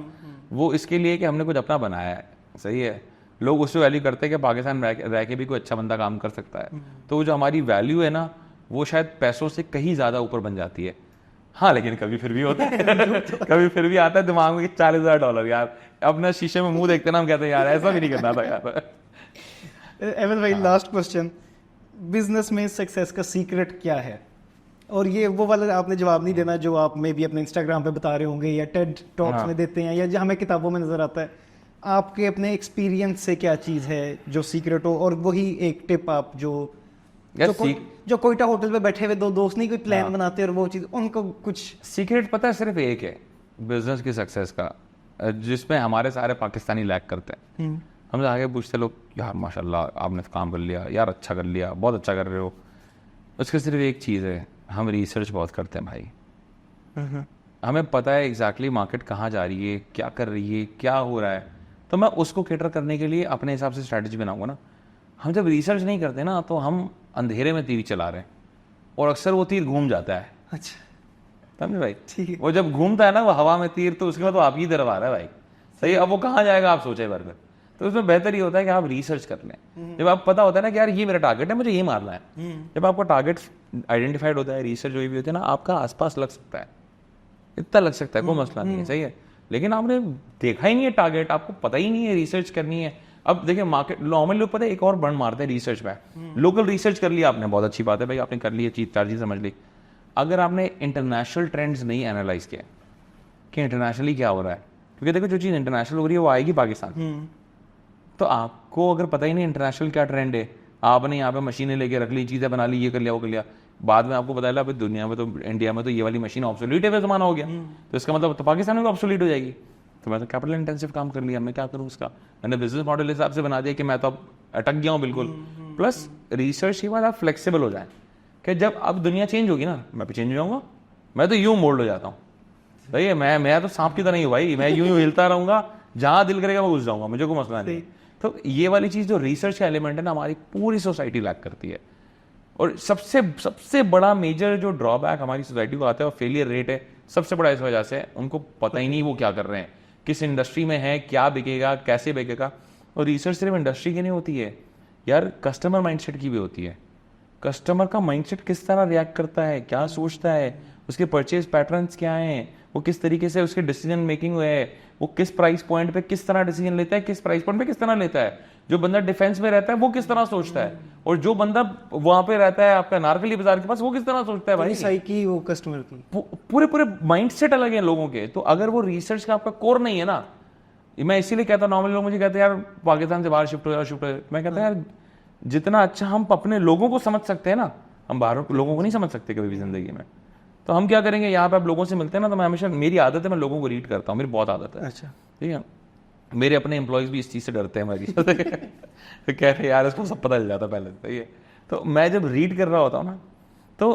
वो इसके लिए कि हमने कुछ अपना बनाया है, सही है। लोग उससे वैल्यू करते हैं कि पाकिस्तान रह के भी कोई अच्छा बंदा काम कर सकता है। तो जो हमारी वैल्यू है ना वो शायद पैसों से कहीं ज़्यादा ऊपर बन जाती है। हाँ, लेकिन कभी फिर भी होता है कभी फिर भी आता है दिमाग में कि $40,000 यार, अपना शीशे में मुंह देखते ना हम कहते हैं यार ऐसा भी नहीं करना था यार। अहमद भाई, लास्ट क्वेश्चन, बिजनेस में सक्सेस का सीक्रेट क्या है? और ये वो वाला आपने जवाब नहीं देना जो आप मे भी अपने इंस्टाग्राम पे बता रहे होंगे या टेड टॉक्स हाँ। में देते हैं या जो हमें किताबों में नजर आता है। आपके अपने एक्सपीरियंस से क्या चीज़ है जो सीक्रेट हो, और वही एक टिप आप जो यार जो कोयटा होटल पे बैठे हुए दो दोस्त नहीं कोई प्लान हाँ। बनाते और वो चीज़ उनको कुछ सीक्रेट पता है सिर्फ एक है बिजनेस की सक्सेस का, जिसमें हमारे सारे पाकिस्तानी लैक करते हैं। हमसे आगे पूछते लोग, यार माशाल्लाह आपने काम कर लिया यार, अच्छा कर लिया, बहुत अच्छा कर रहे हो। उसकी सिर्फ एक चीज़ है, हम रिसर्च बहुत करते हैं भाई। हमें पता है एग्जैक्टली मार्केट कहाँ जा रही है, क्या कर रही है, क्या हो रहा है, तो मैं उसको कैटर करने के लिए अपने हिसाब से स्ट्रैटेजी बनाऊंगा ना। हम जब रिसर्च नहीं करते ना तो हम अंधेरे में तीर चला रहे हैं और अक्सर वो तीर घूम जाता है। अच्छा समझे भाई? ठीक है। वो जब घूमता है ना वो हवा में तीर, तो उसके बाद तो आप ही तरफ आ रहा है भाई, सही। अब वो कहाँ जाएगा आप सोचे भर कर। तो उसमें बेहतर ये होता है कि आप रिसर्च कर लें। जब आप पता होता है ना कि यार ये मेरा टारगेट है, मुझे ये मारना है, जब आपका टारगेट आइडेंटिफाइड होता है, रिसर्च जो भी होती है ना, आपका आसपास लग सकता है, इतना लग सकता है, कोई मसला नहीं है, सही है। लेकिन आपने देखा ही नहीं है टारगेट, आपको पता ही नहीं है रिसर्च करनी है। अब देखिए मार्केट नॉर्मल लोग पता है एक और बंड मारते हैं रिसर्च में। लोकल रिसर्च कर लिया आपने, बहुत अच्छी बात है भाई, आपने कर ली, चीज चार चीज समझ ली। अगर आपने इंटरनेशनल ट्रेंड्स नहीं एनालाइज किया कि इंटरनेशनली क्या हो रहा है, क्योंकि देखो जो चीज़ इंटरनेशनल हो रही है वो आएगी पाकिस्तान। तो आपको अगर पता ही नहीं इंटरनेशनल क्या ट्रेंड है, आपने यहाँ पे मशीनें लेके रख ली, चीज़ें बना ली, ये कर लिया वो कर लिया, बाद में आपको पता चला अभी दुनिया में तो इंडिया में तो ये वाली मशीन ऑब्सोलीट है, ज़माना हो गया, तो इसका मतलब तो पाकिस्तान में भी ऑब्सोलीट हो जाएगी। तो मैं तो कैपिटल इंटेंसिव काम कर लिया, मैं क्या करूँ उसका, मैंने बिजनेस मॉडल हिसाब से बना दिया कि मैं तो अब अटक गया हूँ बिल्कुल। प्लस रिसर्च के बाद आप फ्लेक्सिबल हो जाए कि जब अब दुनिया चेंज होगी ना मैं भी चेंज हो जाऊँगा, मैं तो यूँ मोल्ड हो जाता हूँ, सही है। मैं तो सांप की तरह ही हूँ भाई, मैं यूँ हिलता रहूँगा, जहाँ दिल करेगा मैं घुस जाऊँगा, मुझे कोई मसला नहीं। तो ये वाली चीज़ जो रिसर्च का एलिमेंट है ना, हमारी पूरी सोसाइटी लैक करती है। और सबसे बड़ा मेजर जो ड्रॉबैक हमारी सोसाइटी को आता है और फेलियर रेट है, सबसे बड़ा इस वजह से उनको पता ही नहीं वो क्या कर रहे हैं, किस इंडस्ट्री में है, क्या बिकेगा, कैसे बिकेगा। और रिसर्च सिर्फ इंडस्ट्री की नहीं होती है यार, कस्टमर माइंडसेट की भी होती है। कस्टमर का माइंडसेट किस तरह रिएक्ट करता है, क्या सोचता है, उसके परचेज पैटर्न्स क्या हैं, वो किस तरीके से उसके डिसीजन मेकिंग है, वो किस प्राइस पॉइंट पे किस तरह डिसीजन लेता है, किस प्राइस पॉइंट पे किस तरह लेता है। जो बंदा डिफेंस में रहता है वो किस तरह सोचता है, और जो बंदा वहां पे रहता है आपका नारकली बाजार के पास वो किस तरह सोचता है भाई। साइकी वो कस्टमर की पूरे माइंडसेट अलग है लोगों के। तो अगर वो रिसर्च का आपका कोर नहीं है ना, मैं इसीलिए कहता हूँ, नॉर्मली लोग मुझे कहते हैं यार पाकिस्तान से बाहर शिफ्ट हो जाओ, मैं कहता हूँ यार जितना अच्छा हम अपने लोगों को समझ सकते हैं ना, हम बाहर लोगों को नहीं समझ सकते कभी भी जिंदगी में। तो हम क्या करेंगे, यहाँ पे आप लोगों से मिलते हैं ना, तो मैं हमेशा, मेरी आदत है मैं लोगों को रीड करता हूँ, मेरी बहुत आदत है। अच्छा ठीक है, मेरे अपने एम्प्लॉयज़ भी इस चीज़ से डरते हैं मेरी तो कह रहे यार इसको सब पता चल जाता पहले, सही है। तो मैं जब रीड कर रहा होता हूँ ना तो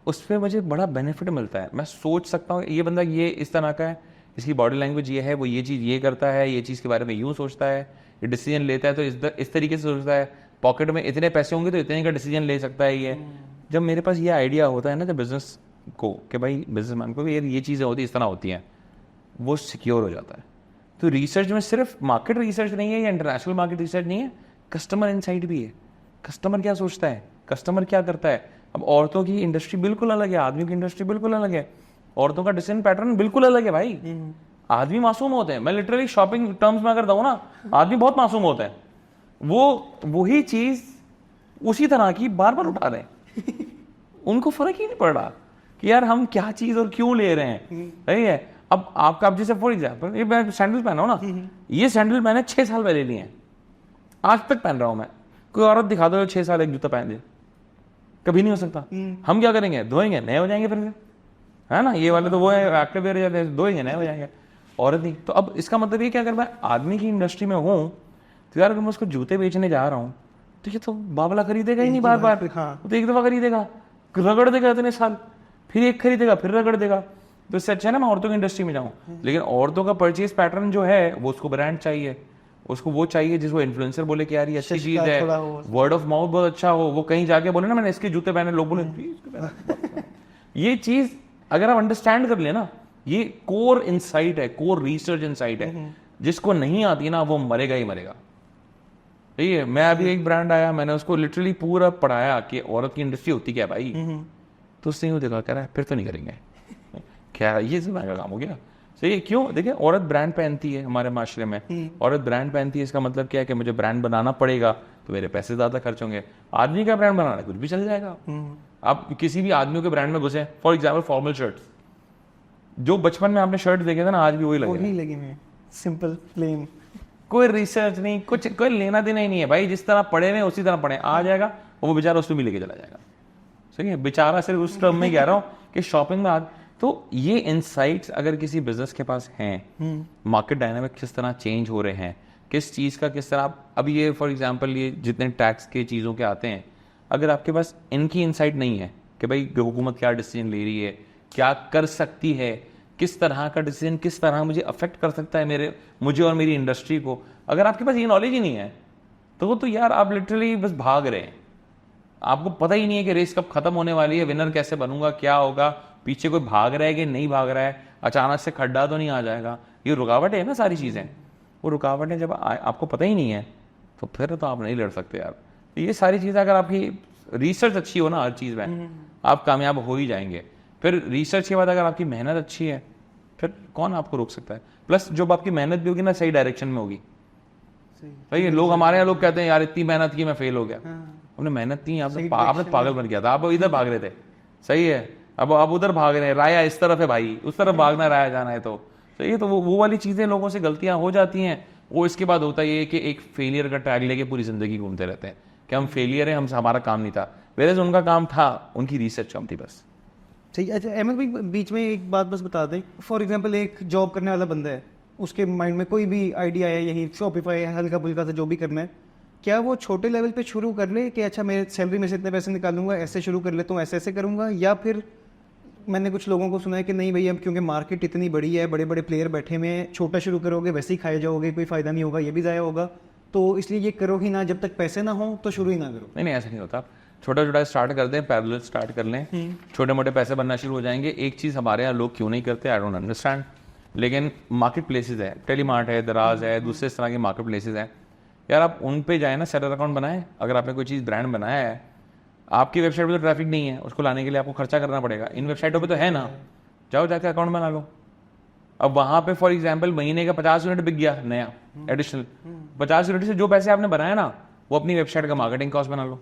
उस पर मुझे बड़ा बेनिफिट मिलता है। मैं सोच सकता हूँ ये बंदा ये इस तरह का है, इसकी बॉडी लैंग्वेज ये है, वो ये चीज़ ये करता है, ये चीज़ के बारे में यूँ सोचता है, ये डिसीजन लेता है तो इस तरीके से सोचता है, पॉकेट में इतने पैसे होंगे तो इतने का डिसीजन ले सकता है ये। जब मेरे पास ये आइडिया होता है ना जब बिजनेस को, कि भाई बिजनेसमैन को ये चीज़ें होती इस तरह होती हैं, वो सिक्योर हो जाता है। तो रिसर्च में सिर्फ मार्केट रिसर्च नहीं है या इंटरनेशनल मार्केट रिसर्च नहीं है, कस्टमर इनसाइट भी है। कस्टमर क्या सोचता है, कस्टमर क्या करता है। अब औरतों की इंडस्ट्री बिल्कुल अलग है, आदमियों की इंडस्ट्री बिल्कुल अलग है, औरतों का डिसीजन पैटर्न बिल्कुल अलग है भाई। आदमी मासूम होते हैं, मैं लिटरली शॉपिंग टर्म्स में अगर कहूँ ना, आदमी बहुत मासूम होते हैं, वो वही चीज उसी तरह की बार बार उठा रहे हैं उनको फर्क ही नहीं पड़ रहा कि यार हम क्या चीज और क्यों ले रहे हैं, सही है। अब आपका, अब जैसे फॉर एग्जाम्पल ये मैं सैंडल पहना हूं ना, ये सैंडल मैंने 6 साल पहले लिए हैं, आज तक पहन रहा हूं मैं। कोई औरत दिखा दो 6 साल एक जूता पहन दे, कभी नहीं हो सकता। हम क्या करेंगे, धोएंगे नए हो जाएंगे, फिर है ना, ये वाले तो वो है एक्टिव वेयर जाते हैं, धोएंगे नए हो जाएंगे, औरत नहीं। तो अब इसका मतलब ये कि अगर मैं आदमी की इंडस्ट्री में हूँ तो यार अगर मैं उसको जूते बेचने जा रहा हूँ तो ये तो बावला खरीदेगा ही नहीं बार बार, तो एक दफा खरीदेगा, रगड़ देगा इतने साल, फिर एक खरीदेगा, फिर रगड़ देगा। तो इससे अच्छा है ना मैं औरतों की इंडस्ट्री में जाऊँ। लेकिन औरतों का परचेज पैटर्न जो है वो उसको ब्रांड चाहिए, उसको वो चाहिए जिसको इन्फ्लुएंसर बोले कि यार ये अच्छी चीज है, वर्ड ऑफ माउथ बहुत अच्छा हो, वो कहीं जाके बोले ना मैंने इसके जूते पहने, लोग बोले ये चीज अगर आप अंडरस्टैंड कर लेना, ये कोर इनसाइट है, कोर रिसर्च इनसाइट है, जिसको नहीं आती ना वो मरेगा ही मरेगा। ठीक है, मैं अभी एक ब्रांड आया, मैंने उसको लिटरली पूरा पढ़ाया कि औरत की इंडस्ट्री होती क्या भाई, तो उसने यूँ देखा, कह रहा है फिर तो नहीं करेंगे क्या, ये सब महंगा काम हो गया। सही है, क्यों? देखिए औरत ब्रांड पहनती है हमारे माशरे में, औरत ब्रांड पहनती है, इसका मतलब क्या है कि मुझे ब्रांड बनाना पड़ेगा तो मेरे पैसे ज्यादा खर्च होंगे। आदमी का ब्रांड बनाना कुछ भी चल जाएगा। आप किसी भी आदमियों के ब्रांड में घुसे, फॉर एग्जाम्पल फॉर्मल शर्ट्स, जो बचपन में आपने शर्ट देखे थे ना आज भी वही लगे, सिंपल प्लेन, कोई रिसर्च नहीं, कुछ कोई लेना देना ही नहीं है भाई, जिस तरह पढ़े हुए उसी तरह पढ़े, आ जाएगा और वो बेचारा उसमें भी लेके चला जाएगा। सही है, बेचारा सिर्फ उस टर्म में कह रहा हूँ कि शॉपिंग में तो ये इनसाइट्स अगर किसी बिजनेस के पास हैं, मार्केट डायनामिक किस तरह चेंज हो रहे हैं, किस चीज़ का किस तरह आप, अब ये फॉर एग्जांपल ये जितने टैक्स के चीज़ों के आते हैं, अगर आपके पास इनकी इनसाइट नहीं है कि भाई हुकूमत क्या डिसीजन ले रही है, क्या कर सकती है, किस तरह का डिसीजन किस तरह मुझे अफेक्ट कर सकता है मुझे और मेरी इंडस्ट्री को, अगर आपके पास ये नॉलेज ही नहीं है तो वो तो यार आप लिटरली बस भाग रहे हैं, आपको पता ही नहीं है कि रेस कब खत्म होने वाली है, विनर कैसे बनूंगा, क्या होगा, पीछे कोई भाग रहा है कि नहीं भाग रहा है, अचानक से खड्डा तो नहीं आ जाएगा। ये रुकावट है ना, सारी चीज़ें वो रुकावटें जब आपको पता ही नहीं है तो फिर तो आप नहीं लड़ सकते यार। तो ये सारी चीज़ें अगर आपकी रिसर्च अच्छी हो ना हर चीज़ में, आप कामयाब हो ही जाएंगे। फिर रिसर्च के बाद अगर आपकी मेहनत अच्छी है फिर कौन आपको रोक सकता है। प्लस जब आपकी मेहनत भी होगी ना सही डायरेक्शन में होगी। सही है, लोग हमारे यहाँ लोग कहते हैं यार इतनी मेहनत की मैं फेल हो गया, हमने मेहनत नहीं, आपने पागल बन गया था, आप इधर भाग रहे थे। सही है, अब उधर भाग रहे हैं, राया इस तरफ है भाई, उस तरफ भागना, राया जाना है तो सही है। तो वो वाली चीज़ें लोगों से गलतियां हो जाती हैं। वो इसके बाद होता ये कि एक फेलियर का टैग लेके पूरी जिंदगी घूमते रहते हैं कि हम फेलियर हैं, हमारा काम नहीं था, वेरेज उनका काम था, उनकी रिसर्च कम थी बस। ठीक है। अच्छा अहमद भाई, बीच में एक बात बस बता दें, फॉर एग्जांपल एक जॉब करने वाला बंदा है, उसके माइंड में कोई भी आइडिया है, यही शॉपिफाई है, हल्का फुल्का सा जो भी करना है, क्या वो छोटे लेवल पे शुरू कर ले कि अच्छा मेरे सैलरी में से इतने पैसे निकालूंगा, ऐसे शुरू कर लेता हूँ, ऐसे ऐसे करूँगा, या फिर मैंने कुछ लोगों को सुना है कि नहीं भैया क्योंकि मार्केट इतनी बड़ी है, बड़े बड़े प्लेयर बैठे हुए हैं, छोटा शुरू करोगे वैसे ही खाए जाओगे, कोई फ़ायदा नहीं होगा, ये भी ज़ाया होगा, तो इसलिए ये करो ही ना, जब तक पैसे ना हो तो शुरू ही ना करो। नहीं ऐसा नहीं होता, छोटा छोटा स्टार्ट कर दें, पैरेलल स्टार्ट कर लें, छोटे मोटे पैसे बनना शुरू हो जाएंगे। एक चीज़ हमारे यहाँ लोग क्यों नहीं करते, आई डोंट अंडरस्टैंड, लेकिन मार्केट प्लेसेस है, टेलीमार्ट है, दराज है, दूसरे इस तरह के मार्केट प्लेसेस हैं यार, आप उन पे जाए ना, सेलर अकाउंट बनाएं। अगर आपने कोई चीज़ ब्रांड बनाया है, आपकी वेबसाइट पे तो ट्रैफिक नहीं है, उसको लाने के लिए आपको खर्चा करना पड़ेगा, इन वेबसाइटों पे तो है ना, जाओ जाके अकाउंट बना लो। अब वहाँ पे फॉर एग्जांपल महीने का 50 यूनिट बिक गया नया एडिशनल, 50 यूनिट से जो पैसे आपने बनाया ना वो अपनी वेबसाइट का मार्केटिंग कॉस्ट बना लो।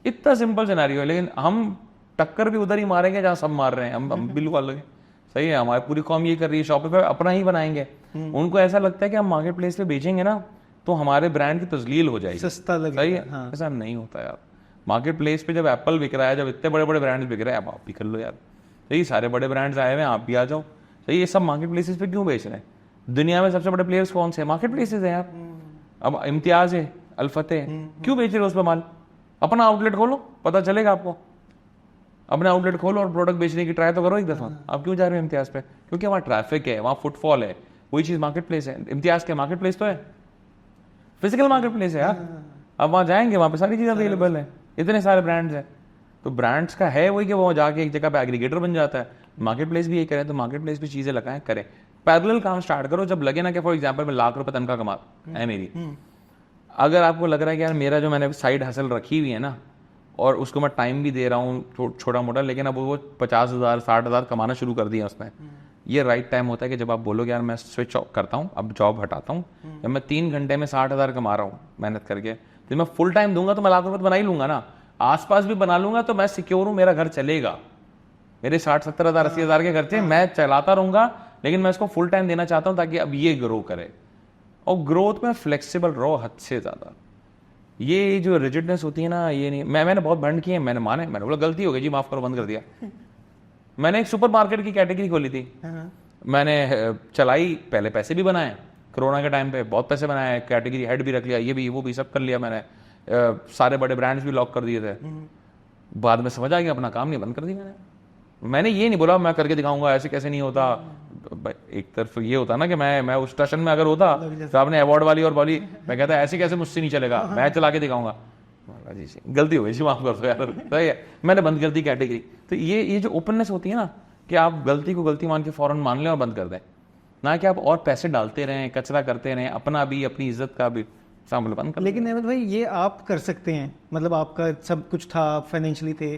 इतना सिंपल सिनेरियो है, लेकिन हम टक्कर भी उधर ही मारेंगे जहाँ सब मार रहे हैं, हम बिल्कुल अलग है। सही है, हमारी पूरी कौम ये कर रही है, शॉपिफाई अपना ही बनाएंगे, उनको ऐसा लगता है कि हम मार्केट प्लेस पे बेचेंगे ना तो हमारे ब्रांड की तस्लील हो जाएगी, सस्ता लगेगा। सही है, हाँ। ऐसा नहीं होता यार। मार्केट प्लेस पे जब एप्पल बिक रहा है, जब इतने बड़े बड़े ब्रांड्स बिक रहे हैं, आप भी कर लो यार। सही, सारे बड़े ब्रांड्स आए हुए हैं, आप भी आ जाओ। सही, ये सब मार्केट प्लेसेस पे क्यों बेच रहे हैं? दुनिया में सबसे बड़े प्लेयर्स कौन से? मार्केट प्लेसेस है यार। अब इम्तियाज है, अल्फतेह, क्यों बेच रहे हो उस पर माल? अपना आउटलेट खोलो, पता चलेगा आपको। अपना आउटलेट खोलो और प्रोडक्ट बेचने की ट्राई तो करो एक दफा। आप क्यों जा रहे हो इम्तियाज पे? क्योंकि वहाँ ट्रैफिक है, वहाँ फुटफॉल है। वही चीज मार्केट प्लेस है। इम्तियाज के मार्केट प्लेस तो है, फिजिकल मार्केट प्लेस है यार। अब वहाँ जाएंगे, वहाँ पे सारी चीज़ अवेलेबल है, इतने सारे ब्रांड्स हैं। तो ब्रांड्स का है वही कि वो जाके एक जगह पे एग्रीगेटर बन जाता है। मार्केट प्लेस भी ये करें तो मार्केट प्लेस पे चीज़ें लगाएं, करें, पैरेलल काम स्टार्ट करो। जब लगे ना कि फॉर एग्जांपल मैं लाख रुपए तनख्वाह कमा है मेरी, अगर आपको लग रहा है कि यार मेरा जो मैंने साइड हसल रखी हुई है ना और उसको मैं टाइम भी दे रहा हूँ छोटा मोटा, लेकिन अब वो 50,000 60,000 कमाना शुरू कर दिया उसमें, ये राइट टाइम होता है कि जब आप बोलोगे यार मैं स्विच करता हूँ, अब जॉब हटाता हूँ। जब मैं 3 घंटे में 60,000 कमा रहा हूँ मेहनत करके, तो मैं फुल टाइम दूंगा तो मैं लाख रुपये बना ही लूंगा ना। आसपास भी बना लूंगा तो मैं सिक्योर हूँ, मेरा घर चलेगा। मेरे 60-70,000 80,000 के खर्चे मैं चलाता रहूंगा, लेकिन मैं इसको फुल टाइम देना चाहता हूँ ताकि अब ये ग्रो करे। और ग्रोथ में फ्लेक्सिबल रहो हद से ज्यादा। ये जो रिजिडनेस होती है ना, ये नहीं। मैंने बहुत बंद किए, मैंने माने, मैंने बोला गलती हो गई जी, माफ करो, बंद कर दिया। मैंने एक सुपर मार्केट की कैटेगरी खोली थी, मैंने चलाई, पहले पैसे भी बनाए, कोरोना के टाइम पे बहुत पैसे बनाए, कैटेगरी हेड भी रख लिया, ये भी वो भी सब कर लिया मैंने, सारे बड़े ब्रांड्स भी लॉक कर दिए थे। बाद में समझ आ गया अपना काम नहीं बंद कर दिया मैंने ये नहीं बोला मैं करके दिखाऊंगा, ऐसे कैसे नहीं होता। एक तरफ ये होता ना कि मैं उस स्टेशन में अगर होता तो आपने अवार्ड वाली और बोली, मैं कहता ऐसे कैसे मुझसे नहीं चलेगा, मैं चला के दिखाऊंगा। जी गलती हो गई जी, माफ कर दो यार, सही है, मैंने बंद कर दी कैटेगरी। तो ये जो ओपननेस होती है ना, कि आप गलती को गलती मान के फौरन मान लें और बंद कर दें, ना कि आप और पैसे डालते रहें, कचरा करते रहें, अपना भी अपनी इज्जत का भी सामान बंद कर। लेकिन अहमद भाई ये आप कर सकते हैं, मतलब आपका सब कुछ था, फाइनेंशियली थे।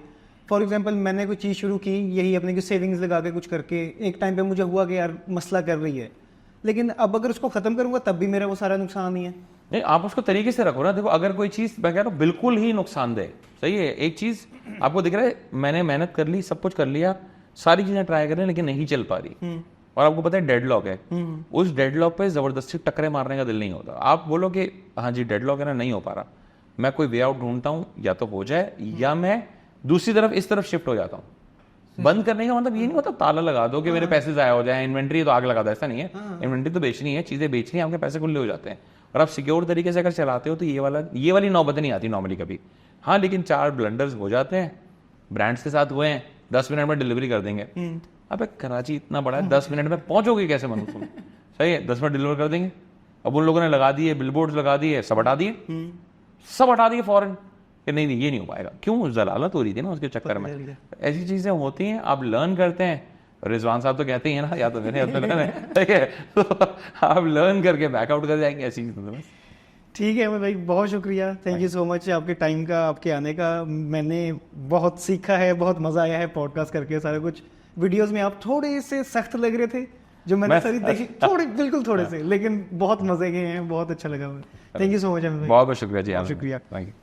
फॉर एग्जांपल मैंने कोई चीज़ शुरू की, यही अपने की सेविंग्स लगा के कुछ करके, एक टाइम पे मुझे हुआ कि यार मसला कर रही है, लेकिन अब अगर उसको ख़त्म करूंगा तब भी मेरा वो सारा नुकसान ही है। नहीं, आप उसको तरीके से रखो ना। देखो अगर कोई चीज़ मैं कह रहा हूँ बिल्कुल ही नुकसानदेह, सही है, एक चीज़ आपको दिख रहा है मैंने मेहनत कर ली, सब कुछ कर लिया, सारी चीज़ें ट्राई कर रहे हैं लेकिन नहीं चल पा रही, और आपको पता है डेडलॉक है, उस डेडलॉक पे ज़बरदस्ती टकरे मारने का दिल नहीं होता। आप बोलो कि हाँ जी डेडलॉक है ना, नहीं हो पा रहा, मैं कोई वे आउट ढूंढता हूँ, या तो हो जाए या मैं दूसरी तरफ इस तरफ शिफ्ट हो जाता हूँ। बंद करने का मतलब ये नहीं होता ताला लगा दो कि मेरे पैसे जाया हो जाए, इन्वेंट्री तो आग लगा दो, ऐसा नहीं है। इन्वेंट्री तो बेचनी है, चीजें बेचनी है, आपके पैसे खुले हो जाते हैं, और आप सिक्योर तरीके से अगर चलाते हो तो ये वाली नौबत नहीं आती नॉर्मली कभी। हाँ लेकिन 4 ब्लंडर्स हो जाते हैं, ब्रांड्स के साथ हुए हैं, 10 मिनट में डिलीवरी कर देंगे। अबे कराची इतना बड़ा है, 10 मिनट में पहुंचोगे कैसे मनु तुम, सही है, 10 मिनट डिलीवर कर देंगे। अब उन लोगों ने लगा दिए बिलबोर्ड्स, लगा दिए, सब हटा दिए फॉरन, कि नहीं ये नहीं हो पाएगा। क्यों, जलालत हो रही थी ना उसके चक्कर में। ऐसी चीजें होती हैं, आप लर्न करते हैं। रिजवान साहब तो कहते ही हैं ना, या तो मैंने या तो लर्न है, ठीक है, तो आप लर्न करके बैकआउट कर जाएंगे ऐसी चीज़ें। ठीक है अहमद भाई, बहुत शुक्रिया, थैंक यू सो मच आपके टाइम का, आपके आने का। मैंने बहुत सीखा है, बहुत मज़ा आया है पॉडकास्ट करके। सारा कुछ वीडियोस में आप थोड़े से सख्त लग रहे थे, जो मैंने सारी देखी, थोड़े बिल्कुल थोड़े से, लेकिन बहुत मज़े के हैं, बहुत अच्छा लगा। Thank you so much Ahmad भाई, बहुत बहुत शुक्रिया जी, शुक्रिया। Thank you.